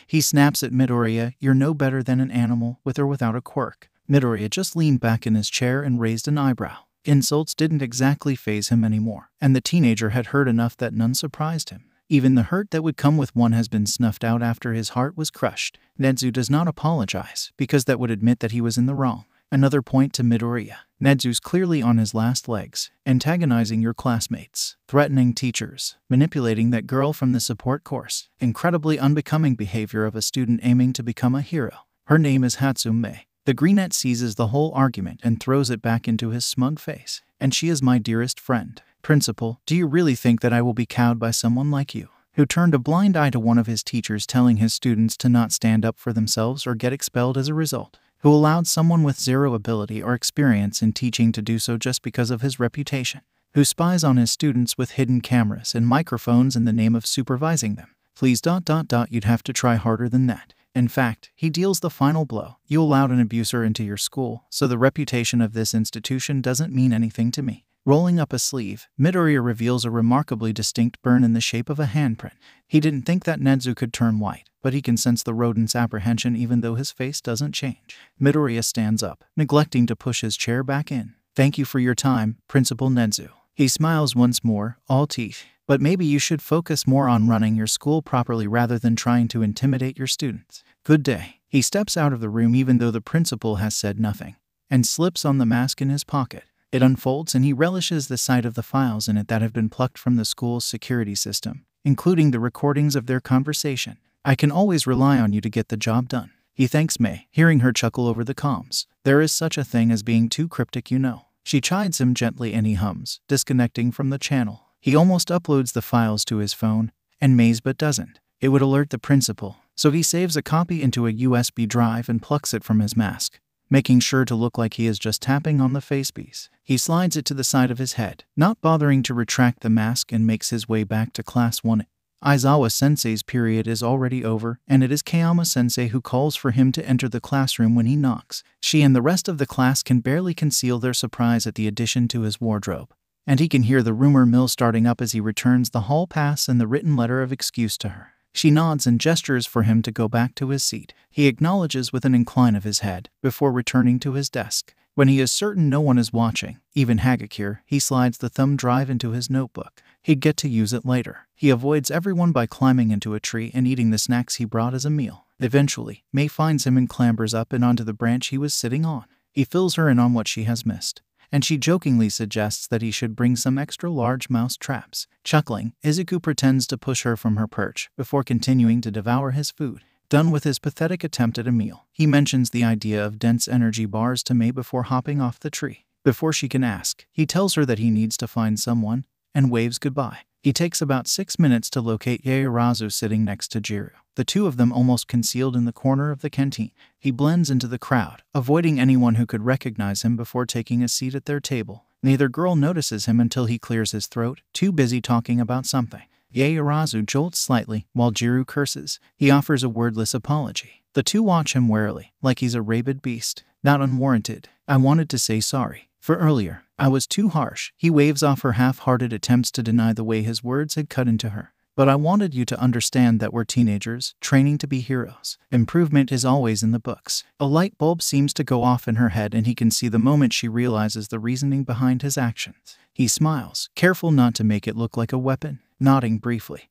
He snaps at Midoriya, "You're no better than an animal, with or without a quirk." Midoriya just leaned back in his chair and raised an eyebrow. Insults didn't exactly faze him anymore, and the teenager had heard enough that none surprised him. Even the hurt that would come with one has been snuffed out after his heart was crushed. Nezu does not apologize, because that would admit that he was in the wrong. Another point to Midoriya. Nezu's clearly on his last legs, antagonizing your classmates, threatening teachers, manipulating that girl from the support course. Incredibly unbecoming behavior of a student aiming to become a hero. Her name is Hatsume. The greenette seizes the whole argument and throws it back into his smug face. And she is my dearest friend. Principal, do you really think that I will be cowed by someone like you, who turned a blind eye to one of his teachers telling his students to not stand up for themselves or get expelled as a result? Who allowed someone with zero ability or experience in teaching to do so just because of his reputation? Who spies on his students with hidden cameras and microphones in the name of supervising them? Please ... you'd have to try harder than that. In fact, he deals the final blow. You allowed an abuser into your school, so the reputation of this institution doesn't mean anything to me. Rolling up a sleeve, Midoriya reveals a remarkably distinct burn in the shape of a handprint. He didn't think that Nezu could turn white, but he can sense the rodent's apprehension even though his face doesn't change. Midoriya stands up, neglecting to push his chair back in. Thank you for your time, Principal Nezu. He smiles once more, all teeth. But maybe you should focus more on running your school properly rather than trying to intimidate your students. Good day. He steps out of the room even though the principal has said nothing, and slips on the mask in his pocket. It unfolds and he relishes the sight of the files in it that have been plucked from the school's security system, including the recordings of their conversation. I can always rely on you to get the job done. He thanks May, hearing her chuckle over the comms. There is such a thing as being too cryptic, you know. She chides him gently and he hums, disconnecting from the channel. He almost uploads the files to his phone, and Maze but doesn't. It would alert the principal, so he saves a copy into a USB drive and plucks it from his mask, making sure to look like he is just tapping on the facepiece. He slides it to the side of his head, not bothering to retract the mask, and makes his way back to Class 1. Aizawa-sensei's period is already over, and it is Kayama-sensei who calls for him to enter the classroom when he knocks. She and the rest of the class can barely conceal their surprise at the addition to his wardrobe, and he can hear the rumor mill starting up as he returns the hall pass and the written letter of excuse to her. She nods and gestures for him to go back to his seat. He acknowledges with an incline of his head, before returning to his desk. When he is certain no one is watching, even Hagakure, he slides the thumb drive into his notebook. He'd get to use it later. He avoids everyone by climbing into a tree and eating the snacks he brought as a meal. Eventually, May finds him and clambers up and onto the branch he was sitting on. He fills her in on what she has missed, and she jokingly suggests that he should bring some extra large mouse traps. Chuckling, Izuku pretends to push her from her perch before continuing to devour his food. Done with his pathetic attempt at a meal, he mentions the idea of dense energy bars to May before hopping off the tree. Before she can ask, he tells her that he needs to find someone, and waves goodbye. He takes about 6 minutes to locate Yaoyorozu sitting next to Jiro, the two of them almost concealed in the corner of the canteen. He blends into the crowd, avoiding anyone who could recognize him before taking a seat at their table. Neither girl notices him until he clears his throat, too busy talking about something. Yaoyorozu jolts slightly, while Jiro curses. He offers a wordless apology. The two watch him warily, like he's a rabid beast. Not unwarranted. I wanted to say sorry. For earlier, I was too harsh. He waves off her half-hearted attempts to deny the way his words had cut into her. But I wanted you to understand that we're teenagers, training to be heroes. Improvement is always in the books. A light bulb seems to go off in her head, and he can see the moment she realizes the reasoning behind his actions. He smiles, careful not to make it look like a weapon, nodding briefly.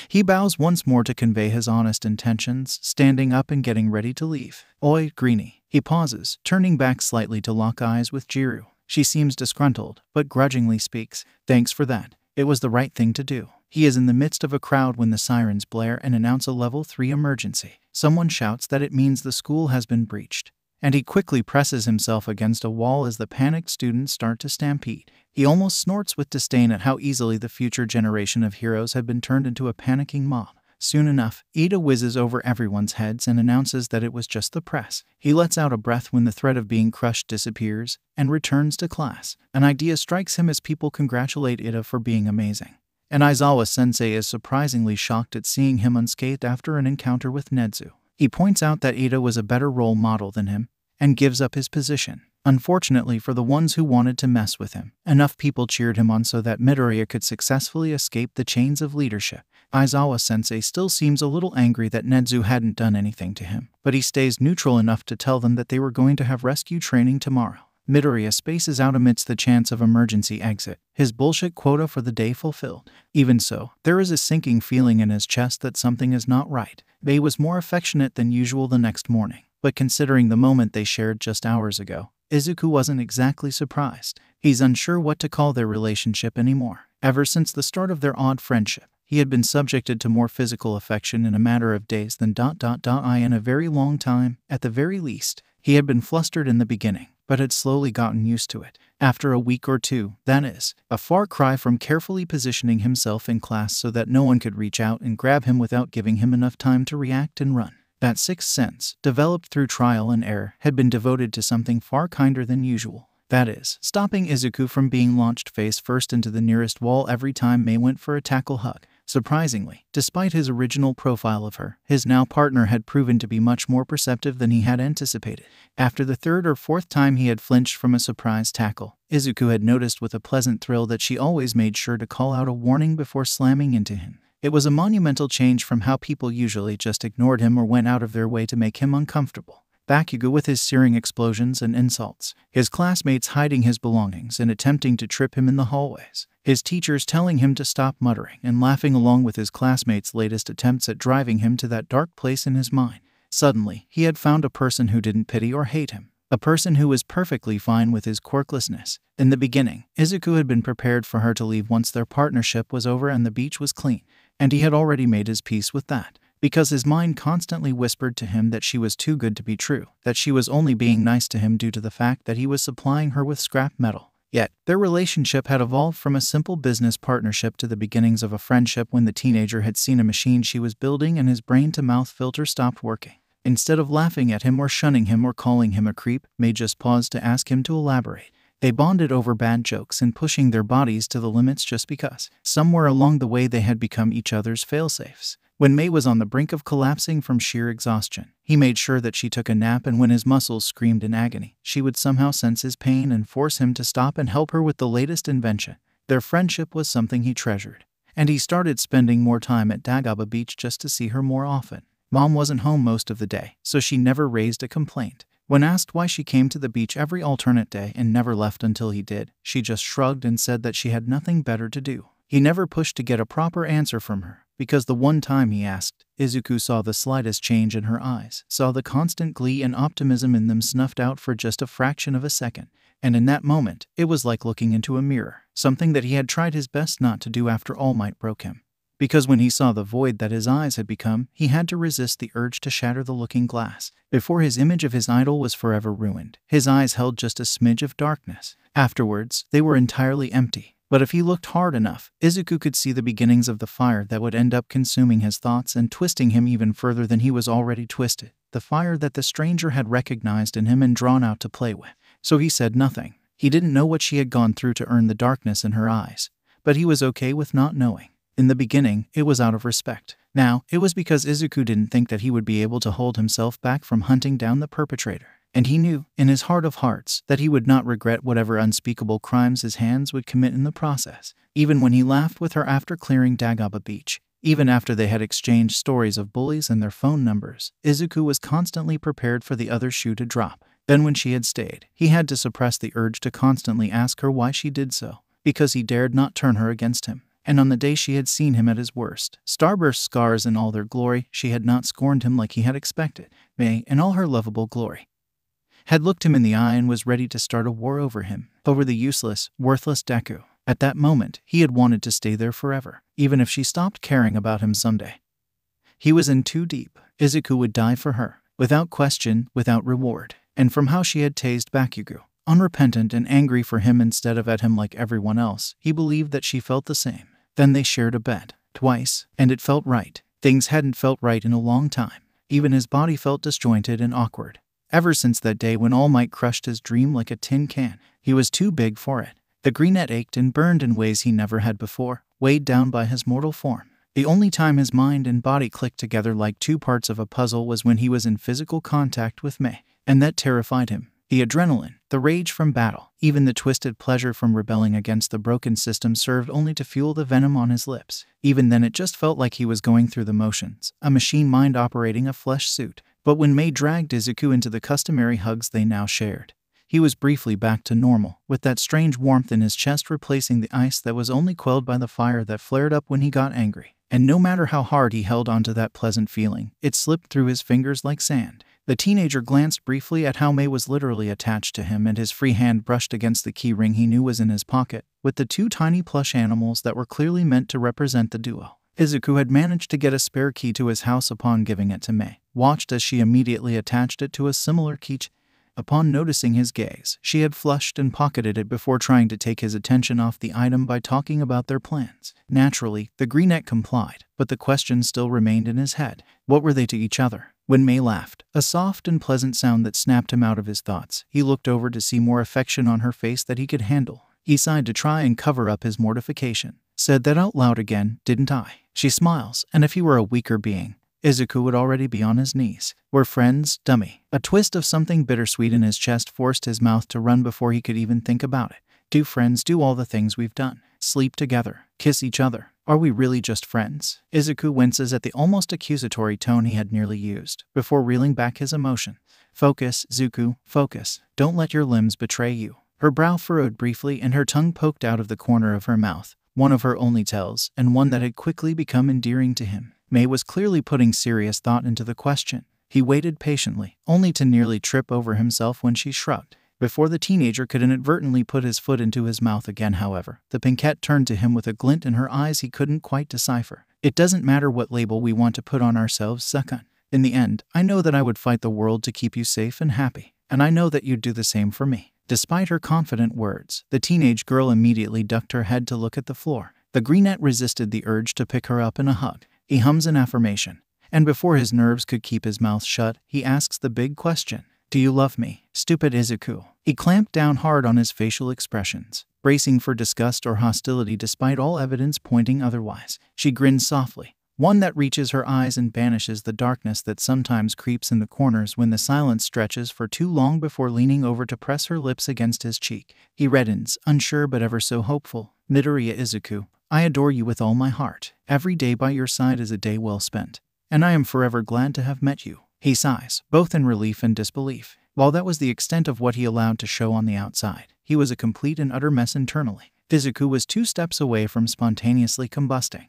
He bows once more to convey his honest intentions, standing up and getting ready to leave. Oi, Greenie. He pauses, turning back slightly to lock eyes with Jiro. She seems disgruntled, but grudgingly speaks. Thanks for that. It was the right thing to do. He is in the midst of a crowd when the sirens blare and announce a level 3 emergency. Someone shouts that it means the school has been breached, and he quickly presses himself against a wall as the panicked students start to stampede. He almost snorts with disdain at how easily the future generation of heroes had been turned into a panicking mob. Soon enough, Ida whizzes over everyone's heads and announces that it was just the press. He lets out a breath when the threat of being crushed disappears and returns to class. An idea strikes him as people congratulate Ida for being amazing. And Aizawa-sensei is surprisingly shocked at seeing him unscathed after an encounter with Nezu. He points out that Ida was a better role model than him and gives up his position. Unfortunately for the ones who wanted to mess with him, enough people cheered him on so that Midoriya could successfully escape the chains of leadership. Aizawa-sensei still seems a little angry that Nezu hadn't done anything to him, but he stays neutral enough to tell them that they were going to have rescue training tomorrow. Midoriya spaces out amidst the chance of emergency exit, his bullshit quota for the day fulfilled. Even so, there is a sinking feeling in his chest that something is not right. Mei was more affectionate than usual the next morning, but considering the moment they shared just hours ago, Izuku wasn't exactly surprised. He's unsure what to call their relationship anymore. Ever since the start of their odd friendship, he had been subjected to more physical affection in a matter of days than in a very long time. At the very least, he had been flustered in the beginning, but had slowly gotten used to it. After a week or two, that is, a far cry from carefully positioning himself in class so that no one could reach out and grab him without giving him enough time to react and run. That sixth sense, developed through trial and error, had been devoted to something far kinder than usual. That is, stopping Izuku from being launched face first into the nearest wall every time Mei went for a tackle hug. Surprisingly, despite his original profile of her, his now partner had proven to be much more perceptive than he had anticipated. After the third or fourth time he had flinched from a surprise tackle, Izuku had noticed with a pleasant thrill that she always made sure to call out a warning before slamming into him. It was a monumental change from how people usually just ignored him or went out of their way to make him uncomfortable. Bakugo with his searing explosions and insults, his classmates hiding his belongings and attempting to trip him in the hallways, his teachers telling him to stop muttering and laughing along with his classmates' latest attempts at driving him to that dark place in his mind. Suddenly, he had found a person who didn't pity or hate him. A person who was perfectly fine with his quirklessness. In the beginning, Izuku had been prepared for her to leave once their partnership was over and the beach was clean, and he had already made his peace with that, because his mind constantly whispered to him that she was too good to be true, that she was only being nice to him due to the fact that he was supplying her with scrap metal. Yet, their relationship had evolved from a simple business partnership to the beginnings of a friendship when the teenager had seen a machine she was building and his brain-to-mouth filter stopped working. Instead of laughing at him or shunning him or calling him a creep, Mei just paused to ask him to elaborate. They bonded over bad jokes and pushing their bodies to the limits just because. Somewhere along the way they had become each other's failsafes. When Mei was on the brink of collapsing from sheer exhaustion, he made sure that she took a nap, and when his muscles screamed in agony, she would somehow sense his pain and force him to stop and help her with the latest invention. Their friendship was something he treasured, and he started spending more time at Dagaba Beach just to see her more often. Mom wasn't home most of the day, so she never raised a complaint. When asked why she came to the beach every alternate day and never left until he did, she just shrugged and said that she had nothing better to do. He never pushed to get a proper answer from her, because the one time he asked, Izuku saw the slightest change in her eyes, saw the constant glee and optimism in them snuffed out for just a fraction of a second. And in that moment, it was like looking into a mirror, something that he had tried his best not to do after All Might broke him. because when he saw the void that his eyes had become, he had to resist the urge to shatter the looking glass. Before his image of his idol was forever ruined, his eyes held just a smidge of darkness. Afterwards, they were entirely empty. But if he looked hard enough, Izuku could see the beginnings of the fire that would end up consuming his thoughts and twisting him even further than he was already twisted. The fire that the stranger had recognized in him and drawn out to play with. So he said nothing. He didn't know what she had gone through to earn the darkness in her eyes. But he was okay with not knowing. In the beginning, it was out of respect. Now, it was because Izuku didn't think that he would be able to hold himself back from hunting down the perpetrator. And he knew, in his heart of hearts, that he would not regret whatever unspeakable crimes his hands would commit in the process. Even when he laughed with her after clearing Dagobah Beach, even after they had exchanged stories of bullies and their phone numbers, Izuku was constantly prepared for the other shoe to drop. Then when she had stayed, he had to suppress the urge to constantly ask her why she did so, because he dared not turn her against him. And on the day she had seen him at his worst, starburst scars in all their glory, she had not scorned him like he had expected. May, in all her lovable glory, had looked him in the eye and was ready to start a war over him, over the useless, worthless Deku. At that moment, he had wanted to stay there forever, even if she stopped caring about him someday. He was in too deep. Izuku would die for her, without question, without reward. And from how she had tased Bakugo, unrepentant and angry for him instead of at him like everyone else, he believed that she felt the same. Then they shared a bed, twice, and it felt right. Things hadn't felt right in a long time. Even his body felt disjointed and awkward. Ever since that day when All Might crushed his dream like a tin can, he was too big for it. The greenette ached and burned in ways he never had before, weighed down by his mortal form. The only time his mind and body clicked together like two parts of a puzzle was when he was in physical contact with May, and that terrified him. The adrenaline, the rage from battle, even the twisted pleasure from rebelling against the broken system served only to fuel the venom on his lips. Even then it just felt like he was going through the motions, a machine mind operating a flesh suit. But when May dragged Izuku into the customary hugs they now shared, he was briefly back to normal, with that strange warmth in his chest replacing the ice that was only quelled by the fire that flared up when he got angry. And no matter how hard he held onto that pleasant feeling, it slipped through his fingers like sand. The teenager glanced briefly at how May was literally attached to him, and his free hand brushed against the key ring he knew was in his pocket, with the two tiny plush animals that were clearly meant to represent the duo. Izuku had managed to get a spare key to his house upon giving it to May, watched as she immediately attached it to a similar key. Upon noticing his gaze, she had flushed and pocketed it before trying to take his attention off the item by talking about their plans. Naturally, the greenette complied, but the question still remained in his head. What were they to each other? When May laughed, a soft and pleasant sound that snapped him out of his thoughts, he looked over to see more affection on her face that he could handle. He sighed to try and cover up his mortification. Said that out loud again, didn't I? She smiles, and if he were a weaker being, Izuku would already be on his knees. We're friends, dummy. A twist of something bittersweet in his chest forced his mouth to run before he could even think about it. Do friends do all the things we've done? Sleep together, kiss each other. Are we really just friends? Izuku winces at the almost accusatory tone he had nearly used, before reeling back his emotion. Focus, Zuku, focus. Don't let your limbs betray you. Her brow furrowed briefly and her tongue poked out of the corner of her mouth, one of her only tells, and one that had quickly become endearing to him. May was clearly putting serious thought into the question. He waited patiently, only to nearly trip over himself when she shrugged. Before the teenager could inadvertently put his foot into his mouth again, however, the pinkette turned to him with a glint in her eyes he couldn't quite decipher. It doesn't matter what label we want to put on ourselves, Sukan. In the end, I know that I would fight the world to keep you safe and happy, and I know that you'd do the same for me. Despite her confident words, the teenage girl immediately ducked her head to look at the floor. The greenette resisted the urge to pick her up in a hug. He hums an affirmation, and before his nerves could keep his mouth shut, he asks the big question. Do you love me, stupid Izuku? He clamped down hard on his facial expressions, bracing for disgust or hostility despite all evidence pointing otherwise. She grinned softly, one that reaches her eyes and banishes the darkness that sometimes creeps in the corners when the silence stretches for too long before leaning over to press her lips against his cheek. He reddens, unsure but ever so hopeful. Midoriya Izuku, I adore you with all my heart. Every day by your side is a day well spent, and I am forever glad to have met you. He sighs, both in relief and disbelief. While that was the extent of what he allowed to show on the outside, he was a complete and utter mess internally. Izuku was 2 steps away from spontaneously combusting.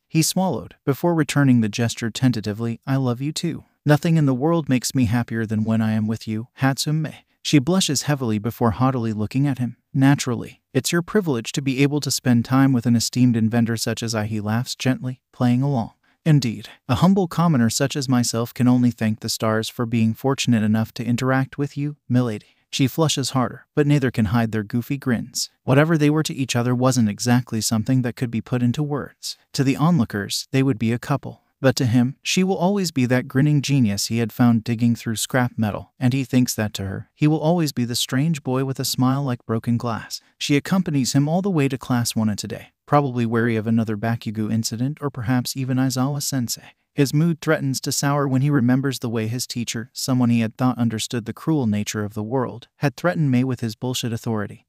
He swallowed, before returning the gesture tentatively. I love you too. Nothing in the world makes me happier than when I am with you, Hatsume. She blushes heavily before haughtily looking at him. Naturally, it's your privilege to be able to spend time with an esteemed inventor such as I. He laughs gently, playing along. Indeed, a humble commoner such as myself can only thank the stars for being fortunate enough to interact with you, milady. She flushes harder, but neither can hide their goofy grins. Whatever they were to each other wasn't exactly something that could be put into words. To the onlookers, they would be a couple. But to him, she will always be that grinning genius he had found digging through scrap metal, and he thinks that to her, he will always be the strange boy with a smile like broken glass. She accompanies him all the way to Class 1 today, probably wary of another Bakugo incident or perhaps even Aizawa-sensei. His mood threatens to sour when he remembers the way his teacher, someone he had thought understood the cruel nature of the world, had threatened Mei with his bullshit authority,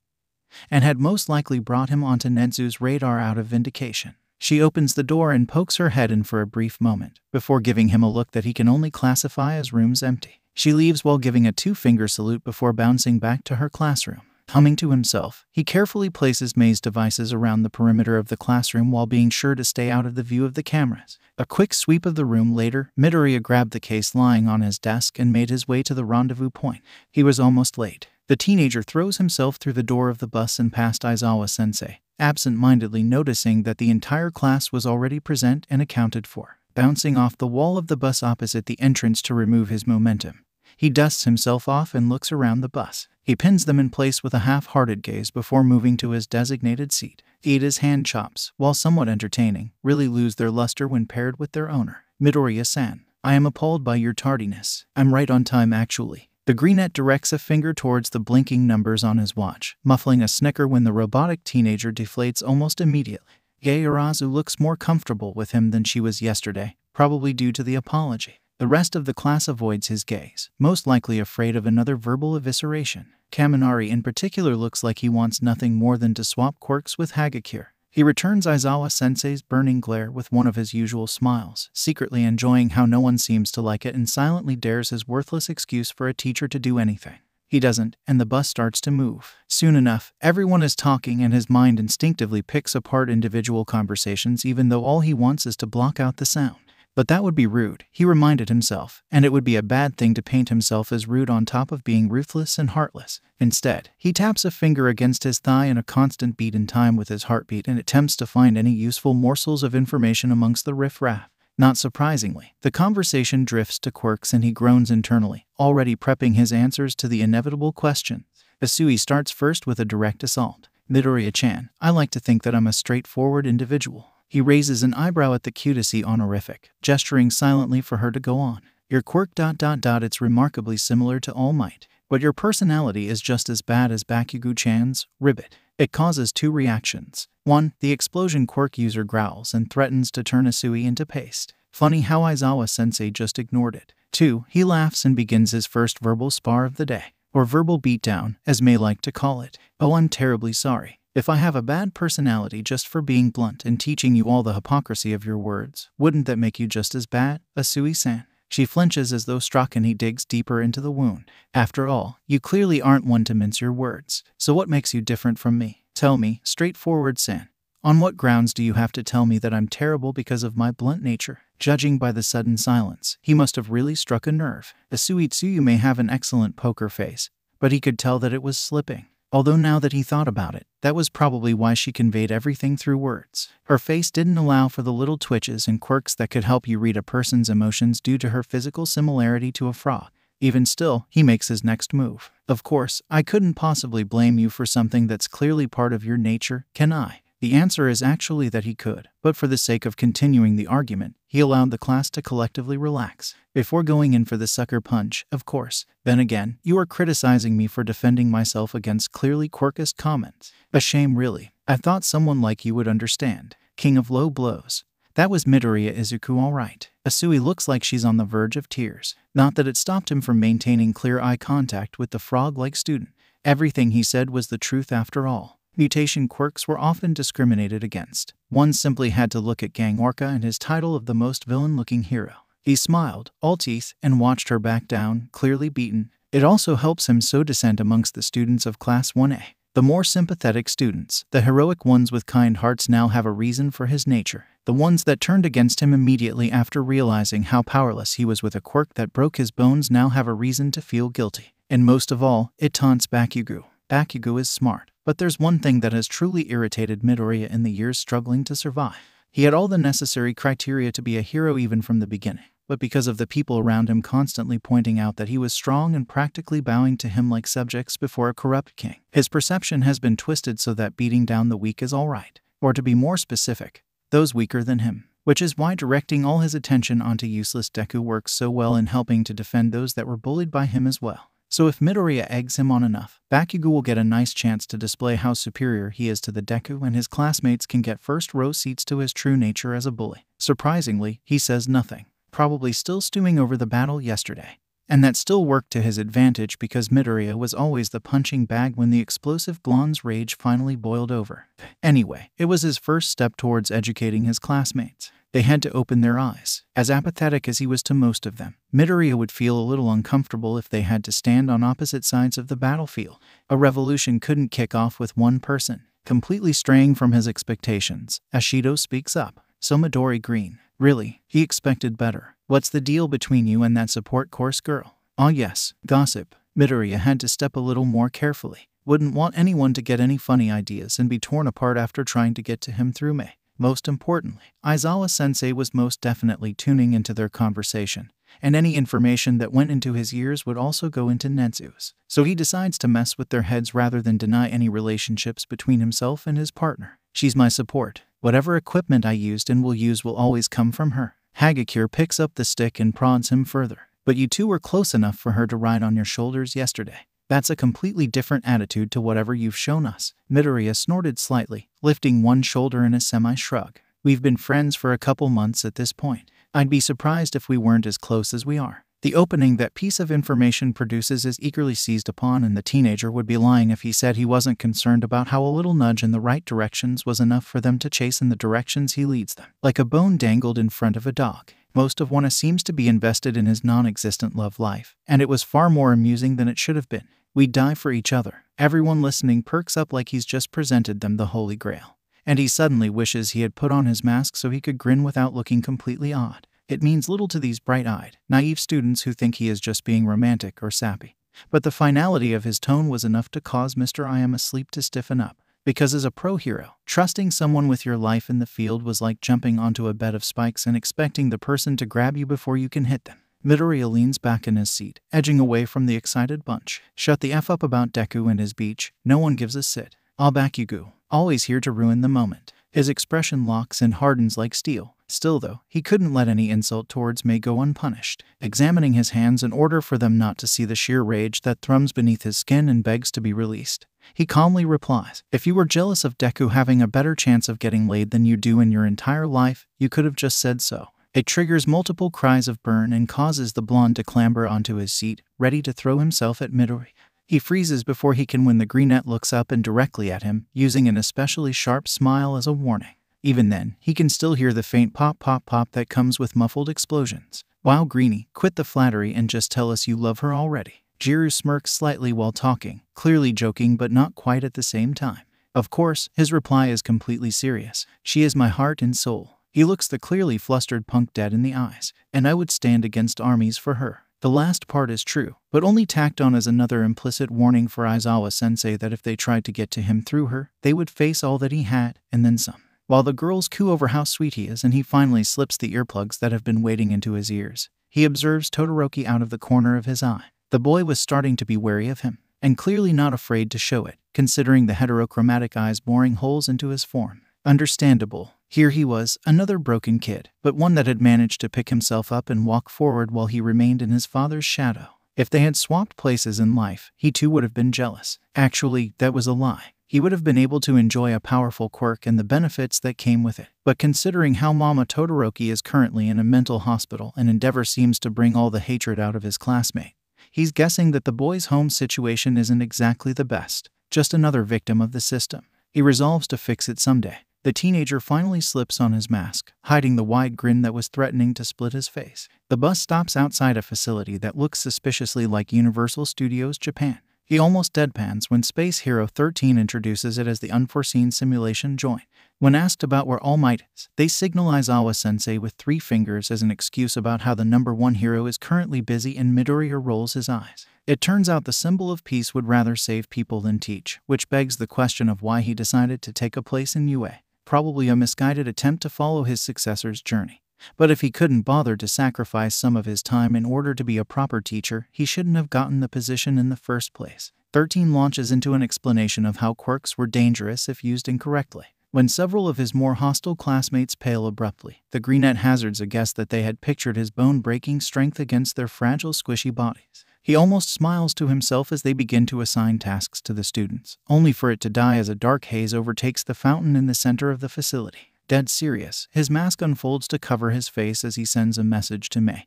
and had most likely brought him onto Netsu's radar out of vindication. She opens the door and pokes her head in for a brief moment, before giving him a look that he can only classify as rooms empty. She leaves while giving a two-finger salute before bouncing back to her classroom. Humming to himself, he carefully places Mei's devices around the perimeter of the classroom while being sure to stay out of the view of the cameras. A quick sweep of the room later, Midoriya grabbed the case lying on his desk and made his way to the rendezvous point. He was almost late. The teenager throws himself through the door of the bus and past Aizawa-sensei, absent-mindedly noticing that the entire class was already present and accounted for. Bouncing off the wall of the bus opposite the entrance to remove his momentum, he dusts himself off and looks around the bus. He pins them in place with a half-hearted gaze before moving to his designated seat. Ida's hand chops, while somewhat entertaining, really lose their luster when paired with their owner. Midoriya-san, I am appalled by your tardiness. I'm right on time actually. The greenette directs a finger towards the blinking numbers on his watch, muffling a snicker when the robotic teenager deflates almost immediately. Yae Arazu looks more comfortable with him than she was yesterday, probably due to the apology. The rest of the class avoids his gaze, most likely afraid of another verbal evisceration. Kaminari in particular looks like he wants nothing more than to swap quirks with Hagakure. He returns Aizawa-sensei's burning glare with one of his usual smiles, secretly enjoying how no one seems to like it, and silently dares his worthless excuse for a teacher to do anything. He doesn't, and the bus starts to move. Soon enough, everyone is talking and his mind instinctively picks apart individual conversations even though all he wants is to block out the sound. But that would be rude, he reminded himself, and it would be a bad thing to paint himself as rude on top of being ruthless and heartless. Instead, he taps a finger against his thigh in a constant beat in time with his heartbeat and attempts to find any useful morsels of information amongst the riff-raff. Not surprisingly, the conversation drifts to quirks and he groans internally, already prepping his answers to the inevitable questions. Asui starts first with a direct assault. Midoriya-chan, I like to think that I'm a straightforward individual. He raises an eyebrow at the cutesy honorific, gesturing silently for her to go on. Your quirk ... It's remarkably similar to All Might, but your personality is just as bad as Bakugo-chan's, ribbit. It causes two reactions. 1. The explosion quirk user growls and threatens to turn Asui into paste. Funny how Aizawa-sensei just ignored it. 2. He laughs and begins his first verbal spar of the day, or verbal beatdown, as Mei like to call it. Oh, I'm terribly sorry. If I have a bad personality just for being blunt and teaching you all the hypocrisy of your words, wouldn't that make you just as bad, Asui-san? She flinches as though struck and he digs deeper into the wound. After all, you clearly aren't one to mince your words. So what makes you different from me? Tell me, straightforward-san. On what grounds do you have to tell me that I'm terrible because of my blunt nature? Judging by the sudden silence, he must have really struck a nerve. Asui-tsuyu may have an excellent poker face, but he could tell that it was slipping. Although now that he thought about it, that was probably why she conveyed everything through words. Her face didn't allow for the little twitches and quirks that could help you read a person's emotions due to her physical similarity to a frog. Even still, he makes his next move. Of course, I couldn't possibly blame you for something that's clearly part of your nature, can I? The answer is actually that he could, but for the sake of continuing the argument, he allowed the class to collectively relax, before going in for the sucker punch, of course. Then again, you are criticizing me for defending myself against clearly quirkish comments. A shame really. I thought someone like you would understand. King of low blows. That was Midoriya Izuku alright. Asui looks like she's on the verge of tears. Not that it stopped him from maintaining clear eye contact with the frog-like student. Everything he said was the truth after all. Mutation quirks were often discriminated against. One simply had to look at Gang Orca and his title of the most villain-looking hero. He smiled, all teeth, and watched her back down, clearly beaten. It also helps him sow dissent amongst the students of Class 1A. The more sympathetic students, the heroic ones with kind hearts, now have a reason for his nature. The ones that turned against him immediately after realizing how powerless he was with a quirk that broke his bones now have a reason to feel guilty. And most of all, it taunts Bakugo. Bakugo is smart, but there's one thing that has truly irritated Midoriya in the years struggling to survive. He had all the necessary criteria to be a hero even from the beginning, but because of the people around him constantly pointing out that he was strong and practically bowing to him like subjects before a corrupt king, his perception has been twisted so that beating down the weak is alright. Or to be more specific, those weaker than him. Which is why directing all his attention onto useless Deku works so well in helping to defend those that were bullied by him as well. So if Midoriya eggs him on enough, Bakugo will get a nice chance to display how superior he is to the Deku, and his classmates can get first-row seats to his true nature as a bully. Surprisingly, he says nothing, probably still stewing over the battle yesterday. And that still worked to his advantage because Midoriya was always the punching bag when the explosive blonde's rage finally boiled over. Anyway, it was his first step towards educating his classmates. They had to open their eyes. As apathetic as he was to most of them, Midoriya would feel a little uncomfortable if they had to stand on opposite sides of the battlefield. A revolution couldn't kick off with one person, completely straying from his expectations. Ashido speaks up. So Midori Green, really, he expected better. What's the deal between you and that support course girl? Ah yes, gossip. Midoriya had to step a little more carefully. Wouldn't want anyone to get any funny ideas and be torn apart after trying to get to him through me. Most importantly, Aizawa-sensei was most definitely tuning into their conversation, and any information that went into his ears would also go into Netsu's. So he decides to mess with their heads rather than deny any relationships between himself and his partner. She's my support. Whatever equipment I used and will use will always come from her. Hagakure picks up the stick and prods him further. But you two were close enough for her to ride on your shoulders yesterday. That's a completely different attitude to whatever you've shown us. Midoriya snorted slightly, lifting one shoulder in a semi-shrug. We've been friends for a couple months at this point. I'd be surprised if we weren't as close as we are. The opening that piece of information produces is eagerly seized upon, and the teenager would be lying if he said he wasn't concerned about how a little nudge in the right directions was enough for them to chase in the directions he leads them. Like a bone dangled in front of a dog. Most of one seems to be invested in his non-existent love life, and it was far more amusing than it should have been. We'd die for each other. Everyone listening perks up like he's just presented them the Holy Grail. And he suddenly wishes he had put on his mask so he could grin without looking completely odd. It means little to these bright-eyed, naive students who think he is just being romantic or sappy. But the finality of his tone was enough to cause Mr. I Am Asleep to stiffen up. Because as a pro-hero, trusting someone with your life in the field was like jumping onto a bed of spikes and expecting the person to grab you before you can hit them. Midoriya leans back in his seat, edging away from the excited bunch. Shut the F up about Deku and his beach. No one gives a shit. I'll back you, Goo. Always here to ruin the moment. His expression locks and hardens like steel. Still though, he couldn't let any insult towards May go unpunished. Examining his hands in order for them not to see the sheer rage that thrums beneath his skin and begs to be released, he calmly replies, if you were jealous of Deku having a better chance of getting laid than you do in your entire life, you could have just said so. It triggers multiple cries of burn and causes the blonde to clamber onto his seat, ready to throw himself at Midori. He freezes before he can when the greenette looks up and directly at him, using an especially sharp smile as a warning. Even then, he can still hear the faint pop-pop-pop that comes with muffled explosions. Wow, Greenie, quit the flattery and just tell us you love her already. Jiru smirks slightly while talking, clearly joking but not quite at the same time. Of course, his reply is completely serious. She is my heart and soul. He looks the clearly flustered punk dead in the eyes, and I would stand against armies for her. The last part is true, but only tacked on as another implicit warning for Aizawa-sensei that if they tried to get to him through her, they would face all that he had, and then some. While the girls coo over how sweet he is and he finally slips the earplugs that have been waiting into his ears, he observes Todoroki out of the corner of his eye. The boy was starting to be wary of him, and clearly not afraid to show it, considering the heterochromatic eyes boring holes into his form. Understandable. Here he was, another broken kid, but one that had managed to pick himself up and walk forward while he remained in his father's shadow. If they had swapped places in life, he too would have been jealous. Actually, that was a lie. He would have been able to enjoy a powerful quirk and the benefits that came with it. But considering how Mama Todoroki is currently in a mental hospital and Endeavor seems to bring all the hatred out of his classmate, he's guessing that the boy's home situation isn't exactly the best. Just another victim of the system. He resolves to fix it someday. The teenager finally slips on his mask, hiding the wide grin that was threatening to split his face. The bus stops outside a facility that looks suspiciously like Universal Studios Japan. He almost deadpans when Space Hero 13 introduces it as the unforeseen simulation joint. When asked about where All Might is, they signal Aizawa-sensei with 3 fingers as an excuse about how the number 1 hero is currently busy, and Midoriya rolls his eyes. It turns out the symbol of peace would rather save people than teach, which begs the question of why he decided to take a place in UA. Probably a misguided attempt to follow his successor's journey. But if he couldn't bother to sacrifice some of his time in order to be a proper teacher, he shouldn't have gotten the position in the first place. 13 launches into an explanation of how quirks were dangerous if used incorrectly. When several of his more hostile classmates pale abruptly, the Greenette hazards a guess that they had pictured his bone-breaking strength against their fragile, squishy bodies. He almost smiles to himself as they begin to assign tasks to the students, only for it to die as a dark haze overtakes the fountain in the center of the facility. Dead serious, his mask unfolds to cover his face as he sends a message to Mei,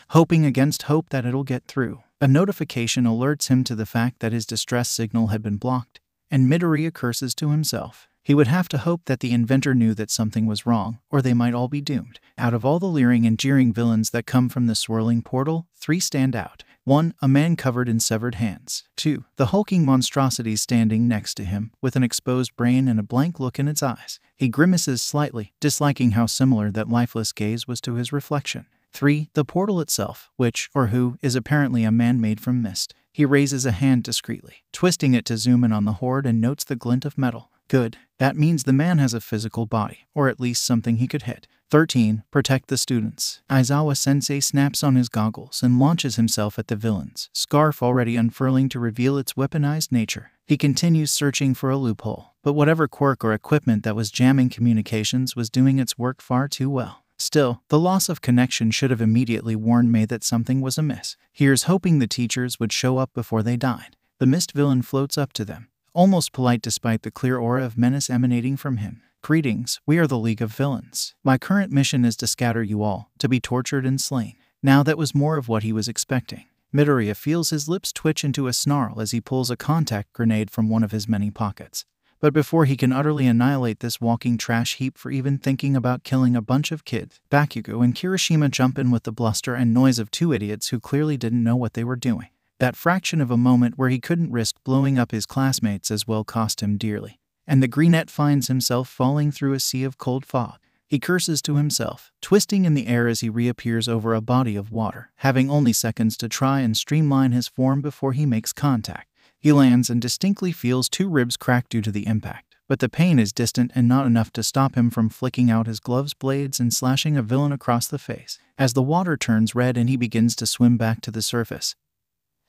hoping against hope that it'll get through. A notification alerts him to the fact that his distress signal had been blocked, and Midoriya curses to himself. He would have to hope that the inventor knew that something was wrong, or they might all be doomed. Out of all the leering and jeering villains that come from the swirling portal, 3 stand out. 1. A man covered in severed hands. 2. The hulking monstrosity standing next to him, with an exposed brain and a blank look in its eyes. He grimaces slightly, disliking how similar that lifeless gaze was to his reflection. 3. The portal itself, which, or who, is apparently a man made from mist. He raises a hand discreetly, twisting it to zoom in on the horde, and notes the glint of metal. Good. That means the man has a physical body, or at least something he could hit. 13. Protect the students. Aizawa-sensei snaps on his goggles and launches himself at the villains, scarf already unfurling to reveal its weaponized nature. He continues searching for a loophole, but whatever quirk or equipment that was jamming communications was doing its work far too well. Still, the loss of connection should have immediately warned Mei that something was amiss. Here's hoping the teachers would show up before they died. The mist villain floats up to them, almost polite despite the clear aura of menace emanating from him. Greetings, we are the League of Villains. My current mission is to scatter you all, to be tortured and slain. Now that was more of what he was expecting. Midoriya feels his lips twitch into a snarl as he pulls a contact grenade from one of his many pockets. But before he can utterly annihilate this walking trash heap for even thinking about killing a bunch of kids, Bakugo and Kirishima jump in with the bluster and noise of 2 idiots who clearly didn't know what they were doing. That fraction of a moment where he couldn't risk blowing up his classmates as well cost him dearly, and the Greenette finds himself falling through a sea of cold fog. He curses to himself, twisting in the air as he reappears over a body of water, having only seconds to try and streamline his form before he makes contact. He lands and distinctly feels 2 ribs crack due to the impact, but the pain is distant and not enough to stop him from flicking out his gloves blades and slashing a villain across the face. As the water turns red and he begins to swim back to the surface,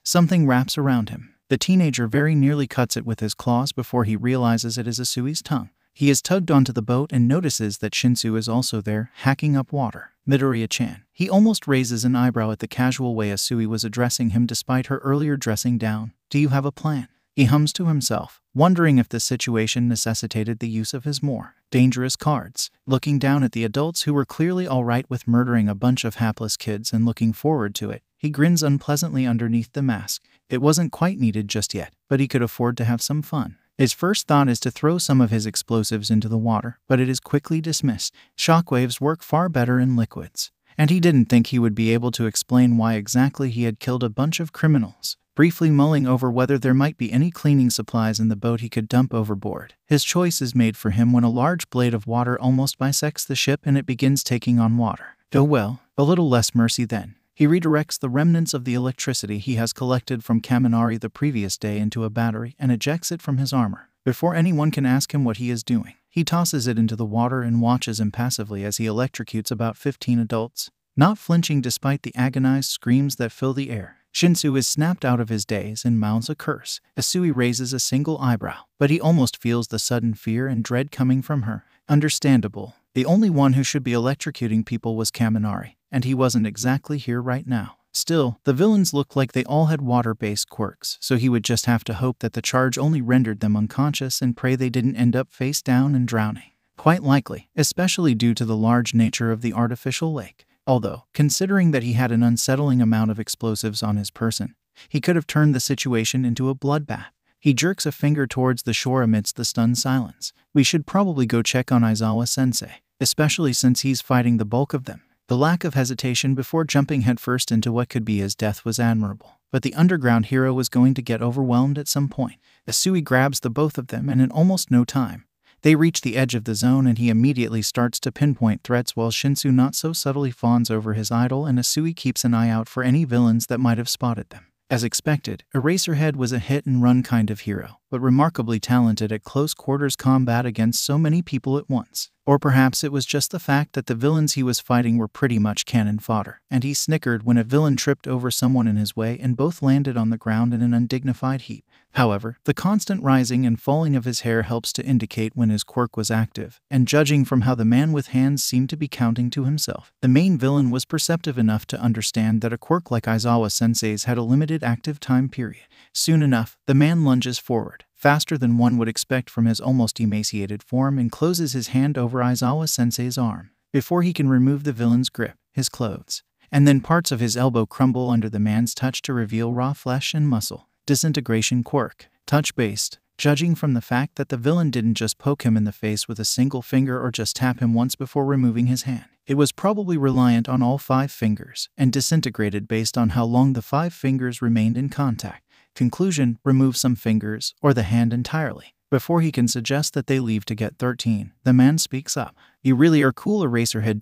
something wraps around him. The teenager very nearly cuts it with his claws before he realizes it is Asui's tongue. He is tugged onto the boat and notices that Shinsu is also there, hacking up water. Midoriya-chan. He almost raises an eyebrow at the casual way Asui was addressing him despite her earlier dressing down. Do you have a plan? He hums to himself, wondering if the situation necessitated the use of his more dangerous cards. Looking down at the adults who were clearly alright with murdering a bunch of hapless kids and looking forward to it, he grins unpleasantly underneath the mask. It wasn't quite needed just yet, but he could afford to have some fun. His first thought is to throw some of his explosives into the water, but it is quickly dismissed. Shockwaves work far better in liquids, and he didn't think he would be able to explain why exactly he had killed a bunch of criminals. Briefly mulling over whether there might be any cleaning supplies in the boat he could dump overboard, his choice is made for him when a large blade of water almost bisects the ship and it begins taking on water. Oh well, a little less mercy then. He redirects the remnants of the electricity he has collected from Kaminari the previous day into a battery and ejects it from his armor. Before anyone can ask him what he is doing, he tosses it into the water and watches impassively as he electrocutes about 15 adults, not flinching despite the agonized screams that fill the air. Shinsu is snapped out of his daze and mouths a curse. Asui raises a single eyebrow, but he almost feels the sudden fear and dread coming from her. Understandable. The only one who should be electrocuting people was Kaminari, and he wasn't exactly here right now. Still, the villains looked like they all had water-based quirks, so he would just have to hope that the charge only rendered them unconscious and pray they didn't end up face down and drowning. Quite likely, especially due to the large nature of the artificial lake. Although, considering that he had an unsettling amount of explosives on his person, he could have turned the situation into a bloodbath. He jerks a finger towards the shore amidst the stunned silence. We should probably go check on Aizawa-sensei, especially since he's fighting the bulk of them. The lack of hesitation before jumping headfirst into what could be his death was admirable. but the underground hero was going to get overwhelmed at some point. Isui grabs the both of them, and in almost no time, they reach the edge of the zone, and he immediately starts to pinpoint threats while Shinsu not so subtly fawns over his idol, and Isui keeps an eye out for any villains that might have spotted them. As expected, Eraserhead was a hit-and-run kind of hero, but remarkably talented at close-quarters combat against so many people at once. Or perhaps it was just the fact that the villains he was fighting were pretty much cannon fodder, and he snickered when a villain tripped over someone in his way and both landed on the ground in an undignified heap. However, the constant rising and falling of his hair helps to indicate when his quirk was active, and judging from how the man with hands seemed to be counting to himself, the main villain was perceptive enough to understand that a quirk like Aizawa-sensei's had a limited active time period. Soon enough, the man lunges forward, faster than one would expect from his almost emaciated form, and closes his hand over Aizawa-sensei's arm. Before he can remove the villain's grip, his clothes, and then parts of his elbow crumble under the man's touch to reveal raw flesh and muscle. Disintegration quirk. Touch-based. Judging from the fact that the villain didn't just poke him in the face with a single finger or just tap him once before removing his hand, it was probably reliant on all 5 fingers, and disintegrated based on how long the 5 fingers remained in contact. Conclusion: remove some fingers, or the hand entirely. Before he can suggest that they leave to get 13, the man speaks up. "You really are cool, Eraserhead ...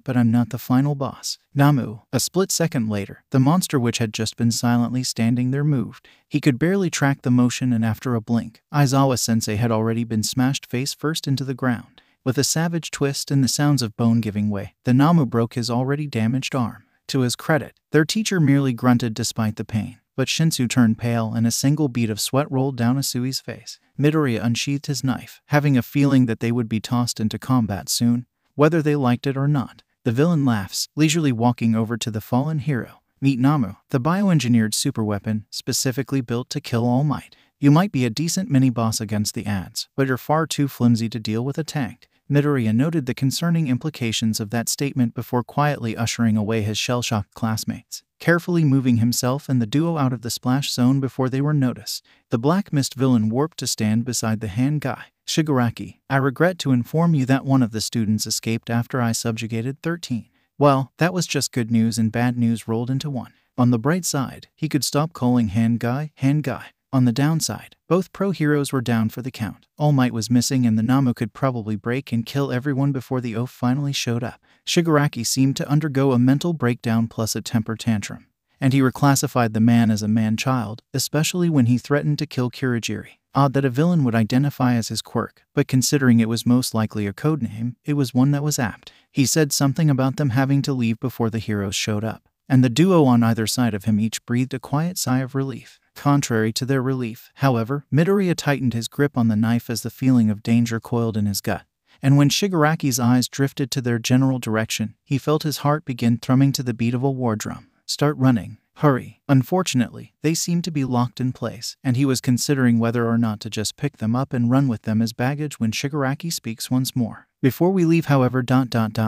but I'm not the final boss." Namu. A split second later, the monster which had just been silently standing there moved. He could barely track the motion, and after a blink, Aizawa-sensei had already been smashed face first into the ground. With a savage twist and the sounds of bone giving way, the Namu broke his already damaged arm. To his credit, their teacher merely grunted despite the pain, but Shinsu turned pale and a single bead of sweat rolled down Isui's face. Midoriya unsheathed his knife, having a feeling that they would be tossed into combat soon, whether they liked it or not. The villain laughs, leisurely walking over to the fallen hero. "Meet Namu, the bioengineered superweapon, specifically built to kill All Might. You might be a decent mini-boss against the ads, but you're far too flimsy to deal with a tank." Midoriya noted the concerning implications of that statement before quietly ushering away his shell-shocked classmates, carefully moving himself and the duo out of the splash zone before they were noticed. The Black Mist villain warped to stand beside the hand guy. "Shigaraki, I regret to inform you that one of the students escaped after I subjugated 13. Well, that was just good news and bad news rolled into one. On the bright side, he could stop calling hand guy, hand guy. On the downside, both pro-heroes were down for the count. All Might was missing, and the Namu could probably break and kill everyone before the oaf finally showed up." Shigaraki seemed to undergo a mental breakdown plus a temper tantrum, and he reclassified the man as a man-child, especially when he threatened to kill Kurogiri. Odd that a villain would identify as his quirk, but considering it was most likely a codename, it was one that was apt. He said something about them having to leave before the heroes showed up, and the duo on either side of him each breathed a quiet sigh of relief. Contrary to their relief, however, Midoriya tightened his grip on the knife as the feeling of danger coiled in his gut, and when Shigaraki's eyes drifted to their general direction, he felt his heart begin thrumming to the beat of a war drum. "Start running. Hurry." Unfortunately, they seemed to be locked in place, and he was considering whether or not to just pick them up and run with them as baggage when Shigaraki speaks once more. "Before we leave, however,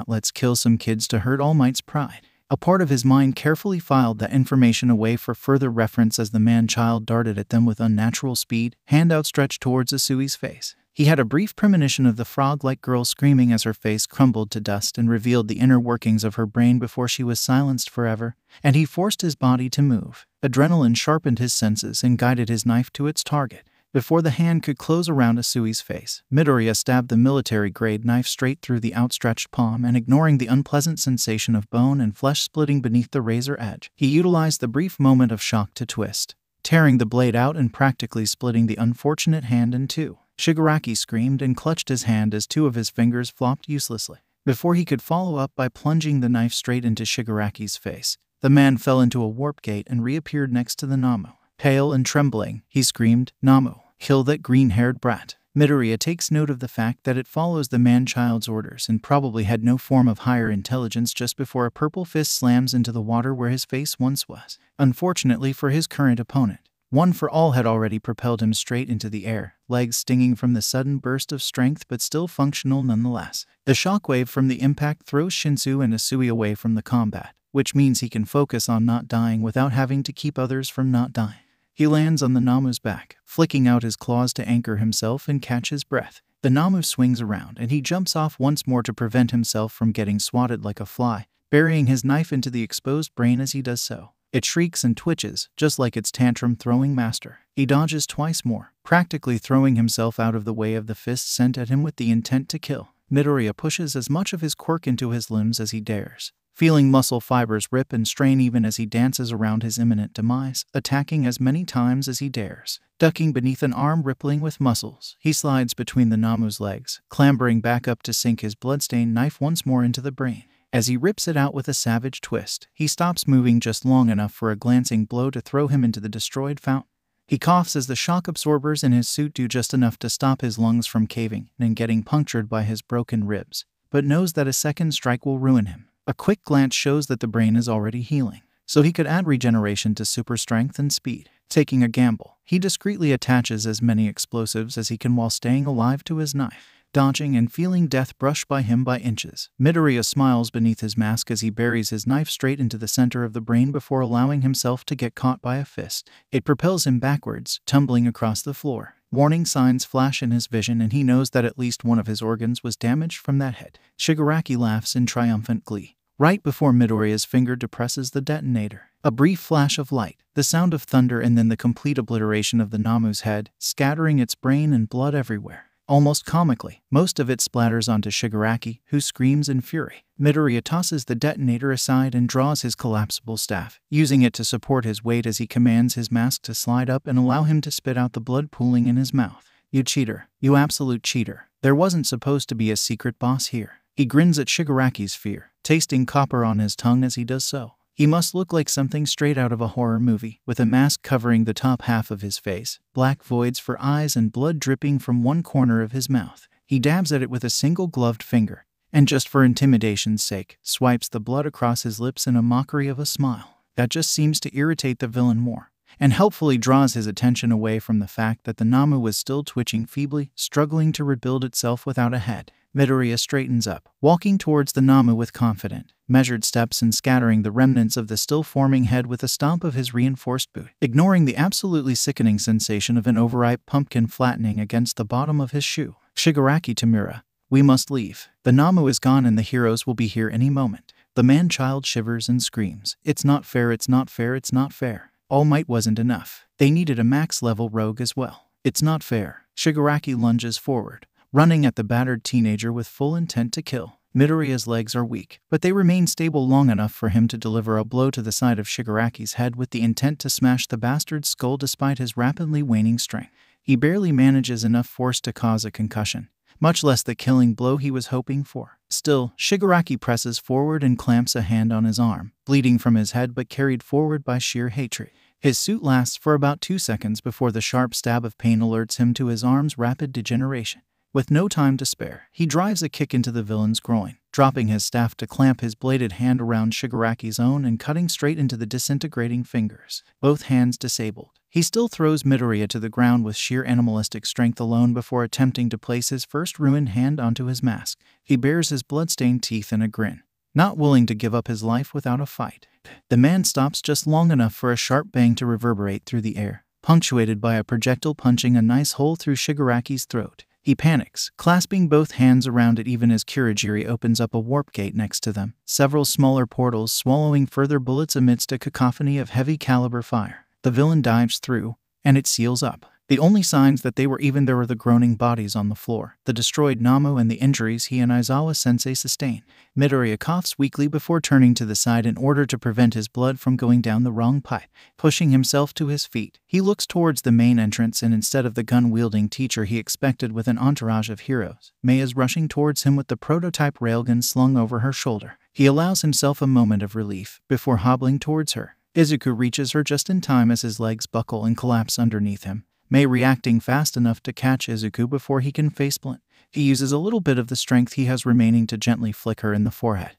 let's kill some kids to hurt All Might's pride." A part of his mind carefully filed that information away for further reference as the man-child darted at them with unnatural speed, hand outstretched towards Isui's face. He had a brief premonition of the frog-like girl screaming as her face crumbled to dust and revealed the inner workings of her brain before she was silenced forever, and he forced his body to move. Adrenaline sharpened his senses and guided his knife to its target. Before the hand could close around Isui's face, Midoriya stabbed the military-grade knife straight through the outstretched palm, and ignoring the unpleasant sensation of bone and flesh splitting beneath the razor edge, he utilized the brief moment of shock to twist, tearing the blade out and practically splitting the unfortunate hand in two. Shigaraki screamed and clutched his hand as 2 of his fingers flopped uselessly. Before he could follow up by plunging the knife straight into Shigaraki's face, the man fell into a warp gate and reappeared next to the Namu. Pale and trembling, he screamed, "Namu, kill that green-haired brat." Midoriya takes note of the fact that it follows the man-child's orders and probably had no form of higher intelligence just before a purple fist slams into the water where his face once was. Unfortunately for his current opponent, One for All had already propelled him straight into the air, legs stinging from the sudden burst of strength but still functional nonetheless. The shockwave from the impact throws Shinsu and Isui away from the combat, which means he can focus on not dying without having to keep others from not dying. He lands on the Namu's back, flicking out his claws to anchor himself and catch his breath. The Namu swings around and he jumps off once more to prevent himself from getting swatted like a fly, burying his knife into the exposed brain as he does so. It shrieks and twitches, just like its tantrum-throwing master. He dodges twice more, practically throwing himself out of the way of the fist sent at him with the intent to kill. Midoriya pushes as much of his quirk into his limbs as he dares, feeling muscle fibers rip and strain even as he dances around his imminent demise, attacking as many times as he dares. Ducking beneath an arm rippling with muscles, he slides between the Namu's legs, clambering back up to sink his bloodstained knife once more into the brain. As he rips it out with a savage twist, he stops moving just long enough for a glancing blow to throw him into the destroyed fountain. He coughs as the shock absorbers in his suit do just enough to stop his lungs from caving and getting punctured by his broken ribs, but knows that a second strike will ruin him. A quick glance shows that the brain is already healing, so he could add regeneration to super strength and speed. Taking a gamble, he discreetly attaches as many explosives as he can while staying alive to his knife, dodging and feeling death brush by him by inches. Midoriya smiles beneath his mask as he buries his knife straight into the center of the brain before allowing himself to get caught by a fist. It propels him backwards, tumbling across the floor. Warning signs flash in his vision and he knows that at least one of his organs was damaged from that hit. Shigaraki laughs in triumphant glee, right before Midoriya's finger depresses the detonator. A brief flash of light, the sound of thunder, and then the complete obliteration of the Namu's head, scattering its brain and blood everywhere. Almost comically, most of it splatters onto Shigaraki, who screams in fury. Midoriya tosses the detonator aside and draws his collapsible staff, using it to support his weight as he commands his mask to slide up and allow him to spit out the blood pooling in his mouth. "You cheater. You absolute cheater. There wasn't supposed to be a secret boss here." He grins at Shigaraki's fear, tasting copper on his tongue as he does so. He must look like something straight out of a horror movie, with a mask covering the top half of his face, black voids for eyes, and blood dripping from one corner of his mouth. He dabs at it with a single gloved finger, and just for intimidation's sake, swipes the blood across his lips in a mockery of a smile. That just seems to irritate the villain more, and helpfully draws his attention away from the fact that the Namu was still twitching feebly, struggling to rebuild itself without a head. Midoriya straightens up, walking towards the Namu with confident, measured steps and scattering the remnants of the still-forming head with a stomp of his reinforced boot, ignoring the absolutely sickening sensation of an overripe pumpkin flattening against the bottom of his shoe. "Shigaraki Tamura, we must leave. The Namu is gone and the heroes will be here any moment." The man-child shivers and screams. "It's not fair, it's not fair, it's not fair. All Might wasn't enough. They needed a max-level rogue as well. It's not fair." Shigaraki lunges forward, running at the battered teenager with full intent to kill. Midoriya's legs are weak, but they remain stable long enough for him to deliver a blow to the side of Shigaraki's head with the intent to smash the bastard's skull despite his rapidly waning strength. He barely manages enough force to cause a concussion, much less the killing blow he was hoping for. Still, Shigaraki presses forward and clamps a hand on his arm, bleeding from his head but carried forward by sheer hatred. His suit lasts for about 2 seconds before the sharp stab of pain alerts him to his arm's rapid degeneration. With no time to spare, he drives a kick into the villain's groin, dropping his staff to clamp his bladed hand around Shigaraki's own and cutting straight into the disintegrating fingers, both hands disabled. He still throws Midoriya to the ground with sheer animalistic strength alone before attempting to place his first ruined hand onto his mask. He bares his blood-stained teeth in a grin, not willing to give up his life without a fight. The man stops just long enough for a sharp bang to reverberate through the air, punctuated by a projectile punching a nice hole through Shigaraki's throat. He panics, clasping both hands around it even as Kurogiri opens up a warp gate next to them, several smaller portals swallowing further bullets amidst a cacophony of heavy-caliber fire. The villain dives through, and it seals up. The only signs that they were even there were the groaning bodies on the floor, the destroyed Namu, and the injuries he and Aizawa-sensei sustain. Midoriya coughs weakly before turning to the side in order to prevent his blood from going down the wrong pipe. Pushing himself to his feet, he looks towards the main entrance, and instead of the gun-wielding teacher he expected with an entourage of heroes, Mei is rushing towards him with the prototype railgun slung over her shoulder. He allows himself a moment of relief before hobbling towards her. Izuku reaches her just in time as his legs buckle and collapse underneath him, Mei reacting fast enough to catch Izuku before he can faceplant. He uses a little bit of the strength he has remaining to gently flick her in the forehead.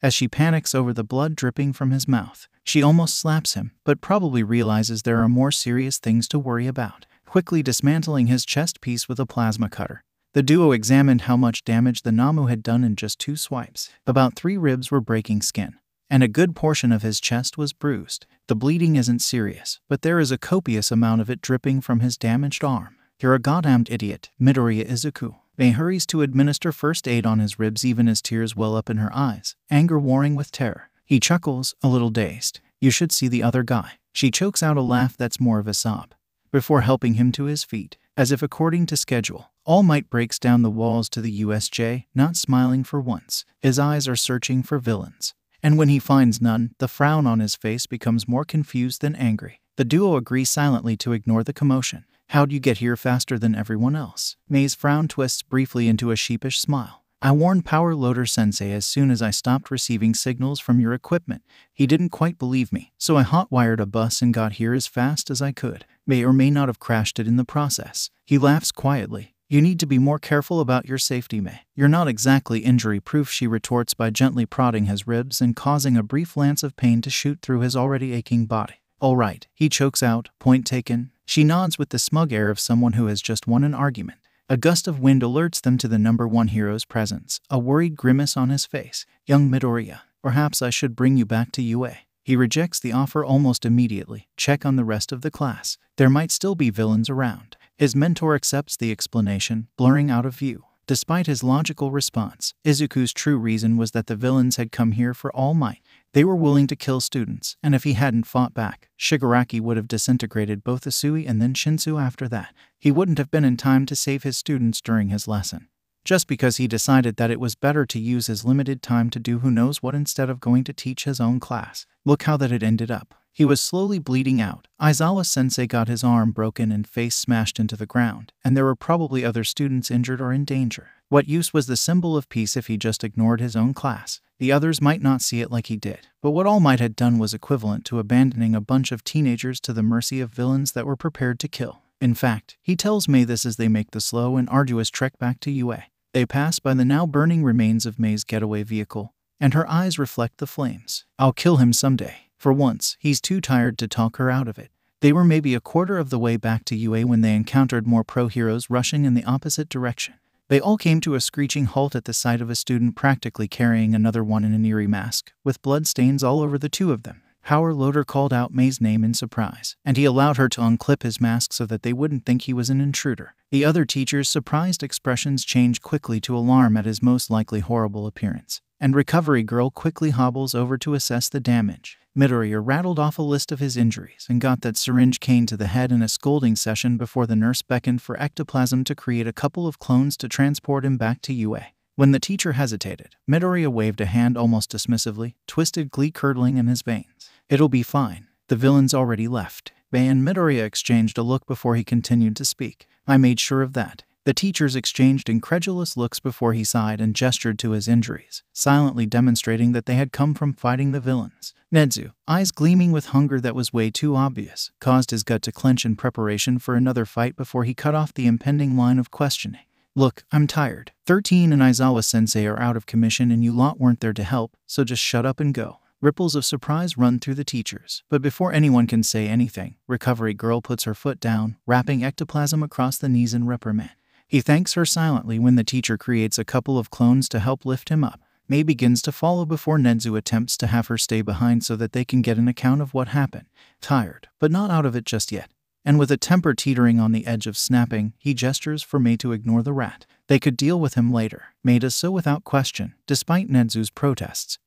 As she panics over the blood dripping from his mouth, she almost slaps him, but probably realizes there are more serious things to worry about. Quickly dismantling his chest piece with a plasma cutter, the duo examined how much damage the Namu had done in just 2 swipes. About 3 ribs were breaking skin, and a good portion of his chest was bruised. The bleeding isn't serious, but there is a copious amount of it dripping from his damaged arm. "You're a goddamned idiot, Midoriya Izuku." Mei hurries to administer first aid on his ribs even as tears well up in her eyes, anger warring with terror. He chuckles, a little dazed. You should see the other guy. She chokes out a laugh that's more of a sob, before helping him to his feet. As if according to schedule, All Might breaks down the walls to the USJ, not smiling for once. His eyes are searching for villains. And when he finds none, the frown on his face becomes more confused than angry. The duo agree silently to ignore the commotion. How'd you get here faster than everyone else? Mei's frown twists briefly into a sheepish smile. I warned Power Loader Sensei as soon as I stopped receiving signals from your equipment. He didn't quite believe me, so I hot-wired a bus and got here as fast as I could. May or may not have crashed it in the process. He laughs quietly. You need to be more careful about your safety, Mei. You're not exactly injury-proof, she retorts by gently prodding his ribs and causing a brief lance of pain to shoot through his already aching body. All right, he chokes out, point taken. She nods with the smug air of someone who has just won an argument. A gust of wind alerts them to the number 1 hero's presence, a worried grimace on his face. Young Midoriya, perhaps I should bring you back to UA. He rejects the offer almost immediately. Check on the rest of the class. There might still be villains around. His mentor accepts the explanation, blurring out of view. Despite his logical response, Izuku's true reason was that the villains had come here for All Might. They were willing to kill students, and if he hadn't fought back, Shigaraki would have disintegrated both Usui and then Shinsu after that. He wouldn't have been in time to save his students during his lesson. Just because he decided that it was better to use his limited time to do who knows what instead of going to teach his own class. Look how that had ended up. He was slowly bleeding out. Aizawa-sensei got his arm broken and face smashed into the ground, and there were probably other students injured or in danger. What use was the symbol of peace if he just ignored his own class? The others might not see it like he did, but what All Might had done was equivalent to abandoning a bunch of teenagers to the mercy of villains that were prepared to kill. In fact, he tells Mei this as they make the slow and arduous trek back to UA. They pass by the now burning remains of Mei's getaway vehicle, and her eyes reflect the flames. I'll kill him someday. For once, he's too tired to talk her out of it. They were maybe a quarter of the way back to UA when they encountered more pro-heroes rushing in the opposite direction. They all came to a screeching halt at the sight of a student practically carrying another one in an eerie mask, with blood stains all over the two of them. Power Loader called out Mei's name in surprise, and he allowed her to unclip his mask so that they wouldn't think he was an intruder. The other teacher's surprised expressions changed quickly to alarm at his most likely horrible appearance, and Recovery Girl quickly hobbles over to assess the damage. Midoriya rattled off a list of his injuries and got that syringe cane to the head in a scolding session before the nurse beckoned for ectoplasm to create a couple of clones to transport him back to UA. When the teacher hesitated, Midoriya waved a hand almost dismissively, twisted glee curdling in his veins. It'll be fine. The villains already left. Mei and Midoriya exchanged a look before he continued to speak. I made sure of that. The teachers exchanged incredulous looks before he sighed and gestured to his injuries, silently demonstrating that they had come from fighting the villains. Nedzu, eyes gleaming with hunger that was way too obvious, caused his gut to clench in preparation for another fight before he cut off the impending line of questioning. Look, I'm tired. 13 and Aizawa-sensei are out of commission and you lot weren't there to help, so just shut up and go. Ripples of surprise run through the teachers, but before anyone can say anything, Recovery Girl puts her foot down, wrapping ectoplasm across the knees in reprimand. He thanks her silently when the teacher creates a couple of clones to help lift him up. Mei begins to follow before Nedzu attempts to have her stay behind so that they can get an account of what happened. Tired, but not out of it just yet. And with a temper teetering on the edge of snapping, he gestures for Mei to ignore the rat. They could deal with him later. Mei does so without question, despite Nedzu's protests.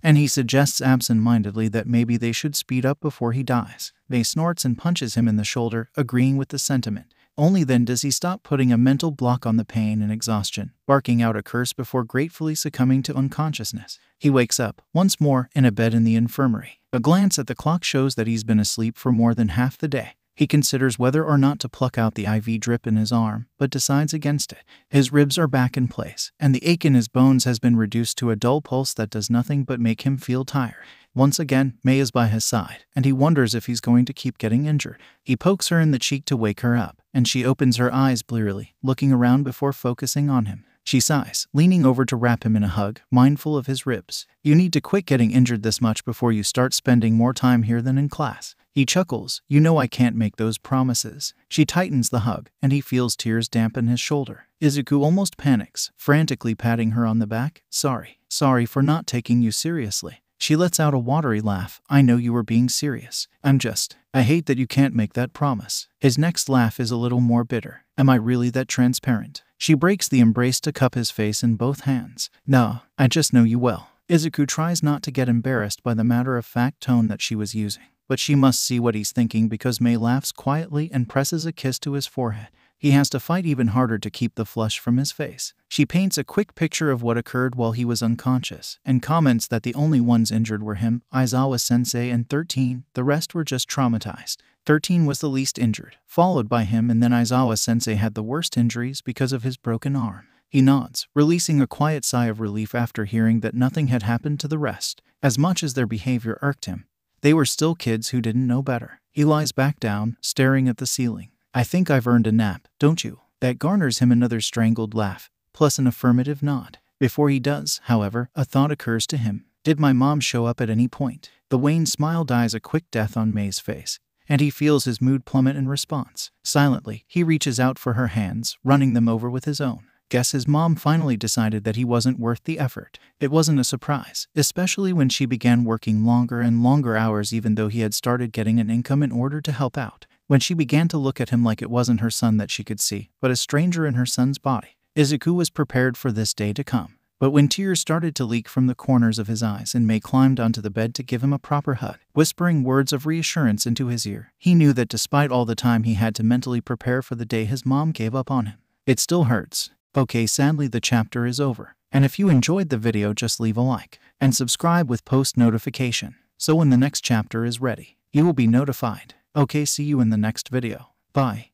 And he suggests absent-mindedly that maybe they should speed up before he dies. Mei snorts and punches him in the shoulder, agreeing with the sentiment. Only then does he stop putting a mental block on the pain and exhaustion, barking out a curse before gratefully succumbing to unconsciousness. He wakes up, once more, in a bed in the infirmary. A glance at the clock shows that he's been asleep for more than half the day. He considers whether or not to pluck out the IV drip in his arm, but decides against it. His ribs are back in place, and the ache in his bones has been reduced to a dull pulse that does nothing but make him feel tired. Once again, Mei is by his side, and he wonders if he's going to keep getting injured. He pokes her in the cheek to wake her up, and she opens her eyes blearily, looking around before focusing on him. She sighs, leaning over to wrap him in a hug, mindful of his ribs. You need to quit getting injured this much before you start spending more time here than in class. He chuckles, you know I can't make those promises. She tightens the hug, and he feels tears dampen his shoulder. Izuku almost panics, frantically patting her on the back. Sorry for not taking you seriously. She lets out a watery laugh. I know you were being serious. I hate that you can't make that promise. His next laugh is a little more bitter. Am I really that transparent? She breaks the embrace to cup his face in both hands. No, I just know you well. Izuku tries not to get embarrassed by the matter-of-fact tone that she was using, but she must see what he's thinking because Mei laughs quietly and presses a kiss to his forehead. He has to fight even harder to keep the flush from his face. She paints a quick picture of what occurred while he was unconscious and comments that the only ones injured were him, Aizawa-sensei, and 13. The rest were just traumatized. 13 was the least injured, followed by him, and then Aizawa-sensei had the worst injuries because of his broken arm. He nods, releasing a quiet sigh of relief after hearing that nothing had happened to the rest. As much as their behavior irked him, they were still kids who didn't know better. He lies back down, staring at the ceiling. "I think I've earned a nap, don't you?" That garners him another strangled laugh, plus an affirmative nod. Before he does, however, a thought occurs to him. Did my mom show up at any point? The wan smile dies a quick death on Mei's face, and he feels his mood plummet in response. Silently, he reaches out for her hands, running them over with his own. Guess his mom finally decided that he wasn't worth the effort. It wasn't a surprise, especially when she began working longer and longer hours even though he had started getting an income in order to help out. When she began to look at him like it wasn't her son that she could see, but a stranger in her son's body. Izuku was prepared for this day to come. But when tears started to leak from the corners of his eyes and Mei climbed onto the bed to give him a proper hug, whispering words of reassurance into his ear, he knew that despite all the time he had to mentally prepare for the day his mom gave up on him. It still hurts. Okay, sadly the chapter is over. And if you enjoyed the video, just leave a like and subscribe with post notification, so when the next chapter is ready, you will be notified. Okay, see you in the next video. Bye.